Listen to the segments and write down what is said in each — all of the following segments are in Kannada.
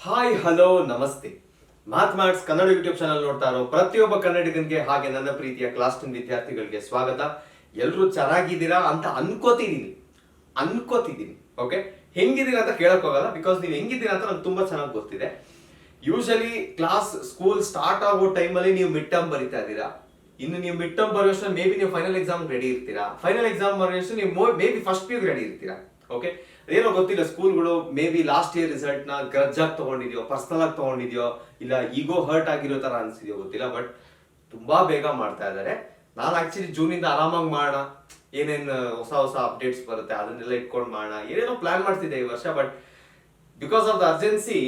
ಹಾಯ್ ಹಲೋ ನಮಸ್ತೆ. ಮ್ಯಾಥ್ಮ್ಯಾಟಿಕ್ಸ್ ಕನ್ನಡ ಯೂಟ್ಯೂಬ್ ಚಾನಲ್ ನೋಡ್ತಾ ಇರೋ ಪ್ರತಿಯೊಬ್ಬ ಕನ್ನಡಿಗನಿಗೆ ಹಾಗೆ ನನ್ನ ಪ್ರೀತಿಯ ಕ್ಲಾಸ್ 10 ವಿದ್ಯಾರ್ಥಿಗಳಿಗೆ ಸ್ವಾಗತ. ಎಲ್ಲರೂ ಚೆನ್ನಾಗಿದ್ದೀರಾ ಅಂತ ಅನ್ಕೋತಿದ್ದೀನಿ. ಓಕೆ, ಹೆಂಗಿದ್ದೀರಾ ಅಂತ ಕೇಳಕ್ ಹೋಗಲ್ಲ, ಬಿಕಾಸ್ ನೀವು ಹೆಂಗಿದ್ದೀರಾ ಅಂತ ನಂಗೆ ತುಂಬಾ ಚೆನ್ನಾಗಿ ಗೊತ್ತಿದೆ. ಯೂಶಲಿ ಸ್ಕೂಲ್ ಸ್ಟಾರ್ಟ್ ಆಗೋ ಟೈಮಲ್ಲಿ ನೀವು ಮಿಡ್ ಟರ್ಮ್ ಬರೀತಾ ಇದ್ದೀರಾ. ಇನ್ನು ನೀವು ಮಿಡ್ ಟರ್ಮ್ ಬರೆಯೋಷ್ಟು ಮೇ ಬಿ ನೀವು ಫೈನಲ್ ಎಕ್ಸಾಮ್ ರೆಡಿ ಇರ್ತೀರಾ. ಫೈನಲ್ ಎಕ್ಸಾಮ್ ಬರೆಯೋಷ್ಟು ನೀವು maybe first P ready ಇರ್ತೀರಾ. ಓಕೆ, ಏನೋ ಗೊತ್ತಿಲ್ಲ, ಸ್ಕೂಲ್ಗಳು maybe last year result ನ ಗ್ರಜ್ ಆಗಿ ತಗೊಂಡಿದ್ಯೋ, ಪರ್ಸನಲ್ ಆಗಿ ತಗೊಂಡಿದ್ಯೋ, ಇಲ್ಲ ಈಗೋ ಹರ್ಟ್ ಆಗಿರೋ ತರ ಅನ್ಸಿದ್ಯೋ ಗೊತ್ತಿಲ್ಲ. ಬಟ್ ತುಂಬಾ ಬೇಗ ಮಾಡ್ತಾ ಇದ್ದಾರೆ. ನಾನು ಆಕ್ಚುಲಿ ಜೂನ್ ಇಂದ ಆರಾಮಾಗಿ ಮಾಡೋಣ, ಏನೇನು ಹೊಸ ಅಪ್ಡೇಟ್ಸ್ ಬರುತ್ತೆ ಅದನ್ನೆಲ್ಲ ಇಟ್ಕೊಂಡು ಮಾಡೋಣ ಏನೇನೋ ಪ್ಲಾನ್ ಮಾಡ್ತಿದ್ದೆ ಈ ವರ್ಷ. But because of the urgency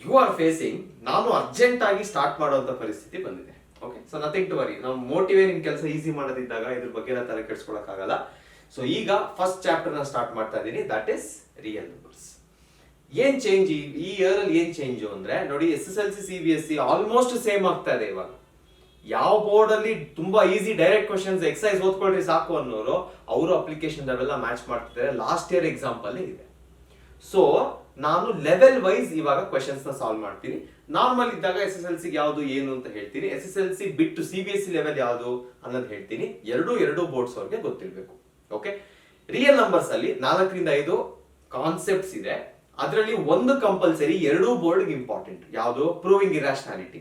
you are facing, ನಾನು ಅರ್ಜೆಂಟ್ ಆಗಿ ಸ್ಟಾರ್ಟ್ ಮಾಡುವಂತ ಪರಿಸ್ಥಿತಿ ಬಂದಿದೆ. Okay, so nothing to worry. ನಾವು ಮೋಟಿವೇ ನಿಮ್ ಕೆಲಸ ಈಸಿ ಮಾಡೋದಿದ್ದಾಗ ಇದ್ರ ಬಗ್ಗೆ ಎಲ್ಲ ತಲೆ ಕೆಡಿಸ್ಕೊಳಕ್ ಆಗಲ್ಲ. ಸೊ ಈಗ ಫಸ್ಟ್ ಚಾಪ್ಟರ್ ನ ಸ್ಟಾರ್ಟ್ ಮಾಡ್ತಾ ಇದ್ದೀನಿ, ದಟ್ ಇಸ್ ರಿಯಲ್ ನಂಬರ್ಸ್. ಏನ್ ಚೇಂಜ್ ಈ ಇಯರ್ ಅಲ್ಲಿ ಏನ್ ಚೇಂಜ್ ಅಂದ್ರೆ ನೋಡಿ, SSLC CBSE ಆಲ್ಮೋಸ್ಟ್ ಸೇಮ್ ಆಗ್ತಾ ಇದೆ ಇವಾಗ. ಯಾವ ಬೋರ್ಡ್ ಅಲ್ಲಿ ತುಂಬಾ ಈಸಿ ಡೈರೆಕ್ಟ್ ಕ್ವಶನ್ಸ್ ಎಕ್ಸೈಸ್ ಓದ್ಕೊಳ್ರಿ ಸಾಕು ಅನ್ನೋರು ಅವರು ಅಪ್ಲಿಕೇಶನ್ ಅವೆಲ್ಲ ಮ್ಯಾಚ್ ಮಾಡ್ತಿದ್ದಾರೆ. ಲಾಸ್ಟ್ ಇಯರ್ ಎಕ್ಸಾಂಪಲ್ ಇದೆ. ಸೊ ನಾನು ಲೆವೆಲ್ ವೈಸ್ ಇವಾಗ ಕ್ವಶನ್ಸ್ ನ ಸಾಲ್ವ್ ಮಾಡ್ತೀನಿ. ನಾರ್ಮಲ್ ಇದ್ದಾಗ SSLC ಯಾವುದು ಏನು ಅಂತ ಹೇಳ್ತೀನಿ, SSLC ಬಿಟ್ಟು CBSE ಲೆವೆಲ್ ಯಾವುದು ಅನ್ನೋದು ಹೇಳ್ತೀನಿ. ಎರಡು ಬೋರ್ಡ್ಸ್ ಅವ್ರಿಗೆ ಗೊತ್ತಿರಬೇಕು. ಓಕೆ, ರಿಯಲ್ ನಂಬರ್ಸ್ ಅಲ್ಲಿ 4 ರಿಂದ 5 ಕಾನ್ಸೆಪ್ಟ್ಸ್ ಇದೆ. ಅದರಲ್ಲಿ ಒಂದು ಕಂಪಲ್ಸರಿ ಎರಡೂ ಬೋರ್ಡ್ ಇಂಪಾರ್ಟೆಂಟ್. ಯಾವುದು? ಪ್ರೂವಿಂಗ್ ಇರಾಷನಾಲಿಟಿ.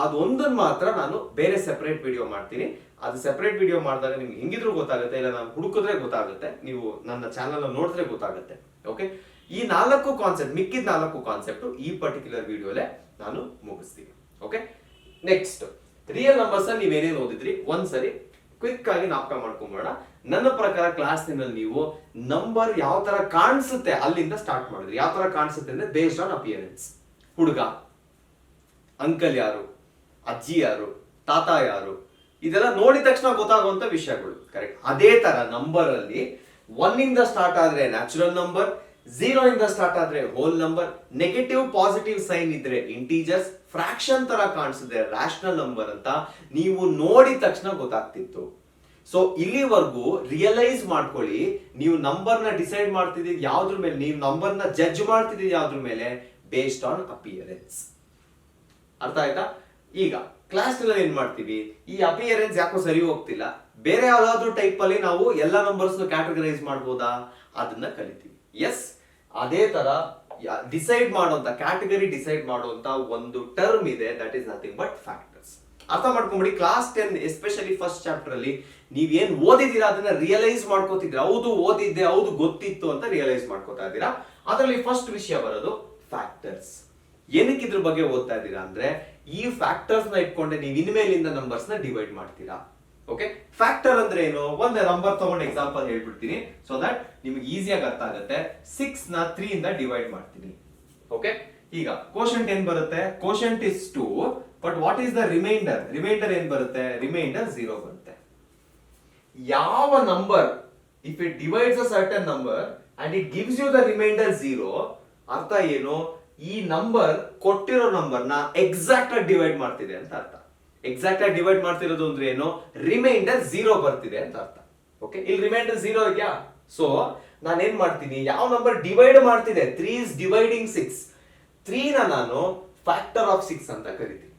ಅದೊಂದನ್ನು ಮಾತ್ರ ನಾನು ಬೇರೆ ಸೆಪರೇಟ್ ವಿಡಿಯೋ ಮಾಡ್ತೀನಿ. ಅದು ಸೆಪರೇಟ್ ವಿಡಿಯೋ ಮಾಡಿದಾಗ ನಿಮ್ಗೆ ಹೆಂಗಿದ್ರು ಗೊತ್ತಾಗುತ್ತೆ, ಇಲ್ಲ ನಾನು ಹುಡುಕಿದ್ರೆ ಗೊತ್ತಾಗುತ್ತೆ, ನೀವು ನನ್ನ ಚಾನಲ್ ನೋಡಿದ್ರೆ ಗೊತ್ತಾಗುತ್ತೆ. ಓಕೆ, ಈ 4 ಕಾನ್ಸೆಪ್ಟ್, ಮಿಕ್ಕಿದ 4 ಕಾನ್ಸೆಪ್ಟ್ ಈ ಪರ್ಟಿಕ್ಯುಲರ್ ವಿಡಿಯೋಲೆ ನಾನು ಮುಗಿಸ್ತೀನಿ. ಓಕೆ, ನೆಕ್ಸ್ಟ್ ರಿಯಲ್ ನಂಬರ್ಸ್ ಅಲ್ಲಿ ನೀವೇನೇನು ಓದಿದ್ರಿ ಒಂದ್ಸರಿ ಕ್ವಿಕ್ ಆಗಿ ನಾಪ್ಕ ಮಾಡ್ಕೊಂಬೋಣ. ನನ್ನ ಪ್ರಕಾರ ಕ್ಲಾಸ್ ನಲ್ಲಿ ನೀವು ನಂಬರ್ ಯಾವ ತರ ಕಾಣಿಸುತ್ತೆ ಅಲ್ಲಿಂದ ಸ್ಟಾರ್ಟ್ ಮಾಡಿದ್ರಿ. ಯಾವ ತರ ಕಾಣಿಸುತ್ತೆ ಅಂದ್ರೆ ಬೇಸ್ಡ್ ಆನ್ ಅಪಿಯರೆನ್ಸ್. ಹುಡುಗ, ಅಂಕಲ್ ಯಾರು, ಅಜ್ಜಿ ಯಾರು, ತಾತ ಯಾರು, ಇದೆಲ್ಲ ನೋಡಿದ ತಕ್ಷಣ ಗೊತ್ತಾಗುವಂತ ವಿಷಯಗಳು. ಕರೆಕ್ಟ್. ಅದೇ ತರ ನಂಬರ್ ಅಲ್ಲಿ 1 ಇಂದ ಸ್ಟಾರ್ಟ್ ಆದ್ರೆ ನ್ಯಾಚುರಲ್ ನಂಬರ್, 0 ಇಂದ ಸ್ಟಾರ್ಟ್ ಆದ್ರೆ whole number, negative positive sign ಇದ್ರೆ ಇಂಟೀಜರ್ಸ್, ಫ್ರಾಕ್ಷನ್ ತರ ಕಾಣಿಸಿದ್ರೆ ರ್ಯಾಷನಲ್ ನಂಬರ್ ಅಂತ ನೀವು ನೋಡಿದ ತಕ್ಷಣ ಗೊತ್ತಾಗ್ತಿತ್ತು. ಸೊ ಇಲ್ಲಿವರೆಗೂ ರಿಯಲೈಸ್ ಮಾಡ್ಕೊಳ್ಳಿ, ನೀವು ನಂಬರ್ ನ ಡಿಸೈಡ್ ಮಾಡ್ತಿದ್ದೀವಿ ಯಾವ್ದ್ರ ಮೇಲೆ, ನೀವು ನಂಬರ್ ನ ಜಡ್ಜ್ ಮಾಡ್ತಿದ್ದೀವಿ ಯಾವ್ದ್ರ ಮೇಲೆ, ಬೇಸ್ಡ್ ಆನ್ ಅಪಿಯರೆನ್ಸ್. ಅರ್ಥ ಆಯ್ತಾ? ಈಗ ಕ್ಲಾಸ್ ನಲ್ಲಿ ಏನ್ ಮಾಡ್ತೀವಿ, ಈ ಅಪಿಯರೆನ್ಸ್ ಯಾಕೋ ಸರಿ ಹೋಗ್ತಿಲ್ಲ, ಬೇರೆ ಯಾವ್ದಾದ್ರು ಟೈಪ್ ಅಲ್ಲಿ ನಾವು ಎಲ್ಲ ನಂಬರ್ಸ್ ಕ್ಯಾಟಗರೈಸ್ ಮಾಡ್ಬೋದಾ, ಅದನ್ನ ಕಲಿತೀವಿ. ಎಸ್, ಅದೇ ತರ ಡಿಸೈಡ್ ಮಾಡುವಂತ ಕ್ಯಾಟಗರಿ ಡಿಸೈಡ್ ಮಾಡುವಂತ ಒಂದು ಟರ್ಮ್ ಇದೆ, that is nothing but factors. ಅರ್ಥ ಮಾಡ್ಕೊಂಬಿಡಿ. ಕ್ಲಾಸ್ 10 ಎಸ್ಪೆಷಲಿ ಫಸ್ಟ್ ಚಾಪ್ಟರ್ ಅಲ್ಲಿ ನೀವೇನ್ ಓದಿದ್ದೀರಾ ಅದನ್ನ ರಿಯಲೈಸ್ ಮಾಡ್ಕೋತಿದ್ದೀರಾ. ಹೌದು ಓದಿದ್ದೆ, ಹೌದು ಗೊತ್ತಿತ್ತು ಅಂತ ರಿಯಲೈಸ್ ಮಾಡ್ಕೋತಾ ಇದ್ದೀರಾ. ಅದರಲ್ಲಿ ಫಸ್ಟ್ ವಿಷಯ ಬರೋದು ಫ್ಯಾಕ್ಟರ್ಸ್. ಏನಕ್ಕೆ ಇದ್ರ ಬಗ್ಗೆ ಓದ್ತಾ ಇದ್ದೀರಾ ಅಂದ್ರೆ, ಈ ಫ್ಯಾಕ್ಟರ್ಸ್ ನ ಇಟ್ಕೊಂಡೆ ನೀವು ಇನ್ಮೇಲಿಂದ ನಂಬರ್ಸ್ ನ ಡಿವೈಡ್ ಮಾಡ್ತೀರಾ. ಓಕೆ, ಫ್ಯಾಕ್ಟರ್ ಅಂದ್ರೆ ಏನು? ಒಂದು ನಂಬರ್ ತಗೊಂಡು ಎಕ್ಸಾಂಪಲ್ ಹೇಳ್ಬಿಡ್ತೀನಿ, ಸೊ ದಟ್ ನಿಮ್ಗೆ ಈಸಿಯಾಗಿ ಅರ್ಥ ಆಗುತ್ತೆ. 6 ನ 3 ಇಂದ ಡಿವೈಡ್ ಮಾಡ್ತೀನಿ. ಓಕೆ, ಈಗ ಕೋಶಂಟ್ ಏನ್ ಬರುತ್ತೆ? Quotient is 2, but what is the remainder? Remainder ಏನ್ ಬರುತ್ತೆ? ರಿಮೈಂಡರ್ 0 ಬರುತ್ತೆ. ಯಾವ number if it divides a certain number and it gives you the remainder 0, ಅರ್ಥ ಏನು? ಈ ನಂಬರ್ ಕೊಟ್ಟಿರೋ ನಂಬರ್ ನ ಎಕ್ಸಾಕ್ಟ್ ಆಗಿ ಡಿವೈಡ್ ಮಾಡ್ತಿದೆ ಅಂತ ಅರ್ಥ. ಎಕ್ಸಾಕ್ಟ್ ಆಗಿ ಡಿವೈಡ್ ಮಾಡ್ತಿರೋದು ಅಂದ್ರೆ ಏನು? ರಿಮೈಂಡರ್ 0 ಬರ್ತಿದೆ ಅಂತ ಅರ್ಥ. ಓಕೆ, ಇಲ್ಲಿ ರಿಮೈಂಡರ್ 0 ಇದೆಯಾ? ಸೊ ನಾನು ಏನ್ ಮಾಡ್ತೀನಿ, ಯಾವ ನಂಬರ್ ಡಿವೈಡ್ ಮಾಡ್ತಿದೆ, 3 is dividing 6, 3 ನ ನಾನು ಫ್ಯಾಕ್ಟರ್ ಆಫ್ 6 ಅಂತ ಕರಿತೀನಿ.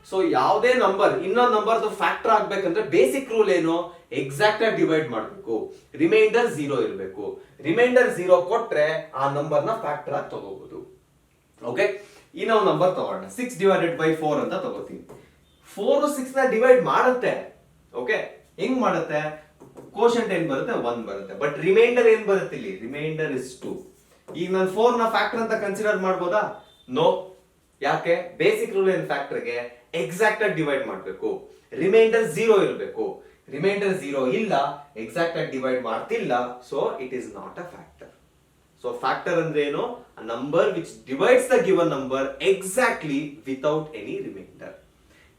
ಸೊ ಯಾವುದೇ ನಂಬರ್ ಇನ್ನೊಂದು ನಂಬರ್ದು ಫ್ಯಾಕ್ಟರ್ ಆಗ್ಬೇಕಂದ್ರೆ ಬೇಸಿಕ್ ರೂಲ್ ಏನು? ಎಕ್ಸಾಕ್ಟ್ ಆಗಿ ಡಿವೈಡ್ ಮಾಡಬೇಕು, ರಿಮೈಂಡರ್ 0 ಇರಬೇಕು. ರಿಮೈಂಡರ್ 0 ಕೊಟ್ರೆ ಆ ನಂಬರ್ ನ ಫ್ಯಾಕ್ಟರ್ ಆಗಿ ತಗೋಬಹುದು. ಓಕೆ, ಇನ್ನೊಂದು ನಂಬರ್ ತಗೋಣ, 6 divided by 4 ಅಂತ ತಗೋತೀನಿ. 4 6 ನ ಡಿವೈಡ್ ಮಾಡುತ್ತೆ. ಓಕೆ, ಹೆಂಗ್ ಮಾಡುತ್ತೆ? ಕೋಶಂಟ್ ಏನ್ ಬರುತ್ತೆ? 1 ಬರುತ್ತೆ. ಬಟ್ ರಿಮೈಂಡರ್ ಏನ್ ಬರುತ್ತೆ ಇಲ್ಲಿ? Reminder is 2. ಈಗ ನಾನು 4 ನ ಫ್ಯಾಕ್ಟರ್ ಅಂತ ಕನ್ಸಿಡರ್ ಮಾಡ್ಬೋದಾ? ನೋ. ಯಾಕೆ? ಬೇಸಿಕ್ ರೂಲ್ ಏನ್ ಫ್ಯಾಕ್ಟರ್ಗೆ? ಎಕ್ಸಾಕ್ಟ್ ಆಗಿ ಡಿವೈಡ್ ಮಾಡಬೇಕು, ರಿಮೈಂಡರ್ 0 ಇರಬೇಕು. ರಿಮೈಂಡರ್ 0 ಇಲ್ಲ, ಎಕ್ಸಾಕ್ಟ್ ಆಗಿ ಡಿವೈಡ್ ಮಾಡ್ತಿಲ್ಲ, so it is not a factor. So factor ಅಂದ್ರೆ ಏನು? A number which divides the given number exactly without any remainder.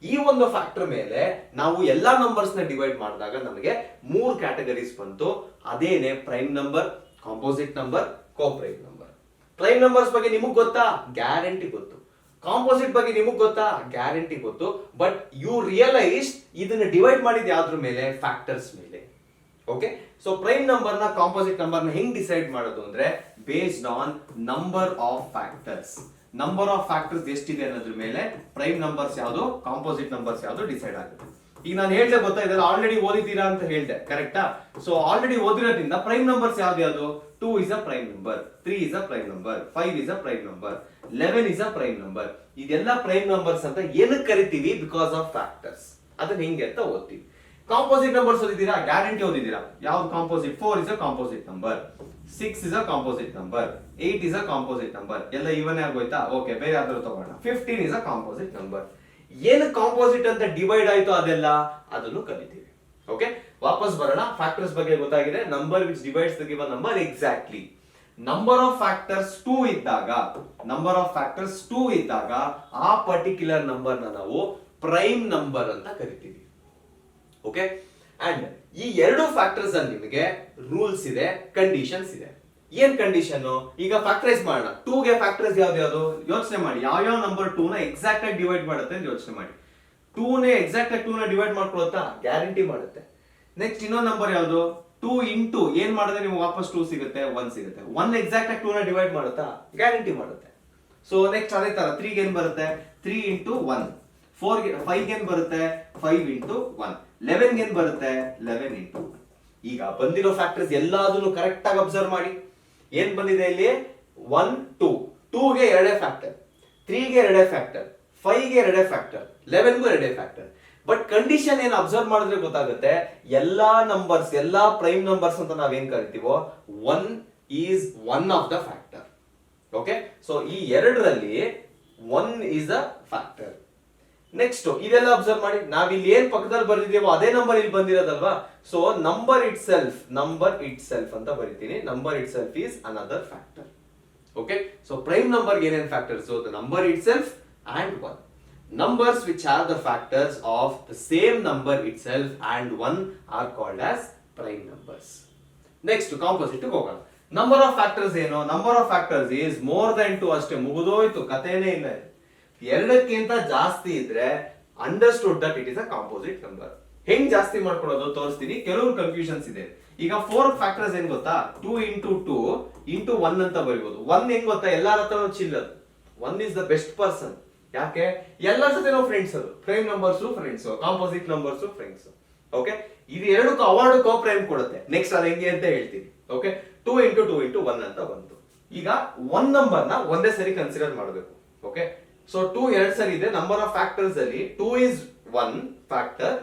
ಈ ಒಂದು ಫ್ಯಾಕ್ಟರ್ ಮೇಲೆ ನಾವು ಎಲ್ಲಾ ನಂಬರ್ಸ್ ನ ಡಿವೈಡ್ ಮಾಡಿದಾಗ ನಮಗೆ 3 ಕ್ಯಾಟಗರೀಸ್ ಬಂತು. ಅದೇನೆ prime number, composite number, coprime number. Prime numbers ಬಗ್ಗೆ ನಿಮಗ್ ಗೊತ್ತಾ? ಗ್ಯಾರಂಟಿ ಗೊತ್ತು. ಕಾಂಪೋಸಿಟ್ ಬಗ್ಗೆ ನಿಮಗ್ ಗೊತ್ತಾ? ಗ್ಯಾರಂಟಿ ಗೊತ್ತು. ಬಟ್ ಯು ರಿಯಲೈಸ್ ಇದನ್ನ ಡಿವೈಡ್ ಮಾಡಿದ ಯಾವ್ದ್ರ ಮೇಲೆ? ಫ್ಯಾಕ್ಟರ್ಸ್ ಮೇಲೆ. ಓಕೆ, ಸೊ ಪ್ರೈಮ್ ನಂಬರ್ ನ ಕಾಂಪೋಸಿಟ್ ನಂಬರ್ ನ ಹೆಂಗ್ ಡಿಸೈಡ್ ಮಾಡೋದು ಅಂದ್ರೆ based on number of factors. Number of factors ಎಷ್ಟಿದೆ ಅನ್ನೋದ್ರ ಮೇಲೆ ಪ್ರೈಮ್ ನಂಬರ್ಸ್ ಯಾವುದು, ಕಾಂಪೋಸಿಟ್ ನಂಬರ್ಸ್ ಯಾವುದು ಡಿಸೈಡ್ ಆಗುತ್ತೆ. ಈಗ ನಾನು ಹೇಳ್ದೆ ಗೊತ್ತಾ, ಇದೆಲ್ಲ ಆಲ್ರೆಡಿ ಓದಿದ್ದೀರಾ ಅಂತ ಹೇಳ್ದೆ, ಕರೆಕ್ಟಾ? ಸೊ ಆಲ್ರೆಡಿ ಓದಿರೋದ್ರಿಂದ ಪ್ರೈಮ್ ನಂಬರ್ಸ್ ಯಾವ್ದು 2 is a prime number, 3 is a prime number, 5 is a prime number, 11 is a prime number. ಇದೆಲ್ಲ ಪ್ರೈಮ್ ನಂಬರ್ಸ್ ಅಂತ ಏನಕ್ಕೆ ಕರಿತೀವಿ? Because of factors. ಅದನ್ನ ಹಿಂಗೆ ಅಂತ ಓದ್ತೀವಿ. ಕಾಂಪೋಸಿಟ್ ನಂಬರ್ಸ್ ಓದಿದ್ದೀರಾ? ಗ್ಯಾರಂಟಿ ಓದಿದ್ದೀರಾ. ಯಾವ್ದು composite? 4 is a composite number, 6 is a composite number, 8 is a composite number. ಎಲ್ಲ ಇವನೇ ಆಗೋಯ್ತಾ? ಓಕೆ, ಬೇರೆ ಯಾವ್ದಾದ್ರು ತಗೋಣ. 15 is a composite number. ಏನು ಕಾಂಪೋಸಿಟ್ ಅಂತ ಡಿವೈಡ್ ಆಯ್ತು ಅದೆಲ್ಲ ಅದನ್ನು ಕಲಿತೀವಿ. ಓಕೆ, ವಾಪಸ್ ಬರೋಣ. ಫ್ಯಾಕ್ಟರ್ಸ್ ಬಗ್ಗೆ ಗೊತ್ತಾಗಿದೆ. Number which divides the given number exactly. Number of factors 2 ಇದ್ದಾಗ ಆ ಪರ್ಟಿಕ್ಯುಲರ್ ನಂಬರ್ ನಾವು ಪ್ರೈಮ್ ನಂಬರ್ ಅಂತ ಕರಿತೀವಿ. ಓಕೆ, ಅಂಡ್ ಈ ಎರಡು ಫ್ಯಾಕ್ಟರ್ಸ್ ಅಲ್ಲಿ ನಿಮಗೆ ರೂಲ್ಸ್ ಇದೆ, ಕಂಡೀಷನ್ಸ್ ಇದೆ. ಏನ್ ಕಂಡೀಷನ್? ಈಗ ಫ್ಯಾಕ್ಟರೈಸ್ ಮಾಡೋಣ. 2 ಗೆ ಫ್ಯಾಕ್ಟರ್ಸ್ ಯಾವ್ದು ಯೋಚನೆ ಮಾಡಿ. ಯಾವ ನಂಬರ್ 2 ನ ಎಕ್ಸಾಕ್ಟ್ ಆಗಿ ಡಿವೈಡ್ ಮಾಡುತ್ತೆ ಅಂತ ಯೋಚನೆ ಮಾಡಿ. 2 ನೇ ಎಕ್ಸಾಕ್ಟ್ ಆಗಿ 2 ನ ಡಿವೈಡ್ ಮಾಡ್ಕೊಳುತ್ತಾ? ಗ್ಯಾರಂಟಿ ಮಾಡುತ್ತೆ. ನೆಕ್ಸ್ಟ್ ಇನ್ನೊಂದು ನಂಬರ್ ಯಾವುದು? 2 ಇಂಟು ಏನ್ ಮಾಡಿದ್ರೆ ನಿಮ್ಗೆ ವಾಪಸ್ 2 ಸಿಗುತ್ತೆ, 1 ಸಿಗುತ್ತೆ. 1 ಎಕ್ಸಾಕ್ಟ್ ಆಗಿ 2 ನ ಡಿವೈಡ್ ಮಾಡುತ್ತಾ? ಗ್ಯಾರಂಟಿ ಮಾಡುತ್ತೆ. ಸೊ ನೆಕ್ಸ್ಟ್ ಅದೇ ತರ 3 ಗೆ ಏನ್ ಬರುತ್ತೆ? 3 ಇಂಟು 1. 5 ಗೆ ಏನ್ ಬರುತ್ತೆ? 5 ಇಂಟು 1. 11 ಗೆ ಏನ್ ಬರುತ್ತೆ? 11 ಇಂಟು 1. ಈಗ ಬಂದಿರೋ ಫ್ಯಾಕ್ಟರ್ಸ್ ಎಲ್ಲಾದನ್ನು ಕರೆಕ್ಟ್ ಆಗಿ ಅಬ್ಸರ್ವ್ ಮಾಡಿ. ಏನ್ ಬಂದಿದೆ ಇಲ್ಲಿ? 1 2. 2 ಗೆ ಎರಡೇ ಫ್ಯಾಕ್ಟರ್, 3 ಗೆ ಎರಡೇ ಫ್ಯಾಕ್ಟರ್, 5 ಗೆ ಎರಡೇ ಫ್ಯಾಕ್ಟರ್, 11 ಗೂ ಎರಡೇ ಫ್ಯಾಕ್ಟರ್. ಬಟ್ ಕಂಡೀಷನ್ ಏನ್ ಅಬ್ಸರ್ವ್ ಮಾಡಿದ್ರೆ ಗೊತ್ತಾಗುತ್ತೆ, ಎಲ್ಲಾ ನಂಬರ್ಸ್, ಎಲ್ಲಾ ಪ್ರೈಮ್ ನಂಬರ್ಸ್ ಅಂತ ನಾವೇನ್ ಕರಿತೀವೋ 1 is one of the factor. Okay, so ಈ ಎರಡರಲ್ಲಿ 1 ಈಸ್ ಅ ಫ್ಯಾಕ್ಟರ್. ನೆಕ್ಸ್ಟ್ ಇದೆಲ್ಲ ಅಬ್ಸರ್ವ್ ಮಾಡಿ. ನಾವಿಲ್ಲಿ ಏನ್ ಪಕ್ಕದಲ್ಲಿ ಬರ್ದಿದೀವೋ ಅದೇ ನಂಬರ್ ಇಲ್ಲಿ ಬಂದಿರೋದಲ್ವಾ. ಸೊ ನಂಬರ್ ಇಟ್ ಸೆಲ್ಫ್ ಅಂತ ಬರೀತೀನಿ. Number itself is another factor. Okay, so prime number ಏನೇನ್ factors? The number itself and 1. Numbers which are the factors of the same number itself and 1 are called as prime numbers. Next, composite ಹೋಗೋಣ. Number of factors ಏನು? Number of factors is more than 2 ಅಷ್ಟೇ, ಮುಗಿದೋಯ್ತು, ಕಥೆನೇ ಇಲ್ಲ. ಎರಡಕ್ಕಿಂತ ಜಾಸ್ತಿ ಇದ್ರೆ understood that it is a composite number. ಹೆಂಗ್ ಜಾಸ್ತಿ ಮಾಡ್ಕೊಳ್ಳೋದು ತೋರಿಸ್ತೀನಿ. ಕೆಲವರು ಕನ್ಫ್ಯೂಷನ್ಸ್ ಇದೆ. ಈಗ 4 ಫ್ಯಾಕ್ಟರ್ಸ್ ಏನ್ ಗೊತ್ತಾ? 2 ಇಂಟು 2 ಇಂಟು 1 ಅಂತ ಬರೀಬಹುದು. 1 ಹೆಂಗ್ ಗೊತ್ತಾ? ಎಲ್ಲಾರ ಹತ್ರ ಚಿಲ್ಲರ್. 1 is the best person. ಯಾಕೆ? ಎಲ್ಲರ ಜೊತೆ ನಾವು ಫ್ರೆಂಡ್ಸ್. ಅದು prime numbers friends, composite numbers friends. Okay, ಇದು ಎರಡಕ್ಕೂ ಅವಾರ್ಡ್ ಕೋ ಪ್ರೈಮ್ ಕೊಡುತ್ತೆ. ನೆಕ್ಸ್ಟ್ ಅದು ಹೆಂಗೆ ಅಂತ ಹೇಳ್ತೀನಿ. ಓಕೆ, 2 ಇಂಟು 2 ಇಂಟು 1 ಅಂತ ಬಂತು. ಈಗ 1 ನಂಬರ್ ನ ಒಂದೇ ಸರಿ ಕನ್ಸಿಡರ್ ಮಾಡಬೇಕು. ಓಕೆ, ಸೊ 2 ಎರಡು ಸರಿ ಇದೆ. ನಂಬರ್ ಆಫ್ ಫ್ಯಾಕ್ಟರ್ಸ್ ಅಲ್ಲಿ 2 is 1 factor,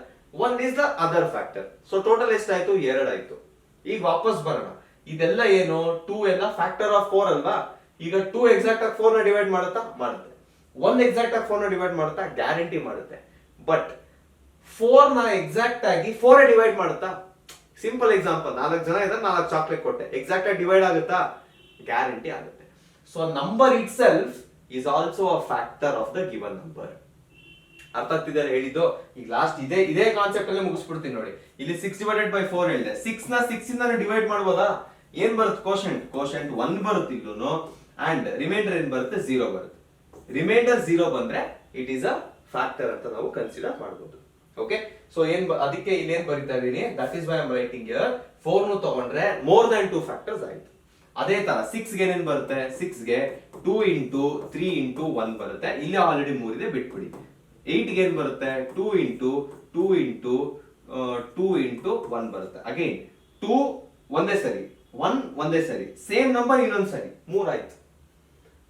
1 is the other factor. So total ಎಷ್ಟಾಯ್ತು? 2 ಆಯ್ತು. ಈಗ ವಾಪಸ್ ಬರೋಣ. ಇದೆಲ್ಲ ಏನು? 2 ಎಲ್ಲ ಫ್ಯಾಕ್ಟರ್ ಆಫ್ 4 ಅಲ್ವಾ. ಈಗ 2 ಎಕ್ಸಾಕ್ಟ್ ಆಗಿ 4 ನ ಡಿವೈಡ್ ಮಾಡುತ್ತಾ? ಮಾಡುತ್ತೆ. 1 ಎಕ್ಸಾಕ್ಟ್ ಆಗಿ 4 ನ ಡಿವೈಡ್ ಮಾಡುತ್ತಾ? ಗ್ಯಾರಂಟಿ ಮಾಡುತ್ತೆ. ಬಟ್ 4 ನ ಎಕ್ಸಾಕ್ಟ್ ಆಗಿ 4 ಡಿವೈಡ್ ಮಾಡುತ್ತಾ? ಸಿಂಪಲ್ ಎಕ್ಸಾಂಪಲ್, 4 ಜನ ಇದ್ದಾರೆ, 4 ಚಾಕ್ಲೇಟ್ ಕೊಟ್ಟೆ, ಎಕ್ಸಾಕ್ಟ್ ಆಗಿ ಡಿವೈಡ್ ಆಗುತ್ತಾ? ಗ್ಯಾರಂಟಿ ಆಗುತ್ತೆ. So number it self is also a factor of the given number. ಅರ್ಥ ಆಗ್ತಿದೆ ಹೇಳಿದ್ದು? ಈಗ ಲಾಸ್ಟ್ ಇದೇ ಕಾನ್ಸೆಪ್ಟ್ ಅಲ್ಲೇ ಮುಗಿಸ್ಬಿಡ್ತೀನಿ ನೋಡಿ. ಇಲ್ಲಿ 6 divided by 4 ಹೇಳಿದೆ. 6 ನ 6 ಇಂದ ಡಿವೈಡ್ ಮಾಡ್ಬೋದಾ? ಏನ್ ಬರುತ್ತೆ? ಕೋಶೆಂಟ್ 1 ಬರುತ್ತೆ ಇಲ್ಲೂನು, ಅಂಡ್ ರಿಮೈಂಡರ್ ಏನ್ ಬರುತ್ತೆ? 0 ಬರುತ್ತೆ. ರಿಮೈಂಡರ್ 0 ಬಂದ್ರೆ ಇಟ್ ಈಸ್ ಅ ಫ್ಯಾಕ್ಟರ್ ಅಂತ ನಾವು ಕನ್ಸಿಡರ್ ಮಾಡಬಹುದು. ಓಕೆ, ಸೊ ಅದಕ್ಕೆ ಇಲ್ಲೇನ್ ಬರಿತಾ ಇದೀನಿ? That is why I am writing here 4 ನು ತಗೊಂಡ್ರೆ ಮೋರ್ ದನ್ 2 ಫ್ಯಾಕ್ಟರ್ಸ್ ಆಯ್ತು. ಅದೇ ತರ 6 ಗೆ ಏನೇನ್ ಬರುತ್ತೆ? 6 ಗೆ 2 ಇಂಟು 3 ಇಂಟು 1 ಬರುತ್ತೆ. ಇಲ್ಲಿ ಆಲ್ರೆಡಿ 3 ಇದೆ, ಬಿಟ್ಬಿಡಿ. 8 ಗೆ ಏನ್ ಬರುತ್ತೆ? 2 ಇಂಟು 2 ಇಂಟು 2 ಇಂಟು 1 ಬರುತ್ತೆ. ಅಗೇನ್ 2 ಒಂದೇ ಸರಿ, 1 ಒಂದೇ ಸರಿ, ಸೇಮ್ ನಂಬರ್ ಇನ್ನೊಂದ್ ಸರಿ, 3 ಆಯ್ತು.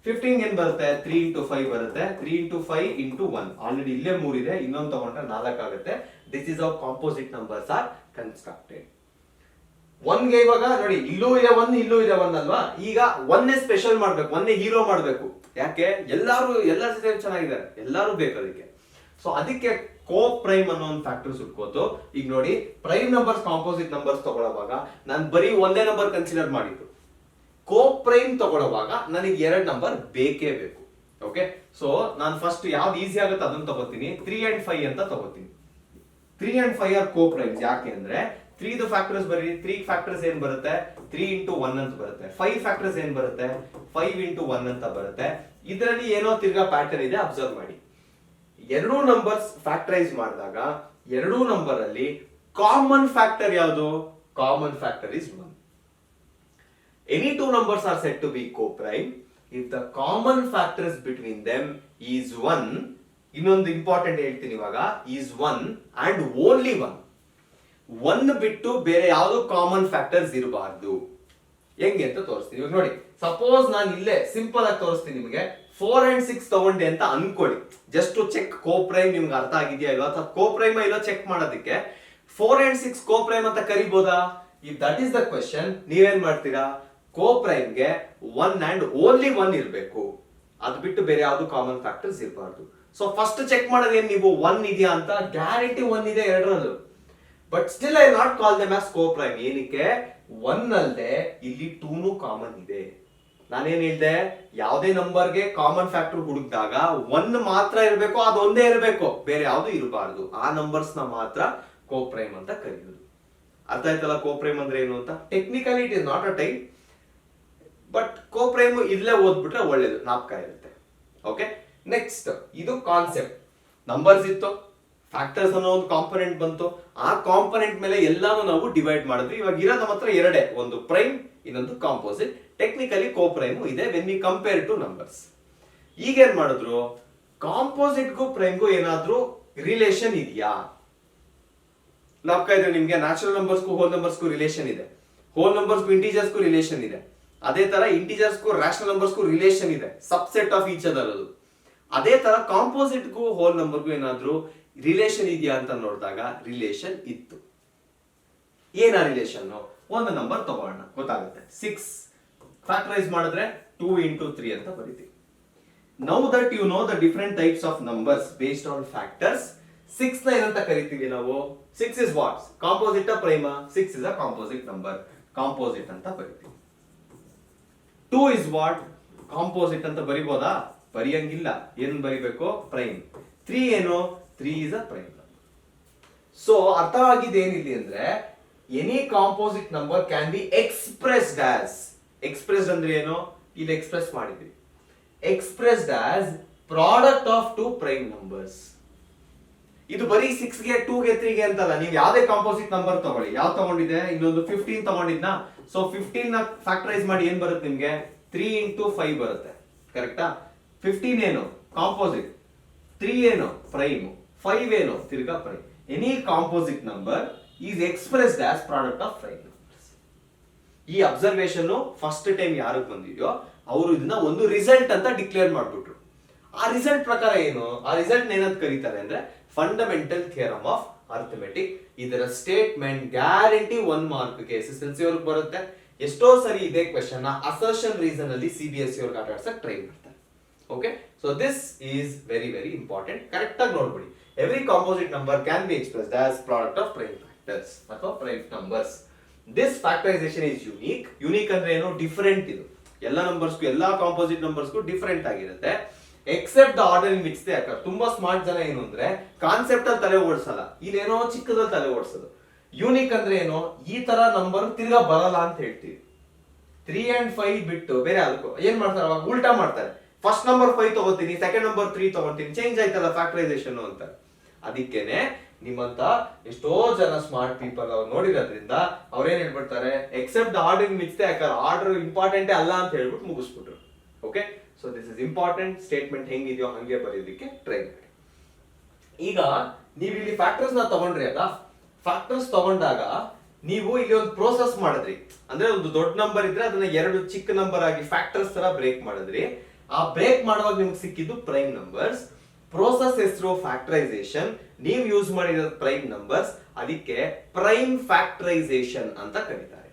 15 ಏನ್ ಬರುತ್ತೆ? 3 ಇಂಟು 5 ಬರುತ್ತೆ. 3 ಇಂಟು 5 ಇಂಟು 1, ಆಲ್ರೆಡಿ ಇಲ್ಲೇ 3 ಇದೆ, ಇನ್ನೊಂದು ತಗೊಂಡ್ರೆ 4 ಆಗುತ್ತೆ. This is how composite numbers are constructed. 1 ಗೆ ಇವಾಗ ನೋಡಿ, ಇಲ್ಲೂ ಇದೆ 1, ಇಲ್ಲೂ ಇದೆ 1 ಅಲ್ವಾ. ಈಗ 1 ಸ್ಪೆಷಲ್ ಮಾಡ್ಬೇಕು, 1 ಹೀರೋ ಮಾಡ್ಬೇಕು. ಯಾಕೆ? ಎಲ್ಲರ ಜೊತೆ ಚೆನ್ನಾಗಿದ್ದಾರೆ, ಎಲ್ಲರೂ ಬೇಕು ಅದಕ್ಕೆ. ಸೊ ಅದಕ್ಕೆ ಕೋ ಪ್ರೈಮ್ ಅನ್ನೋ ಒಂದು ಫ್ಯಾಕ್ಟರ್ ಸುಟ್ಕೋತು. ಈಗ ನೋಡಿ, ಪ್ರೈಮ್ ನಂಬರ್ಸ್ ಕಾಂಪೋಸಿಟ್ ನಂಬರ್ಸ್ ತಗೊಳ್ಳುವಾಗ ನಾನು ಬರೀ ಒಂದೇ ನಂಬರ್ ಕನ್ಸಿಡರ್ ಮಾಡಿದ್ದು. ಕೋ ಪ್ರೈಮ್ ತಗೊಳ್ಳುವಾಗ ನನಗೆ 2 ನಂಬರ್ ಬೇಕೇ ಬೇಕು. ಓಕೆ, ಸೊ ನಾನು ಫಸ್ಟ್ ಯಾವ್ದು ಈಸಿ ಆಗುತ್ತೆ ಅದನ್ನ ತಗೋತೀನಿ. 3 and 5 ಅಂತ ತಗೋತೀನಿ. 3 and 5 ಆರ್ ಕೋ ಪ್ರೈಮ್ಸ್. ಯಾಕೆ ಅಂದ್ರೆ 3 ಫ್ಯಾಕ್ಟರ್ಸ್ ಬರೀ 3 ಫ್ಯಾಕ್ಟರ್ಸ್ ಏನ್ ಬರುತ್ತೆ? 3 ಇಂಟು 1 ಅಂತ ಬರುತ್ತೆ. 5 ಫ್ಯಾಕ್ಟರ್ಸ್ ಏನ್ ಬರುತ್ತೆ? 5 ಇಂಟು 1 ಅಂತ ಬರುತ್ತೆ. ಇದರಲ್ಲಿ ಏನೋ ತಿರ್ಗಾ ಪ್ಯಾಟರ್ನ್ ಇದೆ, ಅಬ್ಸರ್ವ್ ಮಾಡಿ. ಎರಡೂ ನಂಬರ್ಸ್ ಫ್ಯಾಕ್ಟರೈಸ್ ಮಾಡಿದಾಗ ಎರಡೂ ನಂಬರ್ ಅಲ್ಲಿ ಕಾಮನ್ ಫ್ಯಾಕ್ಟರ್ ಯಾವುದು? Common factor is 1. Any two numbers are said to be co-prime if the common factors between them is one, ಇನ್ನೊಂದು ಇಂಪಾರ್ಟೆಂಟ್ ಹೇಳ್ತೀನಿ ಇವಾಗ, is one and only one. One ಬಿಟ್ಟು ಬೇರೆ ಯಾವ್ದು ಕಾಮನ್ ಫ್ಯಾಕ್ಟರ್ಸ್ ಇರಬಾರ್ದು. ಹೆಂಗೆ ಅಂತ ತೋರಿಸ್ತೀನಿ ಇವಾಗ ನೋಡಿ. ಸಪೋಸ್ ನಾನು ಇಲ್ಲೇ ಸಿಂಪಲ್ ಆಗಿ ತೋರಿಸ್ತೀನಿ ನಿಮಗೆ. 4 and 6 ತಗೊಂಡೆ ಅಂತ ಅನ್ಕೊಳ್ಳಿ, ಜಸ್ಟ್ ಚೆಕ್ ಕೋಪ್ರೈಮ್ ನಿಮ್ಗೆ ಅರ್ಥ ಆಗಿದೆಯಾ ಇಲ್ವಾ, ಅಥವಾ ಕೋಪ್ರೈಮ್ ಇಲ್ಲ ಚೆಕ್ ಮಾಡೋದಕ್ಕೆ 4 and 6 ಕೋಪ್ರೈಮ್ ಅಂತ ಕರಿಬೋದಾ? If that is the question, ನೀವೇನ್ ಮಾಡ್ತೀರಾ, ಕೋಪ್ರೈಮ್ಗೆ 1 and ಓನ್ಲಿ 1 ಇರಬೇಕು, ಅದು ಬಿಟ್ಟು ಬೇರೆ ಯಾವ್ದು ಕಾಮನ್ ಫ್ಯಾಕ್ಟರ್ಸ್ ಇರಬಾರ್ದು. ಸೊ ಫಸ್ಟ್ ಚೆಕ್ ಮಾಡೋದೇನು ನೀವು, 1 ಇದೆಯಾ ಅಂತ. ಗ್ಯಾರಂಟಿ 1 ಇದೆ ಎರಡರಲ್ಲೂ, but still I not call them as coprime. ಏನಕ್ಕೆ? 1 ಅಲ್ಲದೆ ಇಲ್ಲಿ 2 ಕಾಮನ್ ಇದೆ. ನಾನೇನ್ ಹೇಳ್ದೆ, ಯಾವುದೇ ನಂಬರ್ಗೆ ಕಾಮನ್ ಫ್ಯಾಕ್ಟರ್ ಹುಡುಕಿದಾಗ 1 ಮಾತ್ರ ಇರಬೇಕು, ಅದು ಒಂದೇ ಇರಬೇಕು, ಬೇರೆ ಯಾವ್ದು ಇರಬಾರ್ದು. ಆ ನಂಬರ್ಸ್ ನ ಮಾತ್ರ ಕೋಪ್ರೈಮ್ ಅಂತ ಕರೆಯೋದು. ಅರ್ಥ ಆಯ್ತಲ್ಲ ಕೋಪ್ರೈಮ್ ಅಂದ್ರೆ ಏನು ಅಂತ? Technically it is not a type, but coprime ಇಲ್ಲೇ ಓದ್ಬಿಟ್ರೆ ಒಳ್ಳೇದು, ಜ್ಞಾಪಕ ಇರುತ್ತೆ. ಓಕೆ, ನೆಕ್ಸ್ಟ್ ಇದು ಕಾನ್ಸೆಪ್ಟ್. ನಂಬರ್ಸ್ ಇತ್ತು, ಫ್ಯಾಕ್ಟರ್ಸ್ ಅನ್ನೋ ಒಂದು ಕಾಂಪೊನೆಂಟ್ ಬಂತು, ಆ ಕಾಂಪೊನೆಂಟ್ ಮೇಲೆ ಎಲ್ಲಾನು ನಾವು ಡಿವೈಡ್ ಮಾಡಿದ್ವಿ. ಇವಾಗ ಇರೋದು ನಮ್ಮ ಹತ್ರ ಎರಡೇ, ಒಂದು ಪ್ರೈಮ್, ಇನ್ನೊಂದು ಕಾಂಪೋಸಿಟ್. ಟೆಕ್ನಿಕಲಿ ಕೋಪ್ರೈಮ್ ಇದೆ when we compare two numbers. ಈಗ ಏನ್ ಮಾಡಿದ್ರು, ಕಾಂಪೋಸಿಟ್ಗೂ ಪ್ರೈಮ್ಗೂ ಏನಾದ್ರೂ ರಿಲೇಷನ್ ಇದೆಯಾ? ಜ್ಞಾಪಕ ಇದ್ರೆ ನಿಮ್ಗೆ, ನ್ಯಾಚುರಲ್ ನಂಬರ್ಸ್ಗೂ ಹೋಲ್ ನಂಬರ್ಸ್ಗೂ ರಿಲೇಷನ್ ಇದೆ, ಹೋಲ್ ನಂಬರ್ಸ್ಗೂ ಇಂಟೀಜರ್ಸ್ಗೂ ರಿಲೇಷನ್ ಇದೆ, ಅದೇ ತರ ಇಂಟೀಜರ್ಸ್ಗೂ ರ್ಯಾಷನಲ್ ನಂಬರ್ಸ್ಗೂ ರಿಲೇಷನ್ ಇದೆ, ಸಬ್ಸೆಟ್ ಆಫ್ ಈಚ್ ಅದರ್ ಅದು. ಅದೇ ತರ ಕಾಂಪೋಸಿಟ್ಗೂ ಹೋಲ್ ನಂಬರ್ಗೂ ಏನಾದ್ರೂ ರಿಲೇಷನ್ ಇದೆಯಾ ಅಂತ ನೋಡಿದಾಗ ರಿಲೇಷನ್ ಇತ್ತು. ಏನ ರಿಲೇಷನ್? ಒಂದು ನಂಬರ್ ತಗೋಣ, ಗೊತ್ತಾಗುತ್ತೆ. 6 ಫ್ಯಾಕ್ಟರೈಸ್ ಮಾಡಿದ್ರೆ 2 into 3 ಅಂತ ಬರೀತೀವಿ. Now that you know the different types of numbers based on factors, 6 ನ ಏನಂತ ಕರಿತೀವಿ ನಾವು? 6 is what? Composite prime? 6 is a composite number, composite ಅಂತ ಬರೀತೀವಿ. 2 is what? ಕಾಂಪೋಸಿಟ್ ಅಂತ ಬರಿಬೋದಾ? ಬರೆಯಂಗಿಲ್ಲ. ಏನು ಬರಿಬೇಕು? ಪ್ರೈಮ್. 3 ಏನು? 3 is a prime number. So ಅರ್ಥವಾಗಿದೆ ಏನಿದೆ ಅಂದ್ರೆ, any composite number can be expressed as, expressed ಅಂದ್ರೆ ಏನು? ಇಲ್ಲಿ ಎಕ್ಸ್ಪ್ರೆಸ್ ಮಾಡಿದ್ವಿ, expressed as product of 2 prime numbers. ಇದು ಬರೀ 6 ಗೆ 2 ಗೆ 3 ಗೆ ಅಂತಲ್ಲ, ನೀವು ಯಾವ್ದೇ ಕಾಂಪೋಸಿಟ್ ನಂಬರ್ ತಗೊಳ್ಳಿ. ಯಾವ್ದು ತಗೊಂಡಿದೆ? ಇನ್ನೊಂದು 15 ತಗೊಂಡಿದ್ನಾ? ಸೊ 15 ನ ಫ್ಯಾಕ್ಟರೈಸ್ ಮಾಡಿ ಏನ್ ಬರುತ್ತೆ ನಿಮ್ಗೆ? 3 into 5 ಬರುತ್ತೆ, ಕರೆಕ್ಟಾ? 15 ಏನು? ಕಾಂಪೋಸಿಟ್. 3 ಏನು? ಪ್ರೈಮ್. 5 ಏನು? ತಿರ್ಗಾ prime. Any composite number is expressed as product of prime numbers. ಈ ಅಬ್ಸರ್ವೇಷನ್ ಫಸ್ಟ್ ಟೈಮ್ ಯಾರಿಗೆ ಬಂದಿದೆಯೋ ಅವರು ಇದನ್ನ ಒಂದು ರಿಸಲ್ಟ್ ಅಂತ ಡಿಕ್ಲೇರ್ ಮಾಡ್ಬಿಟ್ರು. ಆ ರಿಸಲ್ಟ್ ಪ್ರಕಾರ ಏನು? ಆ ರಿಸಲ್ಟ್ ಏನಂತ ಕರೀತಾರೆ ಅಂದ್ರೆ ಫಂಡಮೆಂಟಲ್ ಥಿಯರಮ್ ಆಫ್ ಅರ್ಥಮೆಟಿಕ್. ಇದರ ಸ್ಟೇಟ್ಮೆಂಟ್ ಗ್ಯಾರಂಟಿ 1 ಮಾರ್ಕ್ಗೆ SSLC ಅವ್ರಿಗೆ ಬರುತ್ತೆ. ಎಷ್ಟೋ ಸರಿ ಇದೇ ಕ್ವೆಶ್ಚನ್ ಅಸರ್ಷನ್ ರೀಸನ್ ಅಲ್ಲಿ CBSE ಅವ್ರಿಗೆ ಆಟ ಆಡ್ಸಕ್ ಟ್ರೈ ಮಾಡ್ತಾರೆ. Okay, so this is very very important. Correct ಆಗಿ ನೋಡ್ಬಿಡಿ. Every composite number can be expressed as product of prime factors ಅಥವಾ prime numbers. This factorisation is unique. Unique ಅಂದ್ರೆ ಏನು? ಡಿಫರೆಂಟ್. ಇದು ಎಲ್ಲ ನಂಬರ್ಸ್ಗೂ, ಎಲ್ಲಾ ಕಾಂಪೋಸಿಟ್ ನಂಬರ್ಸ್ಗೂ ಡಿಫರೆಂಟ್ ಆಗಿರುತ್ತೆ, accept the order in which they occur. ತುಂಬಾ ಸ್ಮಾರ್ಟ್ ಜನ ಏನು ಅಂದ್ರೆ ಕಾನ್ಸೆಪ್ಟ್ ಅಲ್ಲಿ ತಲೆ ಓಡಿಸಲ್ಲ, ಇಲ್ಲೇನೋ ಚಿಕ್ಕದಲ್ಲಿ ತಲೆ ಓಡಿಸೋದು. ಯೂನಿಕ್ ಅಂದ್ರೆ ಏನು? ಈ ತರ ನಂಬರ್ ತಿರ್ಗಾ ಬರಲ್ಲ ಅಂತ ಹೇಳ್ತೀವಿ. 3 and 5 ಬಿಟ್ಟು ಬೇರೆ ಅದಕ್ಕೂ ಏನ್ ಮಾಡ್ತಾರೆ? ಅವಾಗ ಉಲ್ಟಾ ಮಾಡ್ತಾರೆ. ಫಸ್ಟ್ ನಂಬರ್ 5 ತಗೋತೀನಿ, ಸೆಕೆಂಡ್ ನಂಬರ್ 3 ತಗೋತೀನಿ, ಚೇಂಜ್ ಆಯ್ತಲ್ಲ ಫ್ಯಾಕ್ಟರೈಸೇಷನ್ ಅಂತ. ಅದಕ್ಕೇನೆ ನಿಮ್ಮಂತ ಎಷ್ಟೋ ಜನ ಸ್ಮಾರ್ಟ್ ಪೀಪಲ್ ಅವ್ರು ನೋಡಿರೋದ್ರಿಂದ ಅವ್ರೇನ್ ಹೇಳ್ಬಿಡ್ತಾರೆ, except order in which they occur. Order ಇಂಪಾರ್ಟೆಂಟೇ ಅಲ್ಲ ಅಂತ ಹೇಳ್ಬಿಟ್ಟು ಮುಗಿಸ್ಬಿಟ್ರು. Okay, so this is important. Statement ಹೆಂಗಿದೆಯೋ ಹಂಗೆ ಬರೆಯೋದಕ್ಕೆ ಟ್ರೈ ಮಾಡಿ. ಈಗ ನೀವು ಇಲ್ಲಿ ಫ್ಯಾಕ್ಟರ್ಸ್ ನ ತಗೊಂಡ್ರಿ ಅಲ್ಲ, ಫ್ಯಾಕ್ಟರ್ಸ್ ತಗೊಂಡಾಗ ನೀವು ಇಲ್ಲಿ ಒಂದು ಪ್ರೋಸೆಸ್ ಮಾಡಿದ್ರಿ. ಅಂದ್ರೆ ಒಂದು ದೊಡ್ಡ ನಂಬರ್ ಇದ್ರೆ ಅದನ್ನ 2 ಚಿಕ್ಕ ನಂಬರ್ ಆಗಿ ಫ್ಯಾಕ್ಟರ್ಸ್ ತರ ಬ್ರೇಕ್ ಮಾಡಿದ್ರಿ. ಆ ಬ್ರೇಕ್ ಮಾಡುವಾಗ ನಿಮ್ಗೆ ಸಿಕ್ಕಿದ್ದು ಪ್ರೈಮ್ ನಂಬರ್ಸ್. ಪ್ರೋಸೆಸ್ ಹೆಸರು ಫ್ಯಾಕ್ಟರೈಸೇಷನ್. ನೀವು ಯೂಸ್ ಮಾಡಿರೋ ಪ್ರೈಮ್ ನಂಬರ್ಸ್, ಅದಕ್ಕೆ ಪ್ರೈಮ್ ಫ್ಯಾಕ್ಟರೈಸೇಷನ್ ಅಂತ ಕರೀತಾರೆ.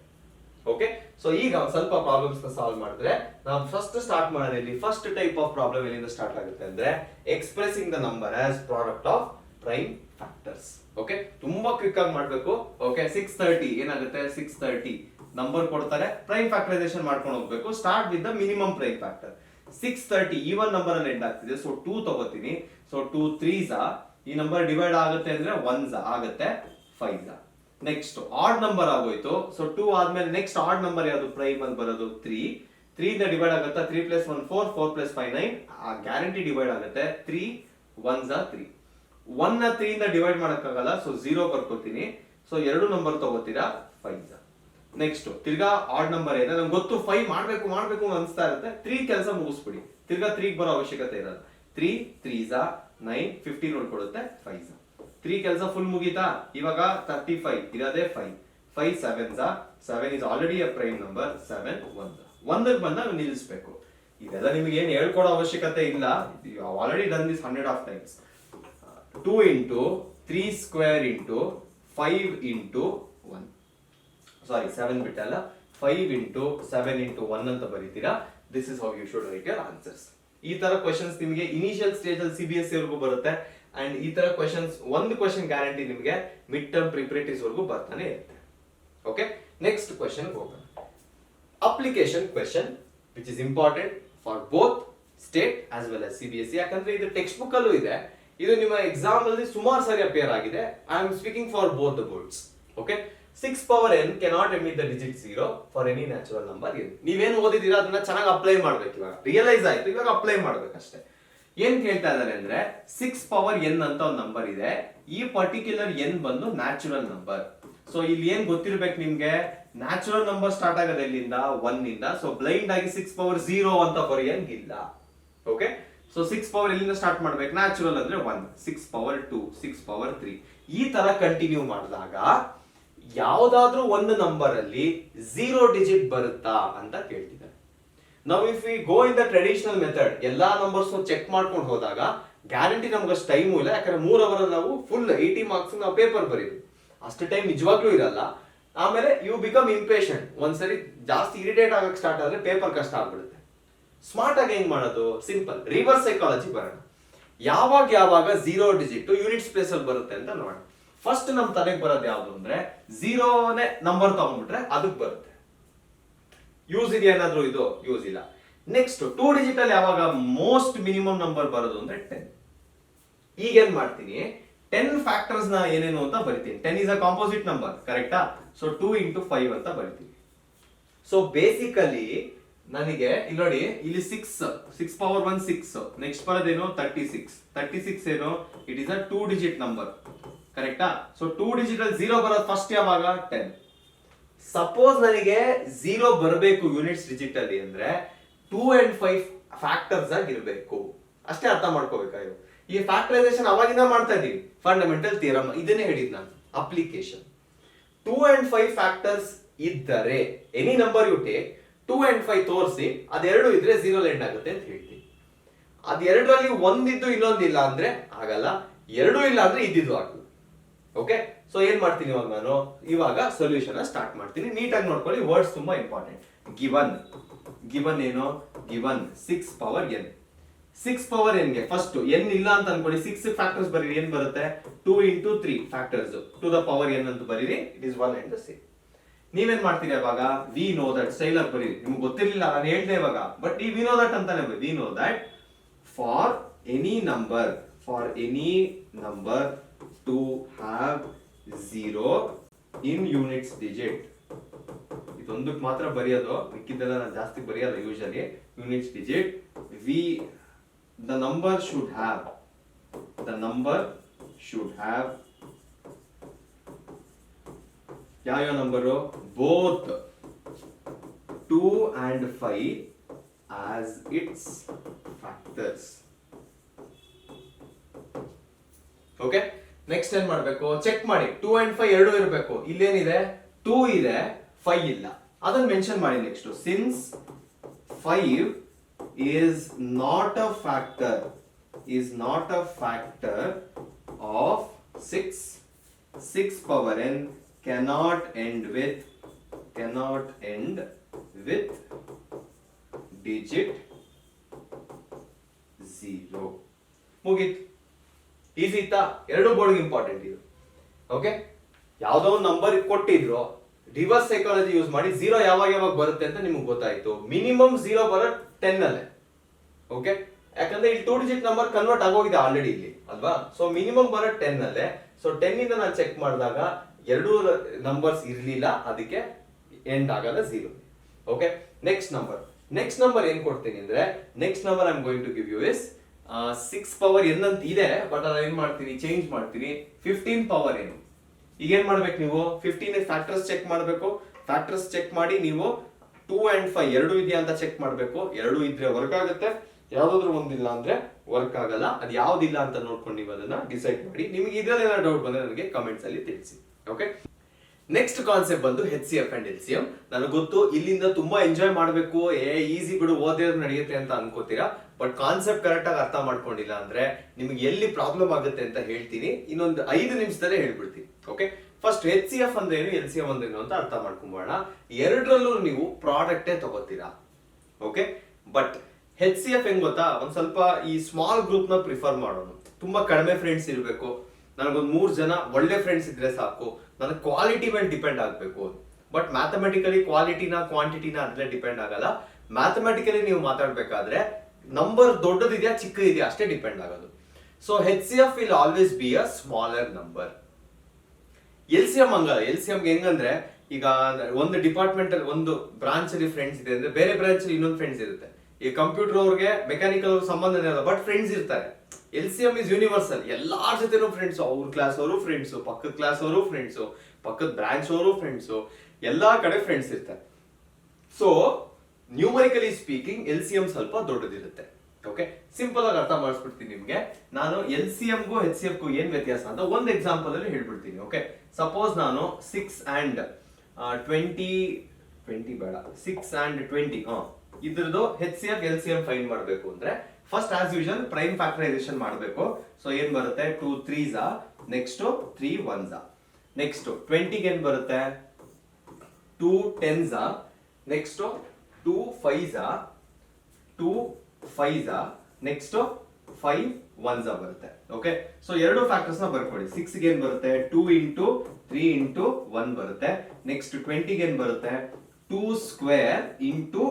ಓಕೆ, ಸೊ ಈಗ ಸ್ವಲ್ಪ ಪ್ರಾಬ್ಲಮ್ಸ್ ನ ಸಾಲ್ವ್ ಮಾಡಿದ್ರೆ ನಾವು ಫಸ್ಟ್ ಸ್ಟಾರ್ಟ್ ಮಾಡೋದ್ರಲ್ಲಿ ಫಸ್ಟ್ ಟೈಪ್ ಆಫ್ ಪ್ರಾಬ್ಲಮ್ ಎಲ್ಲಿಂದ ಸ್ಟಾರ್ಟ್ ಆಗುತ್ತೆ ಅಂದ್ರೆ expressing the number as product of prime factors. Okay, ತುಂಬಾ ಕ್ವಿಕ್ ಆಗಿ ಮಾಡ್ಬೇಕು. ಓಕೆ, 630 ಏನಾಗುತ್ತೆ? 630 ನಂಬರ್ ಕೊಡ್ತಾರೆ, ಪ್ರೈಮ್ ಫ್ಯಾಕ್ಟರೈಸೇಷನ್ ಮಾಡ್ಕೊಂಡು ಹೋಗ್ಬೇಕು. Start with the minimum prime factor. 630 even number ಅಲ್ಲಿ ಎಂಡ್ ಆಗ್ತಿದೆ, ಸೊ 2 ತಗೋತೀನಿ. ಸೊ 2 3s ಈ ನಂಬರ್ ಡಿವೈಡ್ ಆಗುತ್ತೆ ಅಂದ್ರೆ 1s ಆಗುತ್ತೆ, 5s. ನೆಕ್ಸ್ಟ್ ಆಡ್ ನಂಬರ್ ಆಗೋಯ್ತು. ಸೊ 2 ಆದ್ಮೇಲೆ ನೆಕ್ಸ್ಟ್ ಆಡ್ ನಂಬರ್ ಯಾವುದು? ಪ್ರೈಮ್ ಅಲ್ಲಿ ಬರೋದು 3. 3 ಇಂದ ಡಿವೈಡ್ ಆಗುತ್ತೆ, 3 + 1 4, 4 + 5 9. ಆ ಗ್ಯಾರಂಟಿ ಡಿವೈಡ್ ಆಗುತ್ತೆ. 3 1s 3. 1 ನ 3 ಇಂದ ಡಿವೈಡ್ ಮಾಡಕ್ಕಾಗಲ್ಲ, ಸೊ 0 ಬರ್ಕೋತೀನಿ. ಸೊ 2 ನಂಬರ್ ತಗೋತೀರಾ, 5s. ನೆಕ್ಸ್ಟ್ ತಿರ್ಗಾ ಆಡ್ ನಂಬರ್ ಇದೆ, ನಂಗೆ ಗೊತ್ತು 5 ಮಾಡ್ಬೇಕು ಅನ್ಸ್ತಾ ಇರುತ್ತೆ, 3 ಕೆಲಸ ಮುಗಿಸ್ಬಿಡಿ, ತಿರ್ಗಾ 3 ಬರೋ ಅವಶ್ಯಕತೆ ಇರಲ್ಲ. 3 3s 9, 15 ಉಳ್ಕೊಡುತ್ತೆ, 5s 3 ಕೆಲಸ ಫುಲ್ ಮುಗೀತಾ. ಇವಾಗ 35 ಇರೋದೇ 5, 5 7s 7 is already a prime number, 7 1 ಬಂದಾಗ ನಿಲ್ಲಿಸ್ಬೇಕು. ಇದೆಲ್ಲ ನಿಮಗೆ ಏನು ಹೇಳ್ಕೊಡೋ ಅವಶ್ಯಕತೆ ಇಲ್ಲ, already done this 100 of times. 2 into 3 square into 5 into 1, sorry 7 ಬಿಟ್ಟಲ್ಲ, 5 into 7 into 1 ಅಂತ ಬರೀತೀರಾ. This is how you should write your answers. ಈ ತರ ಕ್ವೆಶನ್ಸ್ ನಿಮಗೆ ಇನಿಷಿಯಲ್ ಸ್ಟೇಜ್ ಅಲ್ಲಿ CBSE ವರ್ಗೂ ಬರುತ್ತೆ, ಅಂಡ್ ಈ ತರ ಕ್ವೆಶನ್ಸ್ ಒಂದು ಕ್ವೆಶನ್ ಗ್ಯಾರಂಟಿ ನಿಮಗೆ ಮಿಡ್ ಟರ್ಮ್ ಪ್ರಿಪರೇಟರೀಸ್ ವರ್ಗೂ ಬರ್ತಾನೆ ಇರುತ್ತೆ. ಓಕೆ, ನೆಕ್ಸ್ಟ್ ಕ್ವೆಶನ್ ಹೋಗೋಣ. Application question which is important for both state as well as CBSE. ಯಾಕಂದ್ರೆ ಇದು ಟೆಕ್ಸ್ಟ್ ಬುಕ್ ಅಲ್ಲೂ ಇದೆ, ಇದು ನಿಮ್ಮ ಎಕ್ಸಾಮ್ ಅಲ್ಲಿ ಸುಮಾರು ಸಾರಿ ಅಪಿಯರ್ ಆಗಿದೆ. I am speaking for both the boards. Okay, 6 power n cannot emit the digit 0 for any natural number n. ನೀವೇನು ಓದಿದ್ದೀರಾ ಅದನ್ನ ಚೆನ್ನಾಗಿ ಅಪ್ಲೈ ಮಾಡ್ಬೇಕು. ಇವಾಗ ರಿಯಲೈಸ್ ಆಯ್ತು, ಇವಾಗ ಅಪ್ಲೈ ಮಾಡ್ಬೇಕಷ್ಟೇ. ಏನ್ ಕೇಳ್ತಾ ಇದ್ದಾರೆ ಅಂದ್ರೆ 6 power n ಅಂತ ಒಂದು ನಂಬರ್ ಇದೆ, ಈ ಪರ್ಟಿಕ್ಯುಲರ್ n ಬಂದು ನ್ಯಾಚುರಲ್ ನಂಬರ್. ಸೊ ಇಲ್ಲಿ ಏನ್ ಗೊತ್ತಿರ್ಬೇಕು ನಿಮ್ಗೆ, ನ್ಯಾಚುರಲ್ ನಂಬರ್ ಸ್ಟಾರ್ಟ್ ಆಗೋದು ಎಲ್ಲಿಂದ, 1 ಇಂದ. ಸೊ ಬ್ಲೈಂಡ್ ಆಗಿ 6 power 0 ಅಂತ ಬರೆಯಂಗಿಲ್ಲ. ಓಕೆ, ಸೊ 6 power ಎಲ್ಲಿಂದ ಸ್ಟಾರ್ಟ್ ಮಾಡ್ಬೇಕು, ನ್ಯಾಚುರಲ್ ಅಂದ್ರೆ 1, 6 power 2, 6 power 3 ಈ ತರ ಕಂಟಿನ್ಯೂ ಮಾಡಿದಾಗ ಯಾವ್ದಾದ್ರೂ ಒಂದು ನಂಬರ್ ಅಲ್ಲಿ 0 ಡಿಜಿಟ್ ಬರುತ್ತಾ ಅಂತ ಕೇಳ್ತಿದ್ದಾರೆ. ನಾವು if we go in the traditional method, ಎಲ್ಲಾ ನಂಬರ್ಸ್ ಚೆಕ್ ಮಾಡ್ಕೊಂಡು ಹೋದಾಗ ಗ್ಯಾರಂಟಿ ನಮ್ಗೆ ಅಷ್ಟು ಟೈಮು ಇಲ್ಲ. ಯಾಕಂದ್ರೆ 3 ಅವರ್ ನಾವು ಫುಲ್ 80 ಮಾರ್ಕ್ಸ್ ನಾವು ಪೇಪರ್ ಬರೀದು, ಅಷ್ಟು ಟೈಮ್ ನಿಜವಾಗ್ಲೂ ಇರಲ್ಲ. ಆಮೇಲೆ ಯು ಬಿಕಮ್ ಇಂಪೇಷಂಟ್, ಒಂದ್ಸರಿ ಜಾಸ್ತಿ ಇರಿಟೇಟ್ ಆಗಕ್ಕೆ ಸ್ಟಾರ್ಟ್ ಆದ್ರೆ ಪೇಪರ್ ಕಷ್ಟ ಆಗ್ಬಿಡುತ್ತೆ. ಸ್ಮಾರ್ಟ್ ಆಗಿ ಹೆಂಗ್ ಮಾಡೋದು, ಸಿಂಪಲ್ ರಿವರ್ಸ್ ಸೈಕಾಲಜಿ ಬರೋಣ. ಯಾವಾಗ 0 ಡಿಜಿಟ್ ಯೂನಿಟ್ ಸ್ಪೇಸ್ ಅಲ್ಲಿ ಬರುತ್ತೆ ಅಂತ ನೋಡೋಣ. ಫಸ್ಟ್ ನಮ್ ತಲೆಗೆ ಬರೋದು ಯಾವ್ದು ಅಂದ್ರೆ 0ನೇ ನಂಬರ್ ತಗೊಂಡ್ಬಿಟ್ರೆ ಅದಕ್ಕೆ ಬರುತ್ತೆ. ಯೂಸ್ ಇದೆಯಾ ಏನಾದ್ರೂ, ಇದು ಯೂಸ್ ಇಲ್ಲ. ನೆಕ್ಸ್ಟ್ 2 ಡಿಜಿಟ್ ಅಲ್ಲಿ ಯಾವಾಗ ಮೋಸ್ಟ್ ಮಿನಿಮಮ್ ನಂಬರ್ ಬರೋದು ಅಂದ್ರೆ 10. ಈಗ ಏನ್ ಮಾಡ್ತೀನಿ, 10 ಫ್ಯಾಕ್ಟರ್ಸ್ ನ ಏನೇನು ಅಂತ ಬರಿತೀನಿ. 10 is a composite number, ಕರೆಕ್ಟಾ? ಸೊ 2 into 5 ಅಂತ ಬರಿತೀನಿ. ಸೊ ಬೇಸಿಕಲಿ ನನಗೆ ಇಲ್ಲಿ ನೋಡಿ, ಇಲ್ಲಿ 6 power 1 6, ನೆಕ್ಸ್ಟ್ ಬರೋದೇನು 36 ಏನು, it is a 2 digit number, ಕರೆಕ್ಟಾ? ಸೊ 2 ಡಿಜಿಟ್ ಅಲ್ಲಿ 0 ಬರೋದು ಫಸ್ಟ್ ಯಾವಾಗ, 10. ಸಪೋಸ್ ನನಗೆ 0 ಬರಬೇಕು ಯೂನಿಟ್ಸ್ ಡಿಜಿಟ್ ಅಲ್ಲಿ ಅಂದ್ರೆ 2 and 5 ಫ್ಯಾಕ್ಟರ್ಸ್ ಆಗಿರ್ಬೇಕು. ಅಷ್ಟೇ ಅರ್ಥ ಮಾಡ್ಕೋಬೇಕಾಗಿರೋ. ಈ ಫ್ಯಾಕ್ಟರೈಸೇಷನ್ ಅವಾಗಿಂದ ಮಾಡ್ತಾ ಇದೀವಿ, ಫಂಡಮೆಂಟಲ್ ಥಿಯರಮ್, ಇದನ್ನೇ ಹೇಳಿದ್ ನಾನು. ಅಪ್ಲಿಕೇಶನ್ 2 and 5 ಫ್ಯಾಕ್ಟರ್ಸ್ ಇದ್ದರೆ any number you take 2 and 5 ತೋರಿಸಿ, ಅದೆರಡು ಇದ್ರೆ 0 ಎಂಡ್ ಆಗುತ್ತೆ ಅಂತ ಹೇಳ್ತೀವಿ. ಅದೆರಡರಲ್ಲಿ ಒಂದಿದ್ದು ಇನ್ನೊಂದಿಲ್ಲ ಅಂದ್ರೆ ಆಗಲ್ಲ, ಎರಡೂ ಇಲ್ಲ ಅಂದ್ರೆ ಇದ್ದಿದ್ದು ಆಗಲ್ಲ. ಓಕೆ, ಸೊ ಏನ್ ಮಾಡ್ತೀನಿ ಇವಾಗ ನಾನು, ಇವಾಗ ಸೊಲ್ಯೂಷನ್ ಸ್ಟಾರ್ಟ್ ಮಾಡ್ತೀನಿ. ನೀಟಾಗಿ ನೋಡ್ಕೊಳ್ಳಿ, ವರ್ಡ್ಸ್ ತುಂಬಾ ಇಂಪಾರ್ಟೆಂಟ್. ಗಿವನ್ ಏನು, given 6 power n. 6 power n ಗೆ ಫಸ್ಟ್ n ಇಲ್ಲ ಅಂತ ಅನ್ಕೊಳ್ಳಿ, 6 ಫ್ಯಾಕ್ಟರ್ಸ್ ಬರೀರಿ, ಏನ್ ಬರುತ್ತೆ 2 into 3 factors to the power n ಅಂತ ಬರೀರಿ, it is 1 and the same. ನೀವೇನ್ ಮಾಡ್ತೀರಿ ಅವಾಗ, ವಿ ನೋ ದಟ್ ಸ್ಟೈಲ್ ಆಗಿ ಬರೀರಿ. ನಿಮ್ಗೆ ಗೊತ್ತಿರ್ಲಿಲ್ಲ, ನಾನು ಹೇಳ್ದೆ ಇವಾಗ, ಬಟ್ ಈ ವಿ ನೋ ದಟ್ ಅಂತಾನೆ ಬರೀ. We know that for any number to have 0 in units digit, ಇದೊಂದಕ್ಕೆ ಮಾತ್ರ ಬರೆಯೋದು, ಮಿಕ್ಕಿದ್ದೆಲ್ಲ ನಾನು ಜಾಸ್ತಿ ಬರೆಯಲ್ಲ usually. Units digit, the number should have ಯಾವ number, both 2 and 5 as its factors. Okay, next ಏನ್ ಮಾಡ್ಬೇಕು, ಚೆಕ್ ಮಾಡಿ. 2 and 5 ಎರಡು ಇರಬೇಕು. ಇಲ್ಲೇನಿದೆ, 2 ಇದೆ, 5 ಇಲ್ಲ, ಅದನ್ನ ಮೆನ್ಷನ್ ಮಾಡಿ. Next, since 5 is not a factor of 6 power n cannot end with digit 0. ಮುಗೀತು, ಈಸಿ ಇತ್ತಾ? ಎರಡು ಬೋರ್ಡ್ ಇಂಪಾರ್ಟೆಂಟ್ ಇದು. ಓಕೆ, ಯಾವ್ದೋ ಒಂದು ನಂಬರ್ ಕೊಟ್ಟಿದ್ರು, ರಿವರ್ಸ್ ಸೈಕಾಲಜಿ ಯೂಸ್ ಮಾಡಿ 0 ಯಾವಾಗ ಬರುತ್ತೆ ಅಂತ ನಿಮ್ಗೆ ಗೊತ್ತಾಯ್ತು. ಮಿನಿಮಮ್ 0 ಬರೋದು 10 ಅಲ್ಲೇ. ಓಕೆ, ಯಾಕಂದ್ರೆ ಇಲ್ಲಿ 2 ಡಿಜಿಟ್ ನಂಬರ್ ಕನ್ವರ್ಟ್ ಆಗೋಗಿದೆ ಆಲ್ರೆಡಿ ಇಲ್ಲಿ ಅಲ್ವಾ. ಸೊ ಮಿನಿಮಮ್ ಬರೋದು 10 ಅಲ್ಲೇ. ಸೊ 10 ಇಂದ ನಾನು ಚೆಕ್ ಮಾಡಿದಾಗ ಎರಡು ನಂಬರ್ಸ್ ಇರ್ಲಿಲ್ಲ, ಅದಕ್ಕೆ ಎಂಡ್ ಆಗಲ್ಲ 0. ಓಕೆ, ನೆಕ್ಸ್ಟ್ ನಂಬರ್ ಏನ್ ಕೊಡ್ತೀನಿ ಅಂದ್ರೆ, next number I am going to give you is 6 power n ಅಂತ ಇದೆ, ಬಟ್ ಅದ ಏನ್ ಮಾಡ್ತೀನಿ, ಚೇಂಜ್ ಮಾಡ್ತೀನಿ, 15 power n. ಈಗ ಏನ್ ಮಾಡ್ಬೇಕು ನೀವು, 15 ಫ್ಯಾಕ್ಟರ್ಸ್ ಚೆಕ್ ಮಾಡ್ಬೇಕು, ಫ್ಯಾಕ್ಟರ್ಸ್ ಚೆಕ್ ಮಾಡಿ ನೀವು 2 and 5 ಎರಡು ಇದೆಯಾ ಅಂತ ಚೆಕ್ ಮಾಡಬೇಕು. ಎರಡು ಇದ್ರೆ ವರ್ಕ್ ಆಗುತ್ತೆ, ಯಾವ್ದಾದ್ರು ಒಂದಿಲ್ಲ ಅಂದ್ರೆ ವರ್ಕ್ ಆಗಲ್ಲ. ಅದು ಯಾವ್ದಿಲ್ಲ ಅಂತ ನೋಡ್ಕೊಂಡು ನೀವು ಅದನ್ನ ಡಿಸೈಡ್ ಮಾಡಿ. ನಿಮ್ಗೆ ಇದ್ರಲ್ಲಿ ಏನಾದ್ರು ಡೌಟ್ ಬಂದ್ರೆ ನನಗೆ ಕಮೆಂಟ್ಸ್ ಅಲ್ಲಿ ತಿಳಿಸಿ. ಓಕೆ, ನೆಕ್ಸ್ಟ್ ಕಾನ್ಸೆಪ್ಟ್ ಬಂದು HCF ಅಂಡ್ LCM. ನನಗೆ ಗೊತ್ತು ಇಲ್ಲಿಂದ ತುಂಬಾ ಎಂಜಾಯ್ ಮಾಡಬೇಕು, ಈಸಿ ಬಿಡು ಓದಿದ್ರೆ ನಡೆಯುತ್ತೆ ಅಂತ ಅನ್ಕೋತೀರಾ. ಬಟ್ ಕಾನ್ಸೆಪ್ಟ್ ಕರೆಕ್ಟ್ ಆಗಿ ಅರ್ಥ ಮಾಡ್ಕೊಂಡಿಲ್ಲ ಅಂದ್ರೆ ನಿಮ್ಗೆ ಎಲ್ಲಿ ಪ್ರಾಬ್ಲಮ್ ಆಗುತ್ತೆ ಅಂತ ಹೇಳ್ತೀನಿ. ಇನ್ನೊಂದು 5 ನಿಮಿಷದಲ್ಲೇ ಹೇಳ್ಬಿಡ್ತೀನಿ. ಓಕೆ, ಫಸ್ಟ್ HCF ಅಂದ್ರೆ ಏನು, LCM ಅಂದ್ರೆ ಏನು ಅಂತ ಅರ್ಥ ಮಾಡ್ಕೊಂಬೋಣ. ಎರಡರಲ್ಲೂ ನೀವು ಪ್ರಾಡಕ್ಟೇ ತಗೋತೀರಾ. ಓಕೆ, ಬಟ್ HCF ಹೆಂಗ್ ಗೊತ್ತಾ, ಒಂದ್ ಸ್ವಲ್ಪ ಈ ಸ್ಮಾಲ್ ಗ್ರೂಪ್ ನ ಪ್ರಿಫರ್ ಮಾಡೋಣ. ತುಂಬಾ ಕಡಿಮೆ ಫ್ರೆಂಡ್ಸ್ ಇರಬೇಕು, ನನಗೊಂದು 3 ಜನ ಒಳ್ಳೆ ಫ್ರೆಂಡ್ಸ್ ಇದ್ರೆ ಸಾಕು, ನನಗೆ ಕ್ವಾಲಿಟಿ ಮೇಲೆ ಡಿಪೆಂಡ್ ಆಗಬೇಕು. ಬಟ್ ಮ್ಯಾಥಮೆಟಿಕಲಿ ಕ್ವಾಲಿಟಿನ ಕ್ವಾಂಟಿಟಿನ ಅದ್ರಲ್ಲಿ ಡಿಪೆಂಡ್ ಆಗಲ್ಲ. ಮ್ಯಾಥಮೆಟಿಕಲಿ ನೀವು ಮಾತಾಡ್ಬೇಕಾದ್ರೆ ನಂಬರ್ ದೊಡ್ಡದಿದೆಯಾ ಚಿಕ್ಕದಿದೆಯಾ ಅಷ್ಟೇ ಡಿಪೆಂಡ್ ಆಗೋದು. So HCF will always be a smaller number. LCM ಹಂಗಲ್ಲ. LCM ಹೆಂಗಂದ್ರೆ ಈಗ ಒಂದು ಡಿಪಾರ್ಟ್ಮೆಂಟ್ ಅಲ್ಲಿ ಒಂದು ಬ್ರಾಂಚ್ ಅಲ್ಲಿ ಫ್ರೆಂಡ್ಸ್ ಇದೆ ಅಂದ್ರೆ ಬೇರೆ ಬ್ರಾಂಚ್ ಅಲ್ಲಿ ಇನ್ನೊಂದು ಫ್ರೆಂಡ್ಸ್ ಇರುತ್ತೆ. ಈ ಕಂಪ್ಯೂಟರ್ ಅವ್ರಿಗೆ ಮೆಕ್ಯಾನಿಕಲ್ ಸಂಬಂಧ ಇರಲ್ಲ, ಬಟ್ ಫ್ರೆಂಡ್ಸ್ ಇರ್ತಾರೆ. LCM is universal. ಎಲ್ಲಾರ ಜೊತೆನೂ ಫ್ರೆಂಡ್ಸ್, ಅವ್ರ ಕ್ಲಾಸ್ ಅವರು ಫ್ರೆಂಡ್ಸು, ಪಕ್ಕದ ಕ್ಲಾಸ್ ಅವರು ಫ್ರೆಂಡ್ಸು, ಪಕ್ಕದ ಬ್ರಾಂಚ್ ಅವರು ಫ್ರೆಂಡ್ಸು, ಎಲ್ಲಾ ಕಡೆ ಫ್ರೆಂಡ್ಸ್ ಇರ್ತಾರೆ. ಸೊ ನ್ಯೂಮರಿಕಲಿ ಸ್ಪೀಕಿಂಗ್ LCM ಸ್ವಲ್ಪ ದೊಡ್ಡದಿರುತ್ತೆ. ಓಕೆ, ಸಿಂಪಲ್ ಆಗಿ ಅರ್ಥ ಮಾಡಿಸ್ಬಿಡ್ತೀನಿ ನಿಮ್ಗೆ. ನಾನು LCM ಗೂ HCF ಗೂ ಏನ್ ವ್ಯತ್ಯಾಸ ಅಂತ ಒಂದು ಎಕ್ಸಾಂಪಲ್ ಅಲ್ಲಿ ಹೇಳ್ಬಿಡ್ತೀನಿ. ಓಕೆ, ಸಪೋಸ್ ನಾನು 6 and 20 ಬೇಡ 6 and 20 ಇದ್ರದ್ದು HCF LCM ಫೈಂಡ್ ಮಾಡಬೇಕು ಅಂದ್ರೆ first as usual prime factorisation ಮಾಡಬೇಕು. ಸೊ ಏನ್ ಬರುತ್ತೆ, 2 3s, ನೆಕ್ಸ್ಟ್ 3 1s, ನೆಕ್ಸ್ಟ್ 20 ಗೆ ಏನ್ ಬರುತ್ತೆ 2 10s, next 2 5s, 2 5s, next 5 1s ಬರುತ್ತೆ. ಓಕೆ, ಸೊ ಎರಡು ಫ್ಯಾಕ್ಟರ್ಸ್ ನ ಬರ್ಕೊಳ್ಳಿ. 6 ಗೆ ಏನ್ ಬರುತ್ತೆ 2 into 3 into 1 ಬರುತ್ತೆ. ನೆಕ್ಸ್ಟ್ 20 ಗೆ ಏನ್ ಬರುತ್ತೆ 2 square into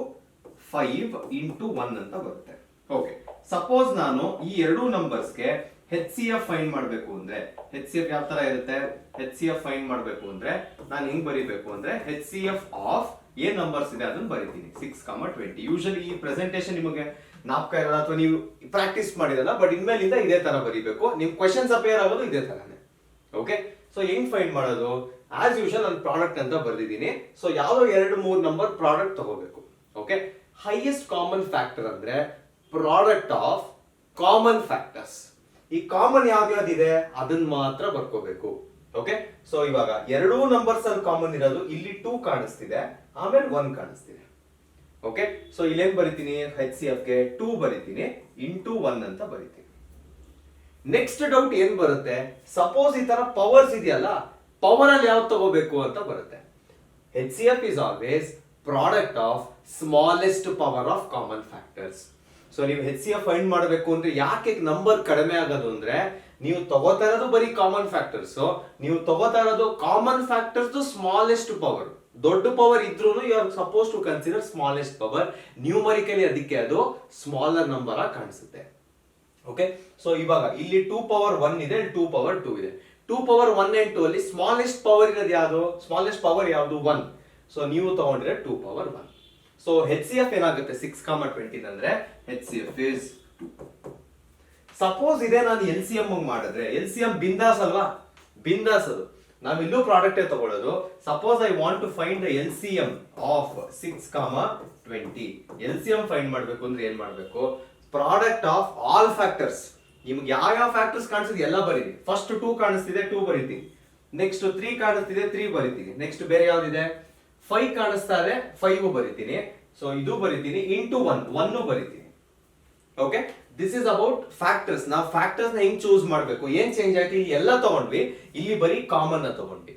5 into 1 ಅಂತ ಬರುತ್ತೆ. ಓಕೆ, ಸಪೋಸ್ ನಾನು ಈ ಎರಡು ನಂಬರ್ಸ್ಗೆ HCF ಫೈಂಡ್ ಮಾಡಬೇಕು ಅಂದ್ರೆ HCF ಯಾವ ತರ ಇರುತ್ತೆ, HCF ಫೈಂಡ್ ಮಾಡಬೇಕು ಅಂದ್ರೆ ನಾನು ಹೆಂಗ್ ಬರೀಬೇಕು ಅಂದ್ರೆ HCF ಆಫ್ ಏನ್ ನಂಬರ್ಸ್ ಇದೆ ಅದನ್ನ ಬರೀತೀನಿ 6, 20. ಯೂಶಲಿ ಈ ಪ್ರೆಸೆಂಟೇಷನ್ ನಿಮಗೆ ನಾಪ್ಕ ಇರಲ್ಲ ಅಥವಾ ನೀವು ಪ್ರಾಕ್ಟೀಸ್ ಮಾಡಿರಲ್ಲ, ಬಟ್ ಇನ್ಮೇಲಿಂದ ಇದೇ ತರ ಬರೀಬೇಕು. ನಿಮ್ ಕ್ವೆಶನ್ಸ್ ಅಪೇರ್ ಆಗೋದು ಇದೇ ತರನೇ. ಓಕೆ, ಸೊ ಹೆಂಗ್ ಫೈಂಡ್ ಮಾಡೋದು, ಆಸ್ ಯೂಶುವಲ್ ನಾನು ಪ್ರಾಡಕ್ಟ್ ಅಂತ ಬರ್ದಿದ್ದೀನಿ. ಸೊ ಯಾವ್ದೋ 2-3 ನಂಬರ್ ಪ್ರಾಡಕ್ಟ್ ತಗೋಬೇಕು. ಓಕೆ, ಹೈಯೆಸ್ಟ್ ಕಾಮನ್ ಫ್ಯಾಕ್ಟರ್ ಅಂದ್ರೆ ಪ್ರಾಡಕ್ಟ್ ಆಫ್ ಕಾಮನ್ ಫ್ಯಾಕ್ಟರ್ಸ್. ಈ ಕಾಮನ್ ಯಾವ್ದಿದೆ ಅದನ್ನ ಮಾತ್ರ ಬರ್ಕೋಬೇಕು. ಓಕೆ, ಸೊ ಇವಾಗ ಎರಡೂ ನಂಬರ್ಸ್ ಅಲ್ಲಿ ಕಾಮನ್ ಇರೋದು ಇಲ್ಲಿ 2 ಕಾಣಿಸ್ತಿದೆ, ಆಮೇಲೆ 1 ಕಾಣಿಸ್ತಿದೆ. ಓಕೆ, ಸೊ ಇಲ್ಲೇನ್ ಬರಿತೀನಿ HCF ಗೆ 2 ಬರಿತೀನಿ ಇಂಟು 1 ಅಂತ ಬರಿತೀನಿ. ನೆಕ್ಸ್ಟ್ ಡೌಟ್ ಏನ್ ಬರುತ್ತೆ, ಸಪೋಸ್ ಈ ತರ ಪವರ್ಸ್ ಇದೆಯಲ್ಲ, ಪವರ್ ಅಲ್ಲಿ ಯಾವ್ದು ತಗೋಬೇಕು ಅಂತ ಬರುತ್ತೆ. HCF is always product of smallest power of common factors. So ನೀವು HCF ಫೈಂಡ್ ಮಾಡಬೇಕು ಅಂದ್ರೆ ಯಾಕೆ ನಂಬರ್ ಕಡಿಮೆ ಆಗೋದು ಅಂದ್ರೆ ನೀವು ತಗೋತಾ ಇರೋದು ಬರೀ ಕಾಮನ್ ಫ್ಯಾಕ್ಟರ್ಸ್, ನೀವು ತಗೋತಾ ಇರೋದು ಕಾಮನ್ ಫ್ಯಾಕ್ಟರ್ಸ್ ಸ್ಮಾಲೆಸ್ಟ್ ಪವರ್. ದೊಡ್ಡ ಪವರ್ ಇದ್ರೂ you are suppose to consider smallest power. Numerically ಅದಕ್ಕೆ ಅದು ಸ್ಮಾಲರ್ ನಂಬರ್ ಆಗಿ ಕಾಣಿಸುತ್ತೆ. ಓಕೆ, ಸೊ ಇವಾಗ ಇಲ್ಲಿ 2 power 1 ಇದೆ, 2 power 2 ಇದೆ. 2 power 1 and 2 ಅಲ್ಲಿ ಸ್ಮಾಲೆಸ್ಟ್ ಪವರ್ ಇರೋದು ಯಾವುದು, ಸ್ಮಾಲೆಸ್ಟ್ ಪವರ್ ಯಾವುದು 1. ಸೊ ನೀವು ತಗೊಂಡ್ರೆ 2 power 1. ಸೊ HCF ಏನಾಗುತ್ತೆ 6, 20 ಅಂದ್ರೆ HCF is 2. ಸಪೋಸ್ ಇದೆ ನಾನು LCM ಮಾಡಿದ್ರೆ LCM ಬಿಂದಾಸ್ ಅಲ್ವಾ, ಬಿಂದಾಸ್ ಅದು. ನಾವಿಲ್ಲೂ ಪ್ರಾಡಕ್ಟೇ ತಗೊಳ್ಳೋದು. Suppose I want to find the LCM of 6, 20. LCM find ಮಾಡಬೇಕು ಅಂದ್ರೆ ಏನ್ ಮಾಡಬೇಕು, ಪ್ರಾಡಕ್ಟ್ ಆಫ್ ಆಲ್ ಫ್ಯಾಕ್ಟರ್ಸ್. ನಿಮ್ಗೆ ಯಾವ ಫ್ಯಾಕ್ಟರ್ಸ್ ಕಾಣಿಸ್ತಿದೆ ಎಲ್ಲ ಬರೀರಿ. ಫಸ್ಟ್ 2 ಕಾಣಿಸ್ತಿದೆ 2 ಬರೀತೀನಿ, ನೆಕ್ಸ್ಟ್ 3 ಕಾಣಿಸ್ತಿದೆ 3 ಬರೀತೀನಿ, ನೆಕ್ಸ್ಟ್ ಬೇರೆ ಯಾವ್ದಿದೆ 5 ಕಾಣಿಸ್ತಾ ಇದೆ 5 ಬರೀತೀನಿ. ಸೊ ಇದು ಬರೀತೀನಿ ಇಂಟು 1 ಬರೀತೀನಿ. Okay, this is about factors. ನಾವು ಫ್ಯಾಕ್ಟರ್ಸ್ ನ ಹೆಂಗ್ ಚೂಸ್ ಮಾಡಬೇಕು, ಏನ್ ಚೇಂಜ್ ಆಯ್ತು, ಇಲ್ಲಿ ಎಲ್ಲ ತಗೊಂಡ್ವಿ, ಇಲ್ಲಿ ಬರೀ ಕಾಮನ್ ನ ತಗೊಂಡ್ವಿ.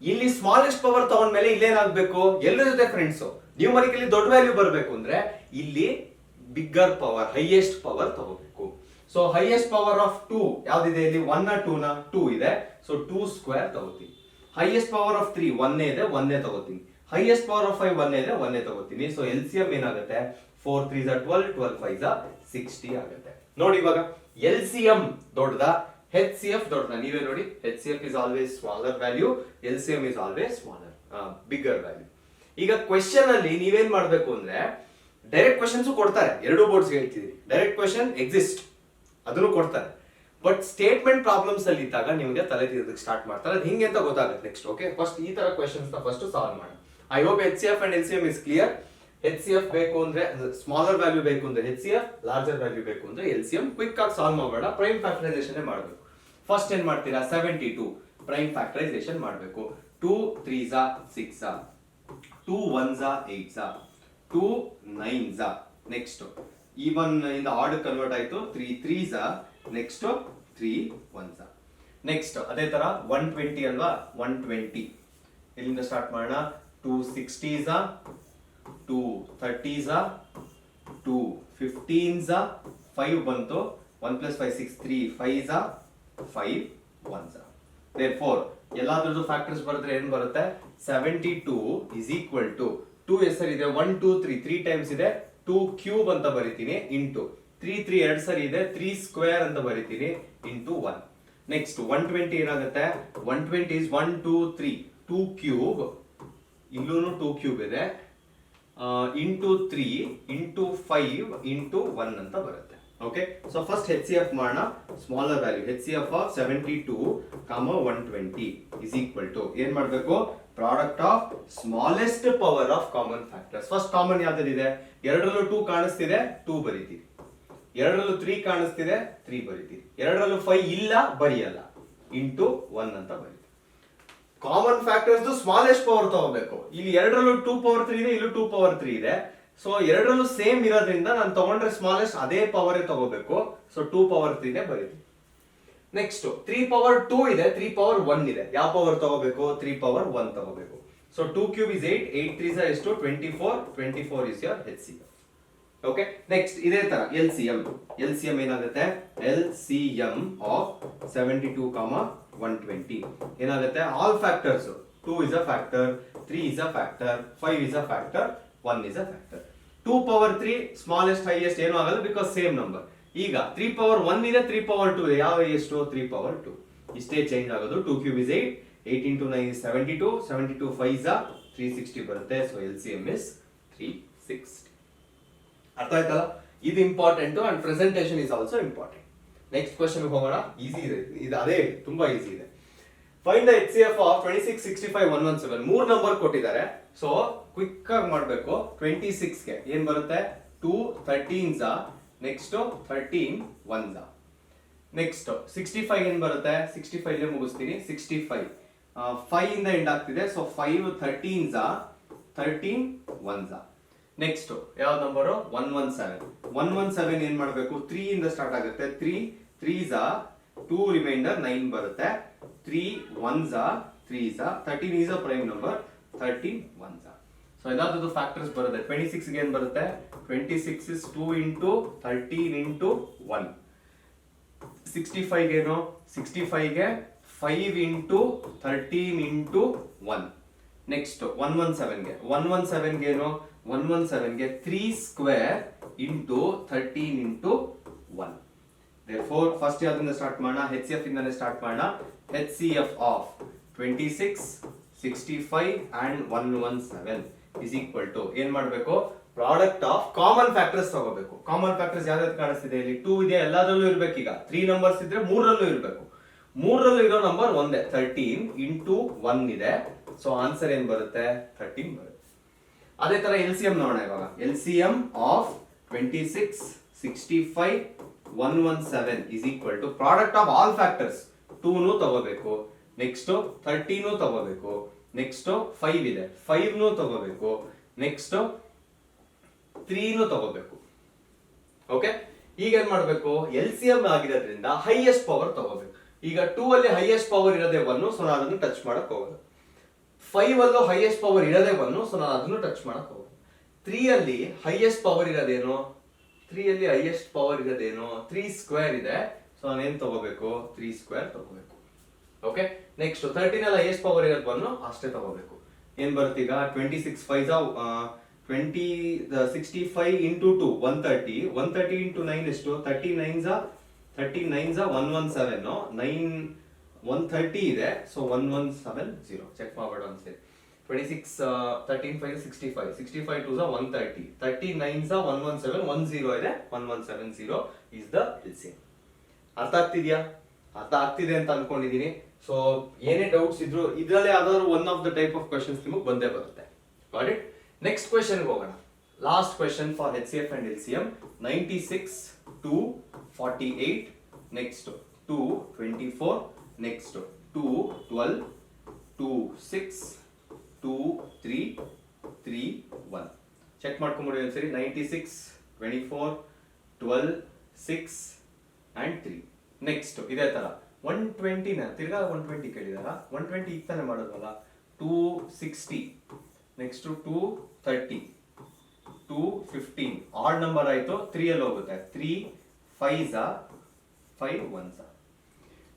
ಇಲ್ಲಿ ಸ್ಮಾಲೆಸ್ಟ್ ಪವರ್ ತಗೊಂಡ್ಮೇಲೆ ಇಲ್ಲೇನಾಗ್ಬೇಕು, ಎಲ್ಲರ ಜೊತೆ ಫ್ರೆಂಡ್ಸ್. ನ್ಯೂಮರಿಕಲಿ ದೊಡ್ಡ ವ್ಯಾಲ್ಯೂ ಬರಬೇಕು ಅಂದ್ರೆ ಇಲ್ಲಿ ಬಿಗ್ಗರ್ ಪವರ್, ಹೈಯೆಸ್ಟ್ ಪವರ್ ತಗೋಬೇಕು. ಸೊ ಹೈಯೆಸ್ಟ್ ಪವರ್ ಆಫ್ 2 ಯಾವ್ದಿದೆ ಇಲ್ಲಿ, 1 2 ನ 2 ಇದೆ. ಸೊ 2 ಸ್ಕ್ವೇರ್ ತಗೋತೀನಿ. ಹೈಯೆಸ್ಟ್ ಪವರ್ ಆಫ್ 3 1 ಇದೆ, 1 ತಗೋತೀನಿ. ಹೈಯೆಸ್ಟ್ ಪವರ್ ಆಫ್ 5 1 ಇದೆ, 1 ತಗೋತೀನಿ. ಸೊ LCM ಏನಾಗುತ್ತೆ 4 3s 12, 12 5s 60 ಆಗುತ್ತೆ. ನೋಡಿ ಇವಾಗ LCM ದೊಡ್ಡದ, HCF ದೊಡ್ಡದ. ನೀವೇ ನೋಡಿ, HCF is always smaller value, LCM is always smaller, bigger value. ಈಗ ಕ್ವೆಶ್ಚನ್ ಅಲ್ಲಿ ನೀವೇನ್ ಮಾಡ್ಬೇಕು ಅಂದ್ರೆ ಡೈರೆಕ್ಟ್ ಕ್ವೆಶ್ಚನ್ಸ್ ಕೊಡ್ತಾರೆ, ಎರಡು ಬೋರ್ಡ್ಸ್ ಹೇಳ್ತಿದೀನಿ. ಡೈರೆಕ್ಟ್ ಕ್ವೆಶ್ಚನ್ ಎಕ್ಸಿಸ್ಟ್, ಅದನ್ನು ಕೊಡ್ತಾರೆ. ಬಟ್ ಸ್ಟೇಟ್ಮೆಂಟ್ ಪ್ರಾಬ್ಲಮ್ಸ್ ಅಲ್ಲಿ ಇದ್ದಾಗ ನಿಮಗೆ ತಲೆ ತಿನ್ನೋದಕ್ಕೆ ಸ್ಟಾರ್ಟ್ ಮಾಡ್ತಾರೆ. ಅದು ಹಿಂಗೆ ಅಂತ ಗೊತ್ತಾಗುತ್ತೆ ನೆಕ್ಸ್ಟ್. ಓಕೆ, ಫಸ್ಟ್ ಈ ತರ ಕ್ವೆಶ್ಚನ್ಸ್ ನ ಫಸ್ಟ್ ಸಾಲ್ವ್ ಮಾಡಿ. I hope H C F and L C M is clear. H C F ಬೇಕು ಅಂದ್ರೆ ಸ್ಮಾಲರ್ ವ್ಯಾಲ್ಯೂ ಬೇಕು ಅಂದ್ರೆ H C F, larger value ಬೇಕು ಅಂದ್ರೆ ಎಲ್ ಸಿ ಎಂ. ಕ್ವಿಕ್ ಆಗಿ ಸಾಲ್ವ್ ಮಾಡಬೇಡ, ಪ್ರೈಮ್ ಫ್ಯಾಕ್ಟರೈಸೇಷನ್ ಮಾಡಬೇಕು. ಫಸ್ಟ್ ಏನ್ ಮಾಡ್ತೀರಾ, 72 ಪ್ರೈಮ್ ಫ್ಯಾಕ್ಟರೈಸೇಷನ್ ಮಾಡಬೇಕು. 2 3s 6, 2 1s 8, 2 9s, next even ಇಂದ ಆರ್ಡ್ ಕನ್ವರ್ಟ್ ಆಯ್ತು, 3 3s, ನೆಕ್ಸ್ಟ್ 3 1s. ನೆಕ್ಸ್ಟ್ ಅದೇ ತರ 120 ಅಲ್ವಾ, 120 ಇಲ್ಲಿಂದ ಸ್ಟಾರ್ಟ್ ಮಾಡೋಣ. 2 60s, 2 30s, 2 15s, 5 ಬಂತು, 1 + 5 6, 3 5s, 5 1s. therefore ಎಲ್ಲಾದ್ರದ್ದು ಫ್ಯಾಕ್ಟರ್ಸ್ ಬರೆದ್ರೆ ಏನ್ ಬರುತ್ತೆ, 72 is equal to 2 ಹೆಸರಿದೆ, 1 2 3 3 ಟೈಮ್ಸ್ ಇದೆ, 2 ಕ್ಯೂಬ್ ಅಂತ ಬರಿತೀನಿ, ಇಂಟು 3 3 ಎರಡು ಸರಿ ಇದೆ, 3 ಸ್ಕ್ವೇರ್ ಅಂತ ಬರಿತೀನಿ, ಇಂಟು 1. ನೆಕ್ಸ್ಟ್ 120 ಏನಾಗುತ್ತೆ, 120 is 1 2 3 2 ಕ್ಯೂಬ್, ಇಲ್ಲೂ 2 ಕ್ಯೂಬ್ ಇದೆ, ಇಂಟು 3 ಇಂಟು 5 ಇಂಟು 1 ಅಂತ ಬರುತ್ತೆ. Okay, so first H C F ಮಾಡೋಣ. Smaller value H C F of 72, 120 is equal to ಏನ್ ಮಾಡಬೇಕು, product of smallest power of common factors. First common ಯಾವ್ದಿದೆ, ಎರಡರಲ್ಲೂ 2 ಕಾಣಿಸ್ತಿದೆ, 2 ಬರೀತೀವಿ. ಎರಡರಲ್ಲೂ 3 ಕಾಣಿಸ್ತಿದೆ, 3 ಬರೀತೀವಿ. ಎರಡರಲ್ಲೂ 5 ಇಲ್ಲ, ಬರೆಯಲ್ಲ, ಇಂಟು 1 ಅಂತ ಬರೀತೀವಿ. ಕಾಮನ್ ಫ್ಯಾಕ್ಟರ್ಸ್ ಸ್ಮಾಲೆಸ್ಟ್ ಪವರ್ ತಗೋಬೇಕು. ಇಲ್ಲಿ ಎರಡರಲ್ಲೂ 2 ಪವರ್ 3 ಇದೆ, ಇಲ್ಲೂ 2 ಪವರ್ 3 ಇದೆ. ಸೊ ಎರಡರಲ್ಲೂ ಸೇಮ್ ಇರೋದ್ರಿಂದ ನಾನು ತಗೊಂಡ್ರೆ ಸ್ಮಾಲೆಸ್ಟ್ ಅದೇ ಪವರ್ ತಗೋಬೇಕು. ಸೊ 2 ಪವರ್ 3 ನೇ ಬರೀತೀವಿ. ನೆಕ್ಸ್ಟ್ 3 ಪವರ್ 2 ಇದೆ, 3 ಪವರ್ 1 ಇದೆ, ಯಾವ ಪವರ್ ತಗೋಬೇಕು, 3 ಪವರ್ 1 ತಗೋಬೇಕು. ಸೊ 2 ಕ್ಯೂಬ್ is 8, 8 3s ಎಷ್ಟು, 24, 24 is your HCF. Okay, next ಇದೇ ತರ LCM. LCM ಏನಾಗುತ್ತೆ, LCM ಆಫ್ 72, 120 ಏನಾಗುತ್ತೆ, all factors 2 is a factor, 3 is a factor, 5 is a factor, 1 is a factor. 2 power 3 smallest highest ಏನು ಆಗಲ್ಲ, ಬಿಕಾಸ್ ಸೇಮ್ ನಂಬರ್. ಈಗ 3 power 1 ಇದೆ, 3 power 2 ಇದೆ, ಯಾವ ಎಷ್ಟು, 3 power 2. ಇಷ್ಟೇ ಚೇಂಜ್ ಆಗೋದು. 2 cube is 8, 8 into 9 is 72, 72 5s 360 ಬರುತ್ತೆ. So LCM is 360. ಅರ್ಥ ಆಯ್ತಲ್ಲ, ಇದು important and presentation is also important. Next question ಹೋಗೋಣ. ಈಸಿ ಇದೆ ಇದು, ಅದೇ ತುಂಬಾ ಈಸಿ ಇದೆ. Find the HCF of 26, 65, 117. 3 number ಕೊಟ್ಟಿದ್ದಾರೆ. ಸೊ ಕ್ವಿಕ್ ಆಗಿ ಮಾಡಬೇಕು. 26 ಗೆ ಏನ್ ಬರುತ್ತೆ, 2 13s, ನೆಕ್ಸ್ಟ್ 13 1s. ನೆಕ್ಸ್ಟ್ 65 ಏನ್ ಬರುತ್ತೆ, 65 ಇಲ್ಲೇ ಮುಗಿಸ್ತೀನಿ. 65 5 ಇಂದ ಎಂಡ್ ಆಗ್ತಿದೆ. So 5 13s, 13 1s. ನೆಕ್ಸ್ಟ್ ಯಾವ ನಂಬರು, 117. 117 ಏನ್ ಮಾಡಬೇಕು, 3 ಇಂದ ಸ್ಟಾರ್ಟ್ ಆಗುತ್ತೆ. 3 3s, 2 ರಿಮೈಂಡರ್ 9 ಬರುತ್ತೆ. 3 1s, 3s, 13 is a prime number, 13 1s. So ಎಲ್ಲಾದ್ರದ್ದು ಫ್ಯಾಕ್ಟರ್ಸ್ ಬರುತ್ತೆ. 26 ಗೆ ಏನ್ ಬರುತ್ತೆ, 26 is 2 into 13 into 1. 65 ಗೆ ಏನು, 65 ಗೆ 5 into 13 into 1. ನೆಕ್ಸ್ಟ್ 117 ಗೆ, 117 ಗೆ ಏನು, 117 ಗೆ 3 square into 13 into 1. therefore first ಯಾವ್ದಿಂದ ಸ್ಟಾರ್ಟ್ ಮಾಡೋಣ, HCF ಇಂದಾನೆ ಸ್ಟಾರ್ಟ್ ಮಾಡೋಣ. HCF of 26, 65 and 117 is equal to ಏನ್ ಮಾಡಬೇಕು, ಪ್ರಾಡಕ್ಟ್ ಆಫ್ ಕಾಮನ್ ಫ್ಯಾಕ್ಟರ್ಸ್ ತಗೋಬೇಕು. ಕಾಮನ್ ಫ್ಯಾಕ್ಟರ್ಸ್ ಯಾವ್ದು ಕಾಣಿಸ್ತಿದೆ, ಇಲ್ಲಿ 2 ಇದೆ, ಎಲ್ಲದರಲ್ಲೂ ಇರ್ಬೇಕು. ಈಗ 3 ನಂಬರ್ಸ್ ಇದ್ರೆ 3ರಲ್ಲೂ ಇರಬೇಕು. 3ರಲ್ಲೂ ಇರೋ ನಂಬರ್ ಒಂದೇ, 13 into 1 ಇದೆ. ಸೊ ಆನ್ಸರ್ ಏನ್ ಬರುತ್ತೆ, 13 ಬರುತ್ತೆ. ಅದೇ ತರ LCM ನೋಡೋಣ ಇವಾಗ. LCM of 26, 65, 117 is equal to product of all factors. 2 ತಗೋಬೇಕು, ನೆಕ್ಸ್ಟ್ 13 ತಗೋಬೇಕು, ನೆಕ್ಸ್ಟ್ 5 ಇದೆ, 5 ತಗೋಬೇಕು, ನೆಕ್ಸ್ಟ್ 3 ತಗೋಬೇಕು. ಓಕೆ, ಈಗ ಏನ್ ಮಾಡಬೇಕು, LCM ಆಗಿರೋದ್ರಿಂದ ಹೈಯೆಸ್ಟ್ ಪವರ್ ತಗೋಬೇಕು. ಈಗ 2 ಅಲ್ಲಿ ಹೈಯೆಸ್ಟ್ ಪವರ್ ಇರೋದೇ 1, ಸೊ ನಾನು ಅದನ್ನು ಟಚ್ ಮಾಡಕ್ ಹೋಗೋದು. 5 ಅಲ್ಲೂ ಹೈಯೆಸ್ಟ್ ಪವರ್ ಇರೋದೇ 1, ಸೊ ನಾನು ಅದನ್ನು ಟಚ್ ಮಾಡಕ್ ಹೋಗೋದು. 3 ಅಲ್ಲಿ ಹೈಯೆಸ್ಟ್ ಪವರ್ ಇರೋದೇನು, 3 ಅಲ್ಲಿ ಹೈಯೆಸ್ಟ್ ಪವರ್ ಇರೋದೇನು, 3 ಸ್ಕ್ವೇರ್ ಇದೆ. ಸೊ ನಾನೇನ್ ತಗೋಬೇಕು, 3 ಸ್ಕ್ವೇರ್ ತಗೋಬೇಕು. ಓಕೆ, ನೆಕ್ಸ್ಟ್ 13 ಅಲ್ಲಿ ಹೈಯೆಸ್ಟ್ ಪವರ್ ಇರೋದು 1, ಅಷ್ಟೇ ತಗೋಬೇಕು. ಏನ್ ಬರುತ್ತೆ ಈಗ, 26 5s 20, 65 into 2 130, 130 into 9 ಎಷ್ಟು, 39s 117, 9 130 ಇದೆ. ಸೊ 1170 ಚೆಕ್ ಮಾಡಬೇಡ ಅನ್ಸರಿ. 26 13 5 65, 65 2s 130, 39s 117, 10 ಇದೆ, 1170 is the LCM. ಅರ್ಥ ಆಗ್ತಿದ್ಯಾ? ಅರ್ಥ ಆಗ್ತಿದೆ ಅಂತ ಅನ್ಕೊಂಡಿದೀನಿ. ಸೊ ಏನೇ ಡೌಟ್ಸ್ ಇದ್ರು ಇದ್ರಲ್ಲಿ ಯಾವ್ದಾದ್ರು one of the type of questions ನಿಮಗೆ ಬಂದೇ ಬರುತ್ತೆ. Got it. ನೆಕ್ಸ್ಟ್ ಕ್ವೆಶನ್ ಹೋಗೋಣ. Last question for HCF and LCM. 96 to 48, next 2 24, next 2 12, 2 6, 2 3, 3 1. Check ಮಾಡ್ಕೊಂಬಿಡಿ ಒಂದ್ಸರಿ. 96 24 12 6 and 3. ನೆಕ್ಸ್ಟ್ ಇದೇ ತರ 120 ತಿರ್ಗಾ 120 ಕೇಳಿದಾರ. 120 ಈಗ ತಾನೇ ಮಾಡೋದಲ್ಲ. 260, ನೆಕ್ಸ್ಟ್ 230, 215. ಆಡ್ ನಂಬರ್ ಆಯ್ತು, 3 ಅಲ್ಲಿ ಹೋಗುತ್ತೆ. 3 5s 5 1s.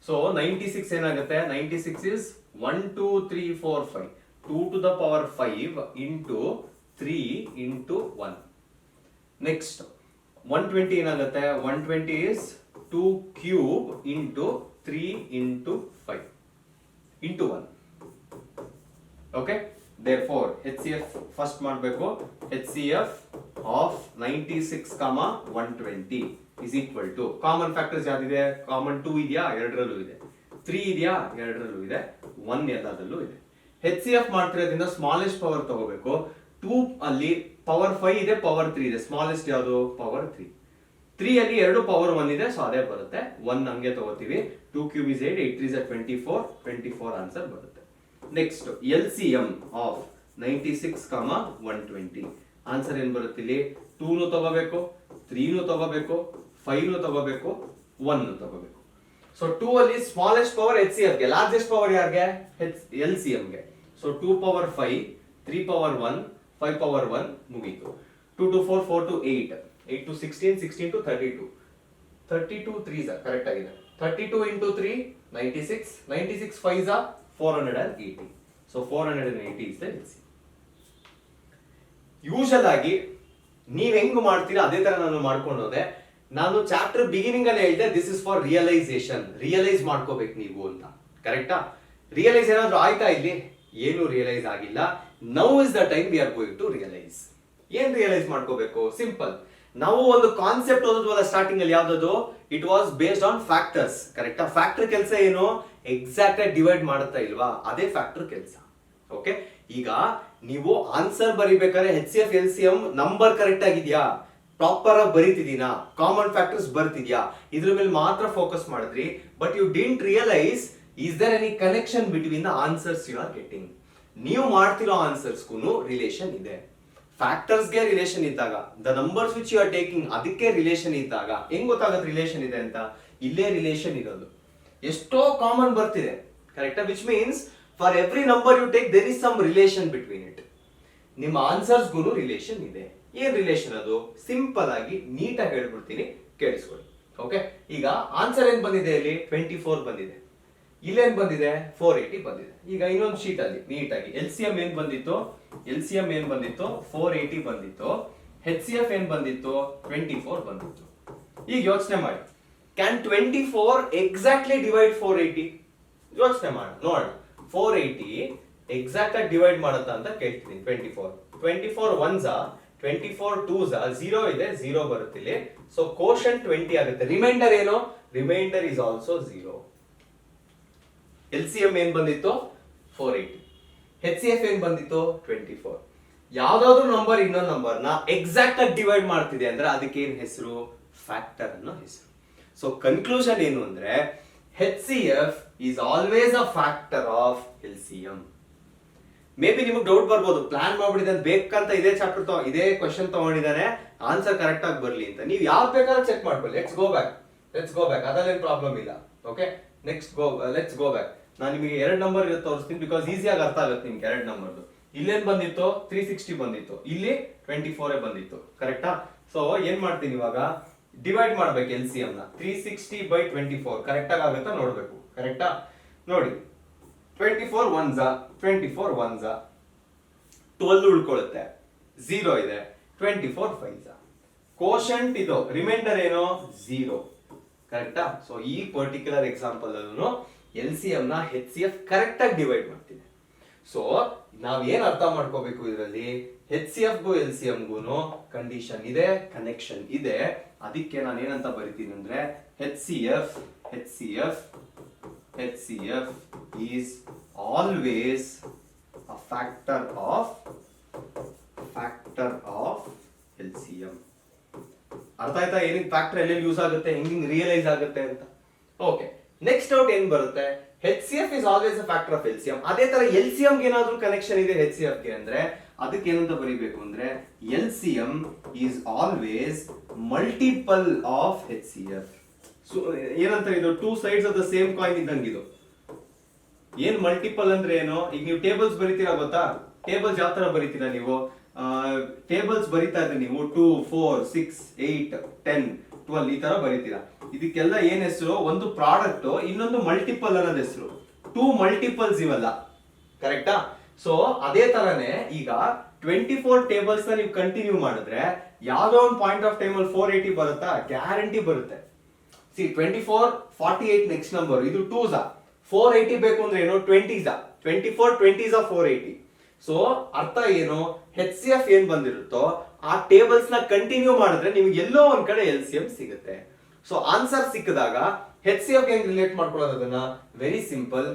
ಸೊ 96 ಏನಾಗುತ್ತೆ? 96 is 1 2 3 4 5. 2 to the power 5 into 3 into 1. Next 120 ಏನಾಗುತ್ತೆ? 120 is 2 cube into 3 into 5 into 1. Okay, therefore HCF first ಮಾಡಬೇಕು. HCF of 96, 120 is equal to, common factors ಯಾವ್ದಿದೆ? ಕಾಮನ್ 2 ಇದೆಯಾ? ಎರಡರಲ್ಲೂ ಇದೆ. 3 ಇದೆಯಾ? ಎರಡರಲ್ಲೂ ಇದೆ. 1 ಎಲ್ಲದಲ್ಲೂ ಇದೆ. HCF ಮಾಡ್ತಿರೋದ್ರಿಂದ ಸ್ಮಾಲೆಸ್ಟ್ ಪವರ್ ತಗೋಬೇಕು. 2 ಅಲ್ಲಿ ಪವರ್ 5 ಇದೆ, ಪವರ್ 3 ಇದೆ. ಸ್ಮಾಲೆಸ್ಟ್ ಯಾವುದು? ಪವರ್ 3. 3 ಅಲ್ಲಿ 2 ಪವರ್ 1 ಇದೆ, ಸೊ ಅದೇ ಬರುತ್ತೆ. 1 ಹಂಗೆ ತಗೋತೀವಿ. 2 cube is 8, 8 3 is 24, 24 ಆನ್ಸರ್ ಬರುತ್ತೆ. Next LCM of 96, 120. ಆನ್ಸರ್ ಏನ್ ಬರುತ್ತೆ ಇಲ್ಲಿ? 2 ತಗೋಬೇಕು, 3 ತಗೋಬೇಕು, 5 ತಗೋಬೇಕು, 1 ತಗೋಬೇಕು. ಸೊ 2 ಅಲ್ಲಿ ಸ್ಮಾಲೆಸ್ಟ್ ಪವರ್ HCF ಗೆ, ಲಾರ್ಜೆಸ್ಟ್ ಪವರ್ ಯಾರಿಗೆ? LCM ಗೆ. ಸೊ 2 power 5, 3 power 1, 5 power 1 ಮುಗೀತು. 2 to 4, 4 to 8, 8 to 16, 16 to 32, 32 3s correct ಆಗಿದೆ. 32 into 3 96, 96 5s 480. So 480 is the LCM. Usual ಆಗಿ ನೀವ್ ಹೆಂಗ್ ಮಾಡ್ತೀರಾ ಅದೇ ತರ ನಾನು ಮಾಡ್ಕೊಂಡು ಹೋದೆ. ನಾನು ಚಾಪ್ಟರ್ ಬಿಗಿನಿಂಗ್ ಅಲ್ಲಿ ಹೇಳಿದೆ, this is for realisation. Realise ಮಾಡ್ಕೋಬೇಕು ನೀವು ಅಂತ. ಕರೆಕ್ಟಾ? ರಿಯಲೈಸ್ ಏನಾದ್ರು ಆಯ್ತಾ ಇಲ್ಲಿ? ಏನು ರಿಯಲೈಸ್ ಆಗಿಲ್ಲ. Now is the time we are going to realise. ಏನ್ ರಿಯಲೈಸ್ ಮಾಡ್ಕೋಬೇಕು? ಸಿಂಪಲ್. ನಾವು ಒಂದು ಕಾನ್ಸೆಪ್ಟ್ ಓದೋದ್ವಲ್ಲ ಸ್ಟಾರ್ಟಿಂಗ್ ಅಲ್ಲಿ, ಯಾವ್ದು? It was based on factors. ಕರೆಕ್ಟಾ? ಫ್ಯಾಕ್ಟರ್ ಕೆಲಸ ಏನು? ಎಕ್ಸಾಕ್ಟ್ ಆಗಿ ಡಿವೈಡ್ ಮಾಡುತ್ತಾ ಇಲ್ವಾ? ಅದೇ ಫ್ಯಾಕ್ಟರ್ ಕೆಲಸ. ಓಕೆ, ಈಗ ನೀವು ಆನ್ಸರ್ ಬರಿಬೇಕಾದ್ರೆ HCF LCM ನಂಬರ್ ಕರೆಕ್ಟ್ ಆಗಿದ್ಯಾ, ಪ್ರಾಪರ್ ಆಗಿ ಬರೀತಿದೀನಾ, ಕಾಮನ್ ಫ್ಯಾಕ್ಟರ್ಸ್ ಬರ್ತಿದ್ಯಾ, ಇದ್ರ ಮೇಲೆ ಮಾತ್ರ ಫೋಕಸ್ ಮಾಡಿದ್ರಿ. But you didn't realise is there any connection between the answers you are getting. ನೀವು ಮಾಡ್ತಿರೋ ಆನ್ಸರ್ಸ್ಗೂ ರಿಲೇಷನ್ ಇದೆ. ಫ್ಯಾಕ್ಟರ್ಸ್ಗೆ ರಿಲೇಷನ್ ಇದ್ದಾಗ, the numbers which you are taking ಅದಕ್ಕೆ ರಿಲೇಷನ್ ಇದ್ದಾಗ ಹೆಂಗ್ ಗೊತ್ತಾಗತ್ತೆ ರಿಲೇಷನ್ ಇದೆ ಅಂತ? ಇಲ್ಲೇ ರಿಲೇಷನ್ ಇರೋದು. ಎಷ್ಟೋ ಕಾಮನ್ ಬರ್ತಿದೆ. ಕರೆಕ್ಟಾ? Which means for every number you take there is some relation between it. ನಿಮ್ಮ ಆನ್ಸರ್ಸ್ಗೂ ರಿಲೇಷನ್ ಇದೆ. ಏನ್ ರಿಲೇಷನ್ ಅದು? ಸಿಂಪಲ್ ಆಗಿ ನೀಟಾಗಿ ಹೇಳ್ಬಿಡ್ತೀನಿ, ಕೇಳಿಸ್ಕೊಳ್ಳಿ. ಓಕೆ, ಈಗ ಆನ್ಸರ್ ಏನ್ ಬಂದಿದೆ? ಇಲ್ಲಿ 24 ಬಂದಿದೆ. ಇಲ್ಲೇನ್ ಬಂದಿದೆ? 480 ಬಂದಿದೆ. ಈಗ ಇನ್ನೊಂದು ಶೀಟ್ ಅಲ್ಲಿ ನೀಟಾಗಿ LCM ಏನ್ ಬಂದಿತ್ತು? LCM ಏನ್ ಬಂದಿತ್ತು? 480 ಬಂದಿತ್ತು. HCF ಏನ್ ಬಂದಿತ್ತು? 24 ಬಂದಿತ್ತು. ಈಗ ಯೋಚನೆ ಮಾಡಿ, ಕ್ಯಾನ್ 24 ಎಕ್ಸಾಕ್ಟ್ಲಿ ಡಿವೈಡ್ 480? ಯೋಚನೆ ಮಾಡಿ ನೋಡ. 480 ಎಕ್ಸಾಕ್ಟ್ ಆಗಿ ಡಿವೈಡ್ ಮಾಡುತ್ತಾ ಅಂತ ಕೇಳ್ತೀನಿ. 24 1s 24 2s 0 ಇದೆ, 0 ಬರುತ್ತಿಲ್ಲ. ಸೊ ಕೋಶನ್ 20 ಆಗುತ್ತೆ. ರಿಮೈಂಡರ್ ಏನು? Reminder is also 0. LCM ಏನ್ ಬಂದಿತ್ತು? 480. HCF ಏನ್ ಬಂದಿತ್ತು? 24. ಯಾವ್ದಾದ್ರು ನಂಬರ್ ಇನ್ನೊಂದು ನಂಬರ್ ನ ಎಕ್ಸಾಕ್ಟ್ ಆಗಿ ಡಿವೈಡ್ ಮಾಡ್ತಿದೆ ಅಂದ್ರೆ ಅದಕ್ಕೆ ಏನ್ ಹೆಸರು? ಫ್ಯಾಕ್ಟರ್ ಅನ್ನೋ ಹೆಸರು. ಸೊ ಕನ್ಕ್ಲೂಷನ್ ಏನು ಅಂದ್ರೆ HCF is always a factor of LCM. May be ನಿಮಗೆ ಡೌಟ್ ಬರ್ಬೋದು, ಪ್ಲಾನ್ ಮಾಡ್ಬಿಟ್ಟಿದ್ದಾನೆ ಬೇಕಂತ ಇದೇ ಚಾಪ್ಟರ್ ಇದೇ ಕ್ವೆಶನ್ ತಗೊಂಡಿದ್ದಾನೆ, ಆನ್ಸರ್ ಕರೆಕ್ಟ್ ಆಗಿ ಬರ್ಲಿ ಅಂತ. ನೀವು ಯಾವ್ದು ಬೇಕಾದ್ರೂ ಚೆಕ್ ಮಾಡ್ಕೊಳ್ಳಿ. ಲೆಟ್ಸ್ ಗೋ ಬ್ಯಾಕ್, ಅದಲ್ಲೇನು ಪ್ರಾಬ್ಲಮ್ ಇಲ್ಲ. Okay, let's go back. ನಾನು ನಿಮಗೆ 2 ನಂಬರ್ ತೋರಿಸ್ತೀನಿ, ಬಿಕಾಸ್ ಈಸಿಯಾಗಿ ಅರ್ಥ ಆಗುತ್ತೆ ನಿಮ್ಗೆ 2 ನಂಬರ್ದು. ಇಲ್ಲೇನ್ ಬಂದಿತ್ತು? 360 ಬಂದಿತ್ತು, ಇಲ್ಲಿ 24 ಬಂದಿತ್ತು. ಕರೆಕ್ಟಾ? ಸೊ ಏನ್ ಮಾಡ್ತೀನಿ ಇವಾಗ? ಡಿವೈಡ್ ಮಾಡ್ಬೇಕು LCM ನ. 360 by 24 ಕರೆಕ್ಟ್ ಆಗಿ ಆಗುತ್ತಾ ನೋಡ್ಬೇಕು. ಕರೆಕ್ಟಾ? ನೋಡಿ, 24 1s 24 1s 12 ಉಳ್ಕೊಳ್ಳುತ್ತೆ, 0 ಇದೆ, 24 5s. ಕೋಶಂಟ್ ಇದು, ರಿಮೈಂಡರ್ ಏನು? 0. ಕರೆಕ್ಟಾ? ಸೊ ಈ ಪರ್ಟಿಕ್ಯುಲರ್ ಎಕ್ಸಾಂಪಲ್ ಅಲ್ಲೂ LCM ನ HCF ಕರೆಕ್ಟ್ ಆಗಿ ಡಿವೈಡ್ ಮಾಡ್ತಿದೆ. ಸೊ ನಾವ್ ಏನ್ ಅರ್ಥ ಮಾಡ್ಕೋಬೇಕು ಇದರಲ್ಲಿ? HCF ಗೂ LCM ಗೂನು ಕಂಡೀಷನ್ ಇದೆ, ಕನೆಕ್ಷನ್ ಇದೆ. ಅದಕ್ಕೆ ನಾನು ಏನಂತ ಬರಿತೀನಿ ಅಂದ್ರೆ HCF is always a factor of factor of LCM. ಅರ್ಥ ಆಯ್ತಾ ಏನಿಗೆ ಫ್ಯಾಕ್ಟರ್ ಎಲ್ಲೆಲ್ಲಿ ಯೂಸ್ ಆಗುತ್ತೆ, ಹೆಂಗ್ ರಿಯಲೈಸ್ ಆಗುತ್ತೆ ಅಂತ. ಓಕೆ, ನೆಕ್ಸ್ಟ್ ಔಟ್ ಏನ್ ಬರುತ್ತೆ, HCF is always a factor of LCM. ಅದೇ ತರ LCM ಗೆ ಏನಾದ್ರೂ ಕನೆಕ್ಷನ್ ಇದೆ HCF ಗೆ ಅಂದ್ರೆ ಅದಕ್ಕೆ ಏನಂತ ಬರೀಬೇಕು ಅಂದ್ರೆ LCM is always multiple of HCF. ಏನಂತ ಇದು two sides of the same coin ಇದ್ದಂಗೆ ಇದು. ಏನ್ ಮಲ್ಟಿಪಲ್ ಅಂದ್ರೆ ಏನು, ಈಗ ನೀವು ಟೇಬಲ್ಸ್ ಬರೀತೀರಾ ಗೊತ್ತಾ, ಟೇಬಲ್ಸ್ ಯಾವ ತರ ಬರೀತೀರಾ ನೀವು, ಟೇಬಲ್ಸ್ ಬರೀತಾ ಇದ್ರೆ ನೀವು 2, 4, 6, 8, 10, 12 ಈ ತರ ಬರೀತೀರಾ. ಇದಕ್ಕೆಲ್ಲ ಏನ್ ಹೆಸರು, ಒಂದು ಪ್ರಾಡಕ್ಟ್, ಇನ್ನೊಂದು ಮಲ್ಟಿಪಲ್ ಅನ್ನೋದು ಹೆಸರು. 2 ಮಲ್ಟಿಪಲ್ಸ್ ಇವೆಲ್ಲ, ಕರೆಕ್ಟಾ? ಸೊ ಅದೇ ತರನೇ ಈಗ 24 ಟೇಬಲ್ಸ್ ನ ನೀವು ಕಂಟಿನ್ಯೂ ಮಾಡಿದ್ರೆ ಯಾವ್ದೋ ಒಂದು ಪಾಯಿಂಟ್ ಆಫ್ ಟೈಮ್ ಅಲ್ಲಿ 480 ಬರುತ್ತಾ, ಗ್ಯಾರಂಟಿ ಬರುತ್ತೆ. 24, 48 ನೆಕ್ಸ್ಟ್ ನಂಬರ್, ಇದು 2s. 480 ಬೇಕು ಅಂದ್ರೆ ಏನು, 20s. 24 20s 480. ಸೊ ಅರ್ಥ ಏನು, HCF ಏನ್ ಬಂದಿರುತ್ತೋ ಆ ಟೇಬಲ್ಸ್ ನ ಕಂಟಿನ್ಯೂ ಮಾಡಿದ್ರೆ ನಿಮ್ಗೆ ಎಲ್ಲೋ ಒಂದ್ ಕಡೆ LCM ಸಿಗುತ್ತೆ. ಸೊ ಆನ್ಸರ್ ಸಿಕ್ಕಿದಾಗ HCF ಹೆಂಗ್ ರಿಲೇಟ್ ಮಾಡ್ಕೊಳ್ಳೋದು ಅದನ್ನ, very simple,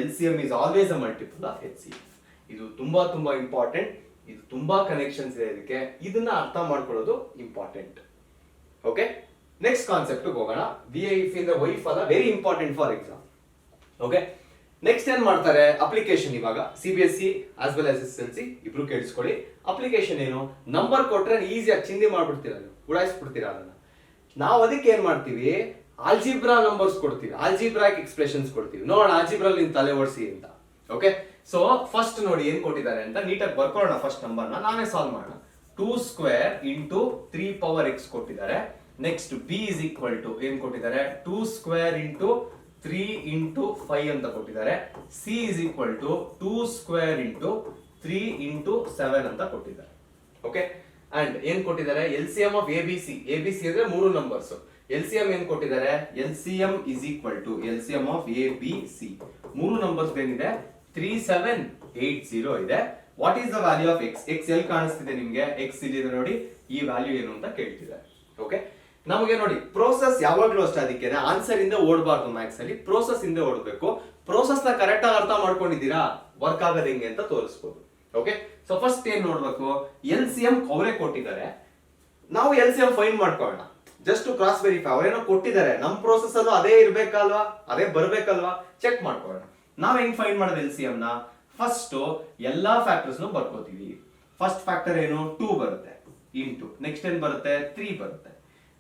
LCM is always a multiple of HCF. ಇದು ತುಂಬಾ ತುಂಬಾ ಇಂಪಾರ್ಟೆಂಟ್, ಇದು ತುಂಬಾ ಕನೆಕ್ಷನ್ಸ್ ಇದೆ ಇದಕ್ಕೆ, ಇದನ್ನ ಅರ್ಥ ಮಾಡ್ಕೊಳ್ಳೋದು ಇಂಪಾರ್ಟೆಂಟ್. ಓಕೆ, ನೆಕ್ಸ್ಟ್ ಕಾನ್ಸೆಪ್ಟ್ ಹೋಗೋಣ. VIF ಇಂದ ವೈಫ್ ಅಲ್ಲ, very important for exam. Okay, next ಏನ್ ಮಾಡ್ತಾರೆ, ಅಪ್ಲಿಕೇಶನ್. ಇವಾಗ CBSE as well as SSLC ಇಬ್ರು ಕೇಳಿಸ್ಕೊಳ್ಳಿ. ಅಪ್ಲಿಕೇಶನ್ ಏನು, ನಂಬರ್ ಕೊಟ್ರೆ ಈಸಿಯಾಗಿ ಚಿಂದಿ ಮಾಡ್ಬಿಡ್ತೀರಾ ನೀವು, ಉಡಾಯಿಸ್ಬಿಡ್ತೀರಾ ಅದನ್ನ. ನಾವು ಅದಕ್ಕೆ ಏನ್ ಮಾಡ್ತೀವಿ, ಆಲ್ಜಿಬ್ರಾ ನಂಬರ್ಸ್ ಕೊಡ್ತೀವಿ, ಆಲ್ಜಿಬ್ರಾಕ್ ಎಕ್ಸ್ಪ್ರೆಷನ್ಸ್ ಕೊಡ್ತೀವಿ. ನೋಡೋಣ ಆಲ್ಜಿಬ್ರಾ ನಿನ್ ತಲೆ ಓಡಿಸಿ ಅಂತ. ಓಕೆ, ಸೊ ಫಸ್ಟ್ ನೋಡಿ ಏನ್ ಕೊಟ್ಟಿದ್ದಾರೆ ಅಂತ ನೀಟಾಗಿ ಬರ್ಕೊಳ್ಳೋಣ. ಫಸ್ಟ್ ನಂಬರ್ ನಾವೇ ಸಾಲ್ವ್ ಮಾಡೋಣ. 2 ಸ್ಕ್ವೇರ್ ಇಂಟು 3 ಪವರ್ x ಕೊಟ್ಟಿದ್ದಾರೆ. Next b is equal to ಏನ್ ಕೊಟ್ಟಿದ್ದಾರೆ, 2 ಸ್ಕ್ವೇರ್ ಇಂಟು 3 ಇಂಟು 5 ಅಂತ ಕೊಟ್ಟಿದ್ದಾರೆ. c is equal to 2 square into 3 into 7 ಅಂತ ಕೊಟ್ಟಿದ್ದಾರೆ. ಓಕೆ, ಅಂಡ್ ಏನ್ ಕೊಟ್ಟಿದ್ದಾರೆ, LCM ಆಫ್ ABC. ABC ಅಂದ್ರೆ 3 ನಂಬರ್ಸ್. LCM ಏನ್ ಕೊಟ್ಟಿದ್ದಾರೆ, LCM is equal to LCM of ABC. 3 numbers ಏನಿದೆ, 3780 ಇದೆ. What is the value of x? x ಎಲ್ಲಿ ಕಾಣಿಸ್ತಿದೆ ನಿಮ್ಗೆ, x ಇಲ್ಲಿದೆ ನೋಡಿ, ಈ ವ್ಯಾಲ್ಯೂ ಏನು ಅಂತ ಕೇಳ್ತಿದ್ದಾರೆ. ಓಕೆ, ನಮಗೆ ನೋಡಿ ಪ್ರೋಸೆಸ್ ಯಾವಾಗ್ಲೂ ಅಷ್ಟೇ, ಅದಕ್ಕೆ ಆನ್ಸರ್ ಇಂದ ಓಡಬಾರ್ದು. ಮ್ಯಾಥ್ಸ್ ಅಲ್ಲಿ ಪ್ರೋಸೆಸ್ ಇಂದ ಓಡಬೇಕು. ಪ್ರೋಸೆಸ್ ನ ಕರೆಕ್ಟ್ ಆಗಿ ಅರ್ಥ ಮಾಡ್ಕೊಂಡಿದ್ದೀರಾ, ವರ್ಕ್ ಆಗೋದು ಹೆಂಗೆ ಅಂತ ತೋರಿಸ್ಬೋದು. ಓಕೆ, ಸೊ ಫಸ್ಟ್ ಏನ್ ನೋಡ್ಬೇಕು, LCM ಅವರೇ ಕೊಟ್ಟಿದ್ದಾರೆ, ನಾವು LCM ಫೈಂಡ್ ಮಾಡ್ಕೊಳ್ಳೋಣ. ಜಸ್ಟ್ ಟು ಕ್ರಾಸ್ ವೆರಿಫೈ, ಅವರೇನೋ ಕೊಟ್ಟಿದ್ದಾರೆ, ನಮ್ ಪ್ರೋಸೆಸ್ ಅಲ್ಲೂ ಅದೇ ಇರ್ಬೇಕಲ್ವಾ, ಅದೇ ಬರ್ಬೇಕಲ್ವಾ, ಚೆಕ್ ಮಾಡ್ಕೊಳ್ಳೋಣ. ನಾವ್ ಹೆಂಗ್ ಫೈಂಡ್ ಮಾಡೋದು LCM ನ, ಫಸ್ಟ್ ಎಲ್ಲಾ ಫ್ಯಾಕ್ಟರ್ಸ್ ಬರ್ಕೋತೀವಿ. ಫಸ್ಟ್ ಫ್ಯಾಕ್ಟರ್ ಏನು, 2 ಬರುತ್ತೆ ಇಂಟು, ನೆಕ್ಸ್ಟ್ ಏನ್ ಬರುತ್ತೆ, 3 ಬರುತ್ತೆ,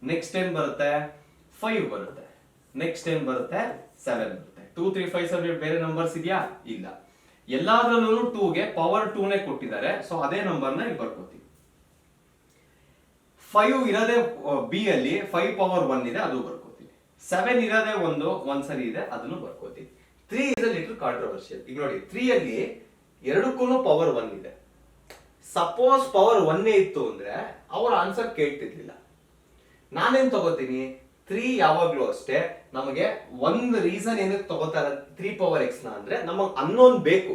ನೆಕ್ಸ್ಟ್ ಏನ್ ಬರುತ್ತೆ, 5 ಬರುತ್ತೆ, ನೆಕ್ಸ್ಟ್ ಏನ್ ಬರುತ್ತೆ, 7 ಬರುತ್ತೆ. 2, 3, 5, 7 ಬೇರೆ ನಂಬರ್ಸ್ ಇದೆಯಾ, ಇಲ್ಲ. ಎಲ್ಲಾದ್ರಲ್ಲೂ 2 ಗೆ ಪವರ್ 2 ನೇ ಕೊಟ್ಟಿದ್ದಾರೆ. ಸೊ ಅದೇ ನಂಬರ್ ನ ಇಲ್ಲಿ ಬರ್ಕೋತೀವಿ. 5 ಇರೋದೇ B ಅಲ್ಲಿ 5 ಪವರ್ 1 ಇದೆ, ಅದು ಬರ್ಕೋತೀವಿ. 7 ಇರೋದೇ ಒಂದ್ಸರಿ ಇದೆ, ಅದನ್ನು ಬರ್ಕೋತೀವಿ. 3 ಇಸ್ ಅ ಲಿಟಲ್ ಕಾಂಟ್ರವರ್ಷಿಯಲ್. ಈಗ ನೋಡಿ 3 ಅಲ್ಲಿ ಎರಡಕ್ಕೂ ಪವರ್ 1 ಇದೆ. ಸಪೋಸ್ ಪವರ್ 1 ಇತ್ತು ಅಂದ್ರೆ ಅವ್ರ ಆನ್ಸರ್ ಕೇಳ್ತಿರ್ಲಿಲ್ಲ. ನಾನೇನ್ ತಗೋತೀನಿ, 3 ಯಾವಾಗ್ಲೂ ಅಷ್ಟೇ ನಮಗೆ ಒಂದು ರೀಸನ್ ಏನಕ್ಕೆ ತಗೋತಾರೆ 3 ಪವರ್ x ನ ಅಂದ್ರೆ ನಮಗ್ ಅನ್ನೋನ್ ಬೇಕು.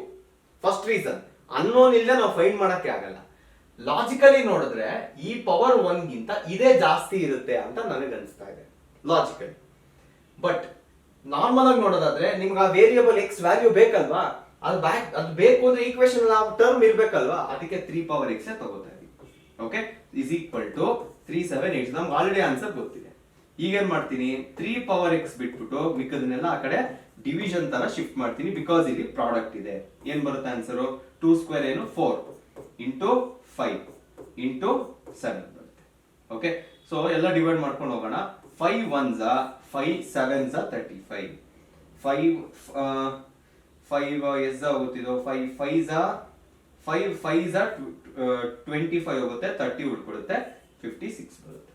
ಫಸ್ಟ್ ರೀಸನ್, ಅನ್ನೋನ್ ಇಲ್ಲದೆ ನಾವು ಫೈಂಡ್ ಮಾಡಕ್ಕೆ ಆಗಲ್ಲ. ಲಾಜಿಕಲಿ ನೋಡಿದ್ರೆ ಈ ಪವರ್ 1 ಗಿಂತ ಇದೇ ಜಾಸ್ತಿ ಇರುತ್ತೆ ಅಂತ ನನಗೆ ಅನಿಸ್ತಾ ಇದೆ ಲಾಜಿಕಲಿ. ಬಟ್ ನಾರ್ಮಲ್ ಆಗಿ ನೋಡೋದಾದ್ರೆ ನಿಮ್ಗೆ ಆ ವೇರಿಯಬಲ್ x ವ್ಯಾಲ್ಯೂ ಬೇಕಲ್ವಾ, ಅದು ಬೇಕು ಅಂದ್ರೆ ಈಕ್ವೇಶನ್ ಟರ್ಮ್ ಇರ್ಬೇಕಲ್ವಾ, ಅದಕ್ಕೆ 3 ಪವರ್ x ತಗೋತಾ ಇದೀವಿ. Okay, is equal to 3780. ನಮ್ಗೆ ಆಲ್ರೆಡಿ ಆನ್ಸರ್ ಗೊತ್ತಿದೆ. ಈಗ ಏನ್ ಮಾಡ್ತೀನಿ, 3 ಪವರ್ x ಬಿಟ್ಬಿಟ್ಟು ಮಿಕ್ಕದನ್ನೆಲ್ಲ ಆ ಕಡೆ ಡಿವಿಷನ್ ತರ ಶಿಫ್ಟ್ ಮಾಡ್ತೀನಿ, ಬಿಕಾಸ್ ಇಲ್ಲಿ ಪ್ರಾಡಕ್ಟ್ ಇದೆ. ಏನ್ ಬರುತ್ತೆ ಆನ್ಸರ್, 2 ಸ್ಕ್ವೇರ್ ಏನು 4 ಇಂಟು 5 ಇಂಟು 7 ಬರುತ್ತೆ. ಓಕೆ, ಸೊ ಎಲ್ಲ ಡಿವೈಡ್ ಮಾಡ್ಕೊಂಡು ಹೋಗೋಣ. 5 1s 5 7s 35, 5 ಎಸ್ ಆಗುತ್ತಿದ್ದು 5 5s 25 ಹೋಗುತ್ತೆ, 30 ಉಳ್ಕೊಡುತ್ತೆ, 56 ಬರುತ್ತೆ.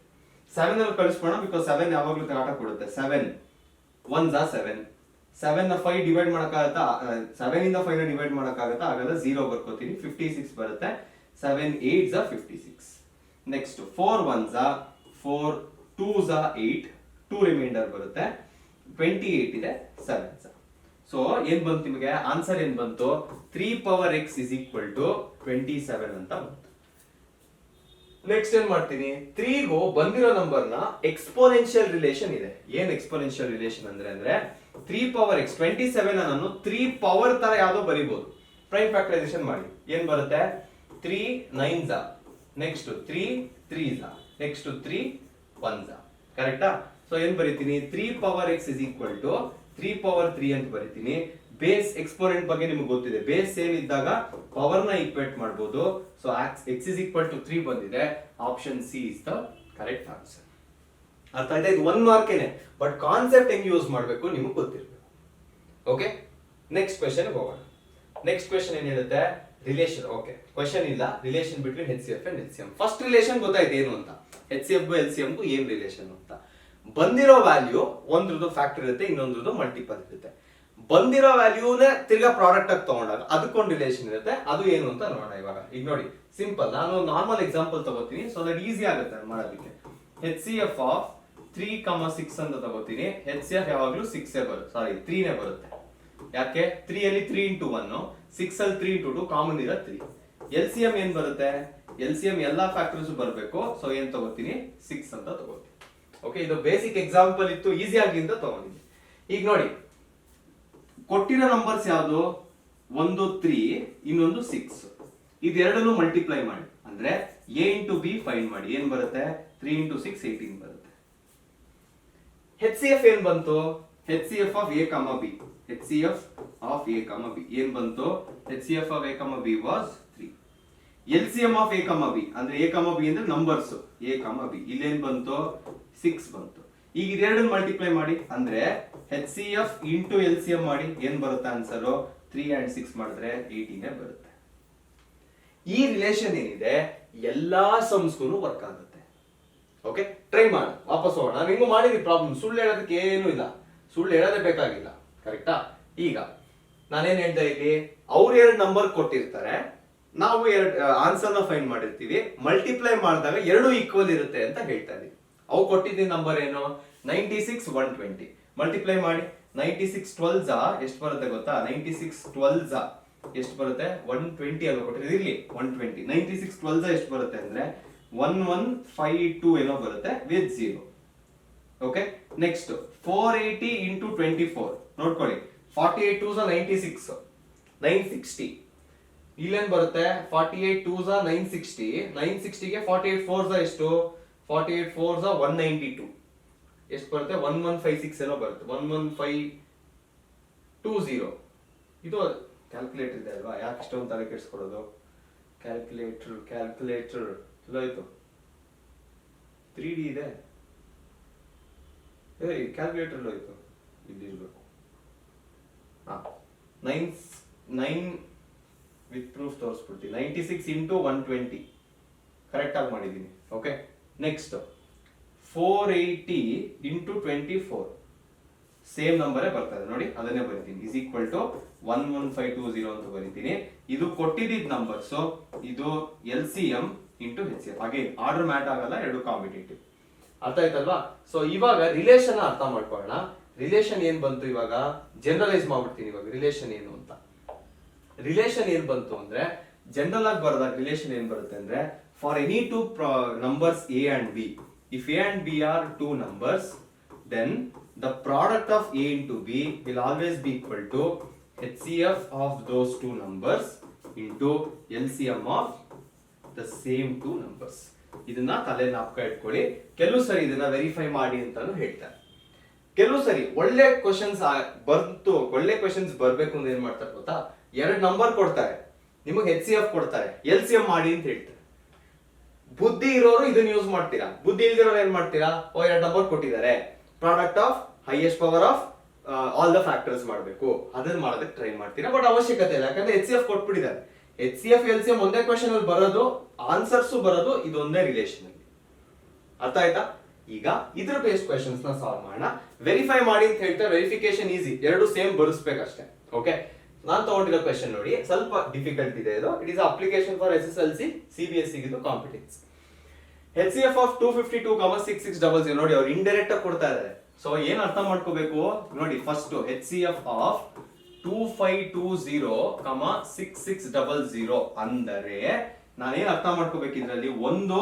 7 ಅಲ್ಲಿ ಕಳಿಸ್ಬೋಣ, ಬಿಕಾಸ್ 7 ಯಾವಾಗ್ಲೂ ಕಾಟ ಕೊಡುತ್ತೆ. 7 1s 7, 7 ನ 5 ಡಿವೈಡ್ ಮಾಡಕ್ಕಾಗತ್ತಾ, 7 ಇಂದ 5 ನ ಡಿವೈಡ್ ಮಾಡಕ್ಕಾಗತ್ತಾ, ಆಗಲ್ಲ, 0 ಬರ್ಕೋತೀನಿ, 56 ಬರುತ್ತೆ. 7 8s 56. Next 4 1s 4, 2s 8, 2 reminder ಬರುತ್ತೆ, 28 ಇದೆ, 7s. ಸೊ ಏನ್ ಬಂತು ನಿಮಗೆ ಆನ್ಸರ್, ಏನ್ ಬಂತು, 3 power x is equal to 27 ಅಂತ ಬಂತು. ನೆಕ್ಸ್ಟ್ ಏನ್ ಮಾಡ್ತೀನಿ, 3 ಗು ಬಂದಿರೋ ನಂಬರ್ ನ ಎಕ್ಸ್ಪೋನೆನ್ಷಿಯಲ್ ರಿಲೇಷನ್ ಇದೆ. ಏನ್ ಎಕ್ಸ್ಪೋನೆನ್ಷಿಯಲ್ ರಿಲೇಷನ್ ಅಂದ್ರೆ 3 ಪವರ್ x 27 ನಾನು 3 ಪವರ್ ತರ ಯಾವ್ದೋ ಬರಿಬಹುದು. ಪ್ರೈಮ್ ಫ್ಯಾಕ್ಟರೈಸೇಷನ್ ಮಾಡಿ ಏನ್ ಬರುತ್ತೆ, 3 9s next 3 3s, next 3 1s. ಕರೆಕ್ಟಾ? ಸೊ ಏನ್ ಬರೀತೀನಿ, 3 power x is equal to 3 power 3 ಅಂತ ಬರೀತೀನಿ. ಬೇಸ್ ಎಕ್ಸ್ಪೋನೆಂಟ್ ಬಗ್ಗೆ ನಿಮಗೆ ಗೊತ್ತಿದೆ, ಬೇಸ್ ಸೇಮ್ ಇದ್ದಾಗ ಪವರ್ ನ ಈಕ್ವೇಟ್ ಮಾಡಬಹುದು. So x is equal to 3 ಬಂದಿದೆ. Option C is the correct answer. ಅರ್ಥ ಆಯ್ತಾ? ಇದು 1 ಮಾರ್ಕೇನೆ, ಬಟ್ ಕಾನ್ಸೆಪ್ಟ್ ಹೆಂಗ್ ಯೂಸ್ ಮಾಡಬೇಕು ನಿಮಗೆ ಗೊತ್ತಿರಬೇಕು. ಓಕೆ, ನೆಕ್ಸ್ಟ್ ಕ್ವೆಶ್ಚನ್ ಹೋಗೋಣ. ನೆಕ್ಸ್ಟ್ ಕ್ವೆಶ್ಚನ್ ಏನ್ ಹೇಳುತ್ತೆ, ರಿಲೇಷನ್. ಓಕೆ, ಕ್ವೆಶ್ಚನ್ ಇಲ್ಲ, relation between HCF and LCM. First relation ಗೊತ್ತಾಯ್ತು ಏನು ಅಂತ, HCF ಗೂ LCM ಗೂ ಏನ್ ರಿಲೇಷನ್ ಅಂತ. ಬಂದಿರೋ ವ್ಯಾಲ್ಯೂ ಒಂದ್ರದ್ದು ಫ್ಯಾಕ್ಟರ್ ಇರುತ್ತೆ, ಇನ್ನೊಂದ್ರದ್ದು ಮಲ್ಟಿಪಲ್ ಇರುತ್ತೆ. ಬಂದಿರೋ ವ್ಯಾಲ್ಯೂನ ತಿರ್ಗಾ ಪ್ರಾಡಕ್ಟ್ ಆಗಿ ತಗೊಂಡಾಗ ಅದಕ್ಕೊಂದು ರಿಲೇಷನ್ ಇರುತ್ತೆ, ಅದು ಏನು ಅಂತ ನೋಡೋಣ ಇವಾಗ. ಈಗ ನೋಡಿ, ಸಿಂಪಲ್, ನಾನು ನಾರ್ಮಲ್ ಎಕ್ಸಾಂಪಲ್ ತಗೋತೀನಿ, ಸೊ ದಟ್ ಈಸಿ ಆಗುತ್ತೆ ಮಾಡೋದಕ್ಕೆ. HCF ಆಫ್ 3, 6 ಅಂತ ತಗೋತೀನಿ. HCF ಯಾವಾಗ್ಲೂ 6 ಬರುತ್ತೆ, ಸಾರಿ 3 ಬರುತ್ತೆ. ಯಾಕೆ? 3 ಅಲ್ಲಿ 3 into 1, 6 ಅಲ್ಲಿ 3 into 2, ಕಾಮನ್ ಇರೋ 3. LCM ಏನ್ ಬರುತ್ತೆ, LCM ಎಲ್ಲಾ ಫ್ಯಾಕ್ಟರ್ಸ್ ಬರಬೇಕು, ಸೊ ಏನ್ ತಗೋತೀನಿ, 6 ಅಂತ ತಗೋತೀನಿ. ಓಕೆ, ಇದು ಬೇಸಿಕ್ ಎಕ್ಸಾಂಪಲ್ ಇತ್ತು, ಈಸಿ ಆಗಿ ಅಂತ ತಗೊಂಡಿದ್ದೀನಿ. ಈಗ ನೋಡಿ, ಕೊಟ್ಟಿರೋ ನಂಬರ್ಸ್ ಯಾವುದು, ಒಂದು 3, ಇನ್ನೊಂದು 6. ಇದೆರಡನ್ನು ಮಲ್ಟಿಪ್ಲೈ ಮಾಡಿ, ಅಂದ್ರೆ a into b ಫೈಂಡ್ ಮಾಡಿ. ಏನ್ ಬರುತ್ತೆ, 3 into 6 18 ಬರುತ್ತೆ. HCF ಏನ್ ಬಂತು, HCF of a, b. HCF of a, b ಏನ್ ಬಂತು, HCF of a, b was 3. LCM of a, b ಅಂದ್ರೆ a, b ಅಂದ್ರೆ ನಂಬರ್ಸ್ a, b. ಇಲ್ಲೇನ್ ಬಂತು, 6 ಬಂತು. ಈಗ ಇದೆರಡನ್ನು ಮಲ್ಟಿಪ್ಲೈ ಮಾಡಿ, ಅಂದ್ರೆ HCF ಇಂಟು LCM ಮಾಡಿ, ಏನ್ ಬರುತ್ತೆ ಆನ್ಸರ್, 3 and 6 ಮಾಡಿದ್ರೆ 18 ಬರುತ್ತೆ. ಈ ರಿಲೇಷನ್ ಏನಿದೆ ಎಲ್ಲಾ ಸಮ್ಸ್ಗೂ ವರ್ಕ್ ಆಗುತ್ತೆ. ಓಕೆ, ಟ್ರೈ ಮಾಡಿ, ವಾಪಸ್ ಹೋಗೋಣ. ನಾನು ಹಿಂಗೂ ಮಾಡಿದ್ವಿ ಪ್ರಾಬ್ಲಮ್, ಸುಳ್ಳು ಹೇಳೋದಕ್ಕೆ ಏನು ಇಲ್ಲ, ಸುಳ್ಳು ಹೇಳೋದೇ ಬೇಕಾಗಿಲ್ಲ. ಕರೆಕ್ಟಾ? ಈಗ ನಾನೇನ್ ಹೇಳ್ತಾ ಇಲ್ಲಿ, ಅವ್ರು 2 ನಂಬರ್ ಕೊಟ್ಟಿರ್ತಾರೆ, ನಾವು 2 ಆನ್ಸರ್ ನ ಫೈಂಡ್ ಮಾಡಿರ್ತೀವಿ, ಮಲ್ಟಿಪ್ಲೈ ಮಾಡಿದಾಗ 2 ಈಕ್ವಲ್ ಇರುತ್ತೆ ಅಂತ ಹೇಳ್ತಾ ಇದೀವಿ. ಅವು ಕೊಟ್ಟಿದ್ದ ನಂಬರ್ ಏನು, 96 120. ಮಲ್ಟಿಪ್ಲೈ ಮಾಡಿ, 96 12s ಎಷ್ಟು ಬರುತ್ತೆ ಗೊತ್ತಾ, 96 12s ಎಷ್ಟು ಬರುತ್ತೆ, 120 ಅಲ್ವಾ ಕೊಟ್ಟಿರೋದು, ಇಲ್ಲಿ 120. 96 12s ಎಷ್ಟು ಬರುತ್ತೆ ಅಂದ್ರೆ 1152 ಏನೋ ಬರುತ್ತೆ ವಿತ್ 0. ಓಕೆ, ನೆಕ್ಸ್ಟ್ 480 into 24 ನೋಡ್ಕೊಳ್ಳಿ, 48 2s 96 960. ಇಲ್ಲೇನ್ ಬರುತ್ತೆ, 48 2s 960, 960 ಗೆ 48 4s ಎಷ್ಟು, 48 4s 192. ಎಷ್ಟು ಬರುತ್ತೆ, 1156 ಏನೋ ಬರುತ್ತೆ, 11520. ಇದು ಕ್ಯಾಲ್ಕುಲೇಟರ್ ಇದೆ ಅಲ್ವಾ, ಯಾಕೆ ಇಷ್ಟೊಂದು ತಲೆ ಕೆಡಿಸ್ಕೊಡೋದು, ಕ್ಯಾಲ್ಕುಲೇಟರ್ ಎಲ್ಲೋಯ್ತು, 3D ಇದೆ, ಕ್ಯಾಲ್ಕುಲೇಟರ್ ಎಲ್ಲೋಯ್ತು, ಇಲ್ಲಿ ಇರ್ಬೇಕು. 9 ವಿತ್ ಪ್ರೂಫ್ ತೋರಿಸ್ಬಿಡ್ತೀನಿ. 96 into 120 ಕರೆಕ್ಟ್ ಆಗಿ ಮಾಡಿದ್ದೀನಿ. ಓಕೆ, ನೆಕ್ಸ್ಟ್ 480 into 24 ಸೇಮ್ ನಂಬರೇ ಬರ್ತದೆ ನೋಡಿ, ಅದನ್ನೇ ಬರಿತೀನಿ. ಇಸ್ ಈಕ್ವಲ್ ಟು 11520 ಅಂತ ಬರಿತೀನಿ. ಇದು ಕೊಟ್ಟಿದ್ದ ನಂಬರ್ಸ್, ಇದು LCM into HCF. ಹಾಗೆ ಆರ್ಡರ್ ಮ್ಯಾಟ್ ಆಗಲ್ಲ, 2 ಕಾಂಪಿಟೇಟಿವ್. ಅರ್ಥ ಆಯ್ತಲ್ವಾ? ಸೊ ಇವಾಗ ರಿಲೇಷನ್ ಅರ್ಥ ಮಾಡ್ಕೊಳ್ಳೋಣ. ರಿಲೇಷನ್ ಏನ್ ಬಂತು, ಇವಾಗ ಜನರಲೈಸ್ ಮಾಡ್ಬಿಡ್ತೀನಿ. ಇವಾಗ ರಿಲೇಷನ್ ಏನು ಅಂತ, ರಿಲೇಷನ್ ಏನ್ ಬಂತು ಅಂದ್ರೆ, ಜನರಲ್ ಆಗಿ ಬರೋದಾಗ ರಿಲೇಷನ್ ಏನ್ ಬರುತ್ತೆ ಅಂದ್ರೆ, for any 2 numbers A and B, if A and B are 2 numbers, then the product of A into B will always be equal to HCF of those 2 numbers into LCM of the same 2 numbers. ಇದನ್ನ ತಲೆ ನಾಪಕ ಇಟ್ಕೊಳ್ಳಿ. ಕೆಲವು ಸರಿ ಇದನ್ನ ವೆರಿಫೈ ಮಾಡಿ ಅಂತಾನು ಹೇಳ್ತಾರೆ. ಕೆಲವು ಸರಿ ಒಳ್ಳೆ ಕ್ವಶನ್ಸ್ ಒಳ್ಳೆ ಕ್ವಶನ್ಸ್ ಬರ್ಬೇಕು ಅಂದ್ರೆ ಏನ್ ಮಾಡ್ತಾರೆ ಗೊತ್ತಾ, 2 ನಂಬರ್ ಕೊಡ್ತಾರೆ, ನಿಮಗೆ HCF ಕೊಡ್ತಾರೆ, LCM ಮಾಡಿ ಅಂತ ಹೇಳ್ತಾರೆ. ಬುದ್ಧಿ ಇರೋರು ಇದನ್ನ ಯೂಸ್ ಮಾಡ್ತೀರಾ, ಬುದ್ಧಿ ಇಲ್ದಿರೋರು ಏನ್ ಮಾಡ್ತೀರಾ, 2 ನಂಬರ್ ಕೊಟ್ಟಿದ್ದಾರೆ, product of highest power of all the factors ಮಾಡಬೇಕು, ಅದನ್ನ ಮಾಡೋದಕ್ಕೆ ಟ್ರೈ ಮಾಡ್ತೀರಾ. ಬಟ್ ಅವಶ್ಯಕತೆ ಇಲ್ಲ, ಯಾಕಂದ್ರೆ HCF ಕೊಟ್ಬಿಟ್ಟಿದ್ದಾರೆ. HCF LCM ಒಂದೇ ಕ್ವಶನ್ ಅಲ್ಲಿ ಬರೋದು, ಆನ್ಸರ್ಸ್ ಬರೋದು ಇದೊಂದೇ ರಿಲೇಷನ್ ಅಲ್ಲಿ. ಅರ್ಥ ಆಯ್ತಾ? ಈಗ ಇದ್ರ ಬೇಸ್ಡ್ ಕ್ವೆಶನ್ಸ್ ನ ಸಾಲ್ವ್ ಮಾಡೋಣ. ವೆರಿಫೈ ಮಾಡಿ ಅಂತ ಹೇಳ್ತಾರೆ, ವೆರಿಫಿಕೇಶನ್ ಈಸಿ, 2 ಸೇಮ್ ಬರೆಸ್ಬೇಕಷ್ಟೇ. ಓಕೆ, ನಾನು ತಗೊಂಡಿರೋ ಕ್ವೆಶನ್ ನೋಡಿ, ಸ್ವಲ್ಪ ಡಿಫಿಕಲ್ಟ್ ಇದೆ ಇದು. It is application for SSLC CBSE ಇದು ಕಾಂಪಿಟೆನ್ಸ್. HCF ಆಫ್ 252, 6600 ನೋಡಿ, ಅವ್ರು ಇಂಡೈರೆಕ್ಟ್ ಆಗಿ ಕೊಡ್ತಾ ಇದ್ದಾರೆ. ಸೊ ಏನ್ ಅರ್ಥ ಮಾಡ್ಕೋಬೇಕು ನೋಡಿ, ಫಸ್ಟ್ HCF ಆಫ್ 2520, 6600 ಅಂದರೆ ನಾನೇನ್ ಅರ್ಥ ಮಾಡ್ಕೋಬೇಕು ಇದ್ರಲ್ಲಿ, ಒಂದು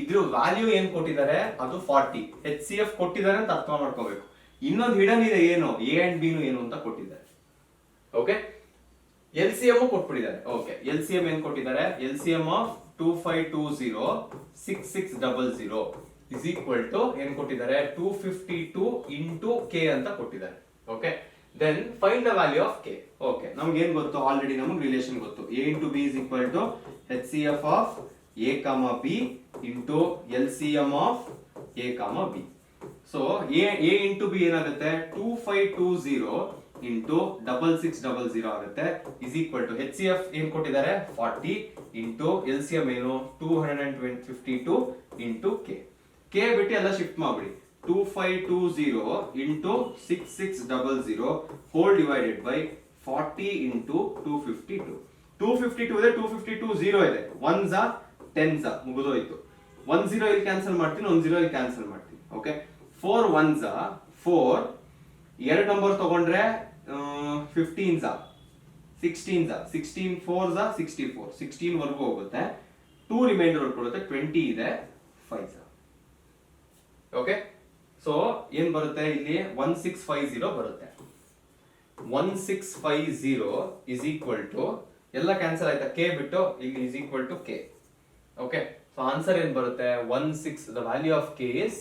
ಇದ್ರ ವ್ಯಾಲ್ಯೂ ಏನ್ ಕೊಟ್ಟಿದ್ದಾರೆ ಅದು 40, HCF ಕೊಟ್ಟಿದ್ದಾರೆ ಅಂತ ಅರ್ಥ ಮಾಡ್ಕೋಬೇಕು. ಇನ್ನೊಂದು ಹಿಡನ್ ಇದೆ, ಏನು A and B ಏನು ಅಂತ ಕೊಟ್ಟಿದ್ದಾರೆ. ಓಕೆ, LCM ಕೊಟ್ಬಿಟ್ಟಿದ್ದಾರೆ. ಓಕೆ, LCM ಏನ್ ಕೊಟ್ಟಿದ್ದಾರೆ, LCM of 2520 6600 is equal to ಏನ್ ಕೊಟ್ಟಿದ್ದಾರೆ 252 ಇಂಟು ಕೆ ಅಂತ ಕೊಟ್ಟಿದ್ದಾರೆ. Okay, then find the value of K. Okay, ನಮ್ಗೆ ಏನ್ ಗೊತ್ತು, ಆಲ್ರೆಡಿ ನಮ್ಗೆ ರಿಲೇಷನ್ ಗೊತ್ತು. A into B is equal to H C F of A comma B into L C M of A comma B. So A into B ಏನಾಗುತ್ತೆ 2520 ಇಂಟು 6600 ಆಗುತ್ತೆ is equal to H C F ಏನ್ ಕೊಟ್ಟಿದ್ದಾರೆ 40 ಇಂಟು ಎಲ್ ಸಿ ಎಂ ಏನು 252 ಇಂಟು ಕೆ. ಕೆ ಬಿಟ್ಟು ಎಲ್ಲ ಶಿಫ್ಟ್ ಮಾಡ್ಬಿಡಿ. 2520 into 6600 whole divided by 40 into 252. 252 ಇದೆ, 252 0 ಇದೆ, 1s 10s ಮುಗಿದೋಯ್ತು. 10 ಇಲ್ಲಿ ಕ್ಯಾನ್ಸಲ್ ಮಾಡ್ತೀನಿ, 10 ಇಲ್ಲಿ ಕ್ಯಾನ್ಸಲ್ ಮಾಡ್ತೀನಿ. ಓಕೆ, 4 1s 4, ಎರಡು ನಂಬರ್ ತಗೊಂಡ್ರೆ 15s 16s 16 4s 64, 16 ವರೆಗೂ ಹೋಗುತ್ತೆ. 2 ರಿಮೈಂಡರ್ ಕೊಡುತ್ತೆ, 20 ಇದೆ, 5s. ಓಕೆ, ಸೊ ಏನ್ ಬರುತ್ತೆ ಇಲ್ಲಿ 1650 ಬರುತ್ತೆ. 1650 ಇಸ್ ಈಕ್ವಲ್ ಟು ಎಲ್ಲ ಕ್ಯಾನ್ಸಲ್ ಆಯ್ತಾ, ಕೆ ಬಿಟ್ಟು ಇಲ್ಲಿ is equal to K. Okay, so answer ಏನ್ ಬರುತ್ತೆ 16, the value of K is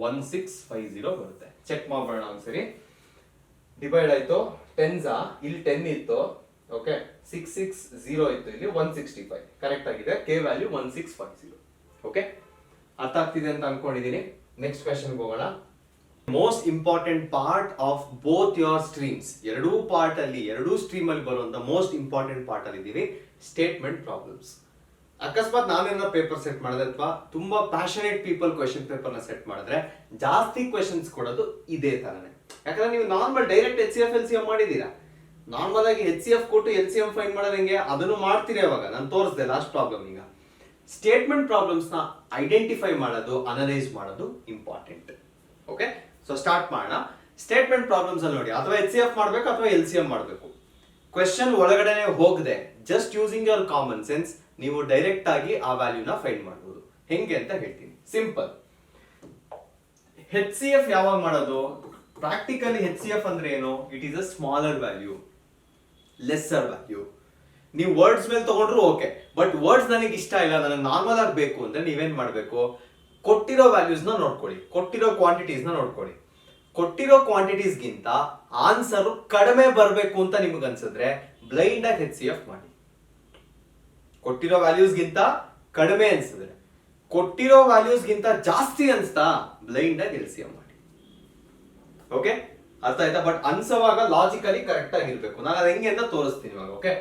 1650 ಬರುತ್ತೆ. ಚೆಕ್ ಮಾಡೋಣ ಒಂದ್ಸರಿ. ಡಿವೈಡ್ ಆಯ್ತು, 10s ಇಲ್ಲಿ 10 ಇತ್ತು. ಓಕೆ, 660 ಇತ್ತು, ಇಲ್ಲಿ 165 ಕರೆಕ್ಟ್ ಆಗಿದೆ. K value 1650. ಓಕೆ, ಅರ್ಥ ಆಗ್ತಿದೆ ಅಂತ ಅನ್ಕೊಂಡಿದೀನಿ. ನೆಕ್ಸ್ಟ್ ಕ್ವೆಶ್ಚನ್ ಹೋಗೋಣ. Most important part of both your streams, ಎರಡೂ ಪಾರ್ಟ್ ಅಲ್ಲಿ, ಎರಡೂ ಸ್ಟ್ರೀಮ್ ಅಲ್ಲಿ ಬರುವಂತ ಮೋಸ್ಟ್ ಇಂಪಾರ್ಟೆಂಟ್ ಪಾರ್ಟ್ ಅಲ್ಲಿ ಇದೀವಿ, ಸ್ಟೇಟ್ಮೆಂಟ್ ಪ್ರಾಬ್ಲಮ್ಸ್. ಅಕಸ್ಮಾತ್ ನಾನೇನೋ ಪೇಪರ್ ಸೆಟ್ ಮಾಡಿದ್ರೆ ಅಥವಾ ತುಂಬಾ ಪ್ಯಾಷನೇಟ್ ಪೀಪಲ್ ಕ್ವೆಶ್ಚನ್ ಪೇಪರ್ ನ ಸೆಟ್ ಮಾಡಿದ್ರೆ ಜಾಸ್ತಿ ಕ್ವೆಶ್ಚನ್ಸ್ ಕೊಡೋದು ಇದೇ ತರನೇ. ಯಾಕಂದ್ರೆ ನೀವು normal direct H C F L C M ಮಾಡಿದೀರಾ, ನಾರ್ಮಲ್ ಆಗಿ ಎಚ್ ಸಿ ಎಫ್ ಕೊಟ್ಟು ಎಲ್ ಸಿ ಎಂ ಫೈಂಡ್ ಮಾಡೋದು ಹೆಂಗೆ ಅದನ್ನು ಮಾಡ್ತೀರಿ. ಅವಾಗ ನಾನು ತೋರಿಸ್ದೆ ಲಾಸ್ಟ್ ಪ್ರಾಬ್ಲಮ್. ಈಗ ಸ್ಟೇಟ್ಮೆಂಟ್ ಪ್ರಾಬ್ಲಮ್ಸ್ ನ ಐಡೆಂಟಿಫೈ ಮಾಡೋದು, ಅನಲೈಸ್ ಮಾಡೋದು ಇಂಪಾರ್ಟೆಂಟ್. ಓಕೆ, ಸೊ ಸ್ಟಾರ್ಟ್ ಮಾಡೋಣ. ಸ್ಟೇಟ್ಮೆಂಟ್ ಪ್ರಾಬ್ಲಮ್ಸ್ ಅಲ್ಲಿ ನೋಡಿ, ಅಥವಾ ಎಚ್ ಸಿ ಎಫ್ ಮಾಡಬೇಕು ಅಥವಾ ಎಲ್ ಸಿ ಎಂ ಮಾಡಬೇಕು. ಕ್ವೆಶ್ಚನ್ ಒಳಗಡೆನೆ ಹೋಗದೆ just using your common sense ನೀವು ಡೈರೆಕ್ಟ್ ಆಗಿ ಆ ವ್ಯಾಲ್ಯೂನ ಫೈಂಡ್ ಮಾಡಬಹುದು. ಹೆಂಗೆ ಅಂತ ಹೇಳ್ತೀನಿ. ಸಿಂಪಲ್. ಎಚ್ ಸಿ ಎಫ್ ಯಾವಾಗ ಮಾಡೋದು? ಪ್ರಾಕ್ಟಿಕಲಿ ಎಚ್ ಸಿ ಎಫ್ ಅಂದ್ರೆ ಏನು? It is a smaller value, lesser value. ನೀವು ವರ್ಡ್ಸ್ ಮೇಲೆ ತಗೊಂಡ್ರು ಓಕೆ, ಬಟ್ ವರ್ಡ್ಸ್ ನನಗೆ ಇಷ್ಟ ಇಲ್ಲ, ನನಗೆ ನಾರ್ಮಲ್ ಆಗಿ ಬೇಕು ಅಂದ್ರೆ ನೀವೇನ್ ಮಾಡ್ಬೇಕು, ಕೊಟ್ಟಿರೋ ವ್ಯಾಲ್ಯೂಸ್ ನ ನೋಡ್ಕೊಳ್ಳಿ, ಕೊಟ್ಟಿರೋ ಕ್ವಾಂಟಿಟೀಸ್ ನ ನೋಡ್ಕೊಳ್ಳಿ. ಕೊಟ್ಟಿರೋ ಕ್ವಾಂಟಿಟೀಸ್ ಗಿಂತ ಆನ್ಸರ್ ಕಡಿಮೆ ಬರಬೇಕು ಅಂತ ನಿಮ್ಗೆ ಅನ್ಸಿದ್ರೆ ಬ್ಲೈಂಡ್ ಆಗಿ ಎಚ್ ಸಿ ಎಫ್ ಮಾಡಿ. ಕೊಟ್ಟಿರೋ ವ್ಯಾಲ್ಯೂಸ್ ಗಿಂತ ಕಡಿಮೆ ಅನ್ಸಿದ್ರೆ, ಕೊಟ್ಟಿರೋ ವ್ಯಾಲ್ಯೂಸ್ ಗಿಂತ ಜಾಸ್ತಿ ಅನ್ಸ್ತಾ ಬ್ಲೈಂಡ್ ಆಗಿ ಎಲ್ ಸಿ ಎಂ ಮಾಡಿ. ಓಕೆ, ಅರ್ಥ ಆಯ್ತಾ? ಬಟ್ ಅನ್ಸವಾಗ ಲಾಜಿಕಲಿ ಕರೆಕ್ಟ್ ಆಗಿರ್ಬೇಕು. ನಾನು ಅದು ಹೆಂಗೆ ಅಂತ ತೋರಿಸ್ತೀನಿ ಇವಾಗ. ಓಕೆ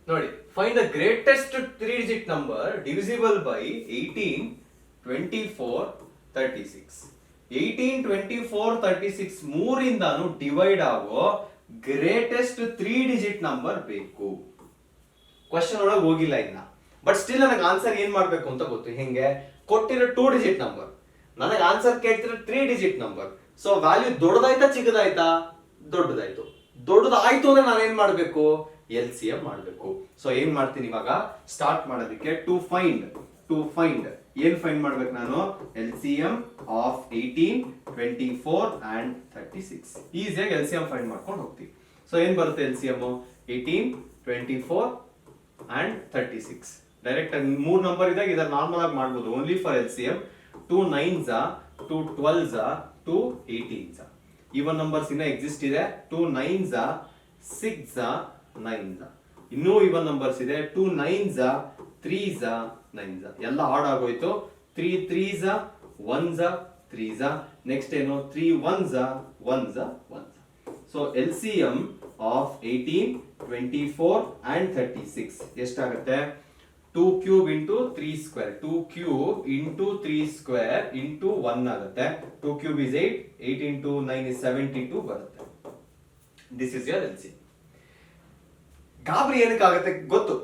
ನೋಡಿ, find the greatest 3 digit number divisible by 18, 24, 36. 18, 24, 36 ಮೂರಿಂದಾನು ಡಿವೈಡ್ ಆಗೋ ಗ್ರೇಟೆಸ್ಟ್ 3 ಡಿಜಿಟ್ ನಂಬರ್ ಬೇಕು. ಕ್ವಶನ್ ಒಳಗೆ ಹೋಗಿಲ್ಲ ಇನ್ನ, ಬಟ್ ಸ್ಟಿಲ್ ನನಗೆ ಆನ್ಸರ್ ಏನ್ ಮಾಡ್ಬೇಕು ಅಂತ ಗೊತ್ತು. ಹೆಂಗೆ? ಕೊಟ್ಟಿರೋ 2 ಡಿಜಿಟ್ ನಂಬರ್, ನನಗೆ ಆನ್ಸರ್ ಕೇಳ್ತಿರೋ 3 ಡಿಜಿಟ್ ನಂಬರ್. ಸೊ ವ್ಯಾಲ್ಯೂ ದೊಡ್ಡದಾಯ್ತಾ ಚಿಕ್ಕದಾಯ್ತಾ? ದೊಡ್ಡದಾಯ್ತು. ದೊಡ್ಡದಾಯ್ತು ಅಂದ್ರೆ ನಾನು ಏನ್ ಮಾಡ್ಬೇಕು? ಎಲ್ ಸಿ ಎಂ ಮಾಡ್ಬೇಕು. ಸೊ ಏನ್ ಮಾಡ್ತೀನಿ ಇವಾಗ ಸ್ಟಾರ್ಟ್ ಮಾಡೋದಕ್ಕೆ, ಟು ಫೈಂಡ್ ಏನ್ ಫೈಂಡ್ ಮಾಡ್ಬೇಕು ನಾನು? L C M of 18, 24 and 36. ಈಸಿಯಾಗಿ ಎಲ್ ಸಿ ಎಂ ಫೈಂಡ್ ಮಾಡ್ಕೊಂಡು ಹೋಗ್ತೀವಿ. ಸೊ ಏನ್ ಬರುತ್ತೆ L C M? 18, 24 and 36. Direct ಆಗಿ 3 ನಂಬರ್ ಇದ್ದಾಗ ಇದನ್ನ ನಾರ್ಮಲ್ ಆಗಿ ಮಾಡ್ಬೋದು. Only for L C M 2 9s, 2 12s, 2 18s. Even numbers ಇನ್ನ ಎಕ್ಸಿಸ್ಟ್ ಇದೆ. 2 9s, 6s, 9s. ಇನ್ನೂ ಈವನ್ ನಂಬರ್ಸ್ ಇದೆ. 2 9s, 3s, 9s. ಎಲ್ಲ ಆಡ್ ಆಗೋಯ್ತು. 3 3s, 1s, 3s. ನೆಕ್ಸ್ಟ್ ಏನು? 3 1s, 1s, 1s. So L C M of 18, 24 and 36 ಎಷ್ಟಾಗುತ್ತೆ? 2 cube into 3 square, 2 cube into 3 square into 1 ಆಗುತ್ತೆ. 2 ಕ್ಯೂಬ್ is 8, 8 into 9 is 72 ಬರುತ್ತೆ. This is your L C. ಗಾಬರಿ ಏನಕ್ಕಾಗತ್ತೆ ಗೊತ್ತು?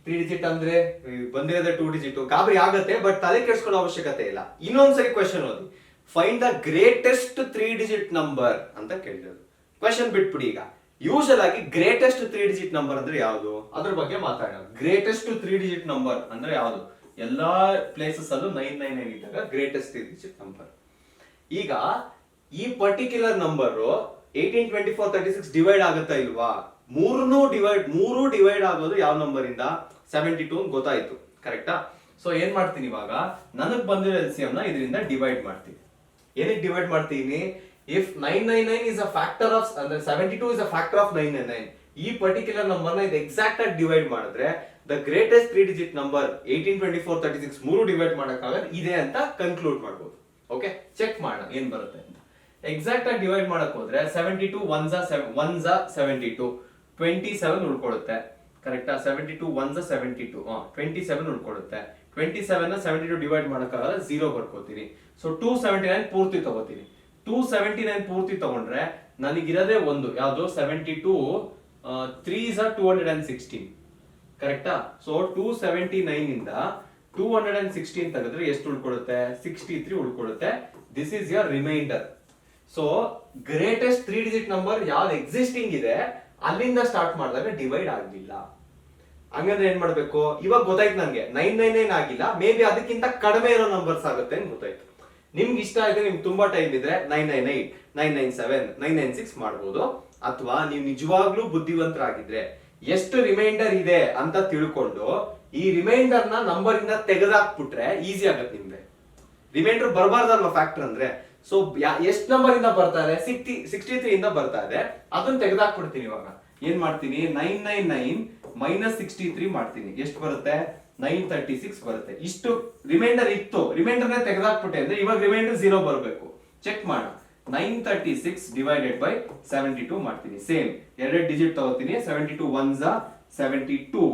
3 ಡಿಜಿಟ್ ಅಂದ್ರೆ ಬಂದಿರೋದೇ 2 ಡಿಜಿಟ್. ಗಾಬರಿ ಆಗತ್ತೆ, ಬಟ್ ತಲೆ ಕೆಡಿಸ್ಕೊಳ್ಳೋ ಅವಶ್ಯಕತೆ ಇಲ್ಲ. ಇನ್ನೊಂದ್ಸರಿ ಕ್ವೆಶ್ಚನ್ ಓದಿ. Find the greatest 3 digit number ಅಂತ ಕೇಳಿರೋದು. ಕ್ವೆಶ್ಚನ್ ಬಿಟ್ಬಿಡಿ. ಈಗ ಯೂಶಲ್ ಆಗಿ ಗ್ರೇಟೆಸ್ಟ್ 3 ಡಿಜಿಟ್ ನಂಬರ್ ಅಂದ್ರೆ ಯಾವುದು, ಅದ್ರ ಬಗ್ಗೆ ಮಾತಾಡೋಣ. ಗ್ರೇಟೆಸ್ಟ್ 3 ಡಿಜಿಟ್ ನಂಬರ್ ಅಂದ್ರೆ ಯಾವುದು? ಎಲ್ಲಾ ಪ್ಲೇಸಸ್ ಅಲ್ಲೂ 999 ಇದ್ದಾಗ ಗ್ರೇಟೆಸ್ಟ್ 3 ಡಿಜಿಟ್ ನಂಬರ್. ಈಗ ಈ ಪರ್ಟಿಕ್ಯುಲರ್ ನಂಬರ್ 18, 24, 36 ಡಿವೈಡ್ ಆಗುತ್ತಾ ಇಲ್ವಾ? ಮೂರು ಡಿವೈಡ್ ಆಗೋದು ಯಾವ ನಂಬರ್ ಇಂದ? 72 ಗೊತ್ತಾಯ್ತು, ಕರೆಕ್ಟಾ? ಸೊ ಏನ್ ಮಾಡ್ತೀನಿ ಇವಾಗ, ನನಗ್ ಬಂದಿರೋ LCM ನ ಇದರಿಂದ ಡಿವೈಡ್ ಮಾಡ್ತೀನಿ. ಏನಕ್ಕೆ ಡಿವೈಡ್ ಮಾಡ್ತೀನಿ? If 999 is a factor of ಅಂದ್ರೆ 72 is a factor of 999, ಈ ಪರ್ಟಿಕ್ಯುಲರ್ ನಂಬರ್ ನ ಇದು ಎಕ್ಸಾಕ್ಟ್ ಆಗಿ ಡಿವೈಡ್ ಮಾಡಿದ್ರೆ ದ ಗ್ರೇಟೆಸ್ಟ್ 3 ಡಿಜಿಟ್ ನಂಬರ್ 18, 24, 36 ಮೂರು ಡಿವೈಡ್ ಮಾಡಕ್ಕಾಗಲ್ಲ ಇದೆ ಅಂತ ಕನ್ಕ್ಲೂಡ್ ಮಾಡ್ಬೋದು. ಓಕೆ, ಚೆಕ್ ಮಾಡೋಣ ಏನ್ ಬರುತ್ತೆ ಅಂತ. ಎಕ್ಸಾಕ್ಟ್ ಆಗಿ ಡಿವೈಡ್ ಮಾಡಕ್ ಹೋದ್ರೆ 72 1 72 27 ಉಳ್ಕೊಳ್ಳುತ್ತೆ. ಕರೆಕ್ಟಾ? 72 1 72 27 ಉಳ್ಕೊಳ್ಳುತ್ತೆ. 27 ನ 72 ಡಿವೈಡ್ ಮಾಡಕ್ಕಾಗಲ್ಲ, 0 ಬರ್ಕೋತೀನಿ. ಸೊ 279 ಪೂರ್ತಿ ತಗೋತೀನಿ. 279 ಪೂರ್ತಿ ತಗೊಂಡ್ರೆ ನನಗಿರದೇ ಒಂದು ಯಾವ್ದು 72 3 216. ಕರೆಕ್ಟಾ? ಸೊ 279 ಇಂದ 216 ತೆಗೆದ್ರೆ ಎಷ್ಟು ಉಳ್ಕೊಳ್ಳುತ್ತೆ? 63 ಉಳ್ಕೊಳ್ಳುತ್ತೆ. This is your remainder. So greatest 3 digit number ಯಾವ್ದು ಎಕ್ಸಿಸ್ಟಿಂಗ್ ಇದೆ ಅಲ್ಲಿಂದ ಸ್ಟಾರ್ಟ್ ಮಾಡಿದಾಗ ಡಿವೈಡ್ ಆಗಿಲ್ಲ. ಹಂಗಂದ್ರೆ ಏನ್ ಮಾಡ್ಬೇಕು? ಇವಾಗ ಗೊತ್ತಾಯ್ತು ನನ್ಗೆ 999 ಆಗಿಲ್ಲ, ಮೇ ಬಿ ಅದಕ್ಕಿಂತ ಕಡಿಮೆ ಇರೋ ನಂಬರ್ಸ್ ಆಗುತ್ತೆ ಅಂತ ಗೊತ್ತಾಯ್ತು. ನಿಮ್ಗೆ ಇಷ್ಟ ಆಯ್ತು, ನಿಮ್ಗೆ ತುಂಬಾ ಟೈಮ್ ಇದ್ರೆ 998, 997, 996 ಮಾಡ್ಬೋದು. ಅಥವಾ ನೀವು ನಿಜವಾಗ್ಲೂ ಬುದ್ಧಿವಂತರಾಗಿದ್ರೆ ಎಷ್ಟು ರಿಮೈಂಡರ್ ಇದೆ ಅಂತ ತಿಳ್ಕೊಂಡು ಈ ರಿಮೈಂಡರ್ ನ ನಂಬರ್ ಇಂದ ತೆಗೆದಾಕ್ಬಿಟ್ರೆ ಈಸಿ ಆಗುತ್ತೆ ನಿಮ್ಗೆ. ರಿಮೈಂಡರ್ ಬರಬಾರ್ದಲ್ವಾ ಫ್ಯಾಕ್ಟರ್ ಅಂದ್ರೆ. ಸೊ ಎಷ್ಟು ನಂಬರ್ ಇಂದ ಬರ್ತಾ ಇದೆ? 63 ಇಂದ ಬರ್ತಾ ಇದೆ, ಅದನ್ನ ತೆಗೆದಾಕ್ಬಿಡ್ತೀನಿ. ಇವಾಗ ಏನ್ ಮಾಡ್ತೀನಿ? 999 ಮೈನಸ್ 63 ಮಾಡ್ತೀನಿ. ಎಷ್ಟು ಬರುತ್ತೆ? 936 ಬರುತ್ತೆ. ಇಷ್ಟು ರಿಮೈಂಡರ್ ಇತ್ತು, ರಿಮೈಂಡರ್ ನ ತೆಗೆದಾಕ್ಬಿಟ್ಟೆ ಅಂದ್ರೆ ಇವಾಗ ರಿಮೈಂಡರ್ 0 ಬರಬೇಕು. ಚೆಕ್ ಮಾಡೋಣ. 936 ಡಿವೈಡೆಡ್ ಬೈ 72 ಮಾಡ್ತೀನಿ. ಸೇಮ್ ಎರಡು ಡಿಜಿಟ್ ತಗೋತೀನಿ. 72 1 72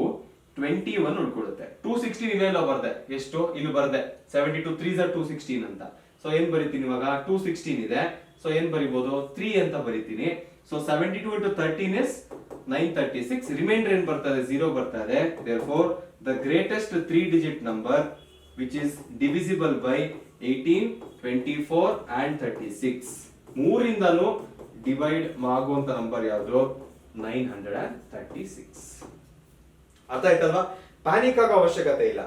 21 ಉಳ್ಕೊಳ್ಳುತ್ತೆ. 216 ಇವೆಲ್ಲ ಬರ್ದೆ. ಎಷ್ಟು? ಇಲ್ಲಿ ಬರ್ದೆ 72 3 216 ಅಂತ. ಸೊ ಏನ್ ಬರೀತೀನಿ ಇವಾಗ? 216 ಇದೆ. ಸೊ ಏನ್ ಬರಿಬಹುದು? 3 ಅಂತ ಬರೀತೀನಿ. So 72 into 13 is 936. ರಿಮೈಂಡರ್ ಏನ್ ಬರ್ತದೆ? 0 ಬರ್ತದೆ. therefore the greatest 3 digit number which is divisible by 18, 24 and 36 ಮೂರಿಂದಲೂ divide ಆಗುವಂತ ನಂಬರ್ ಯಾವುದು? 936. ಅರ್ಥ ಆಯ್ತಲ್ವಾ? ಪ್ಯಾನಿಕ್ ಆಗೋ ಅವಶ್ಯಕತೆ ಇಲ್ಲ.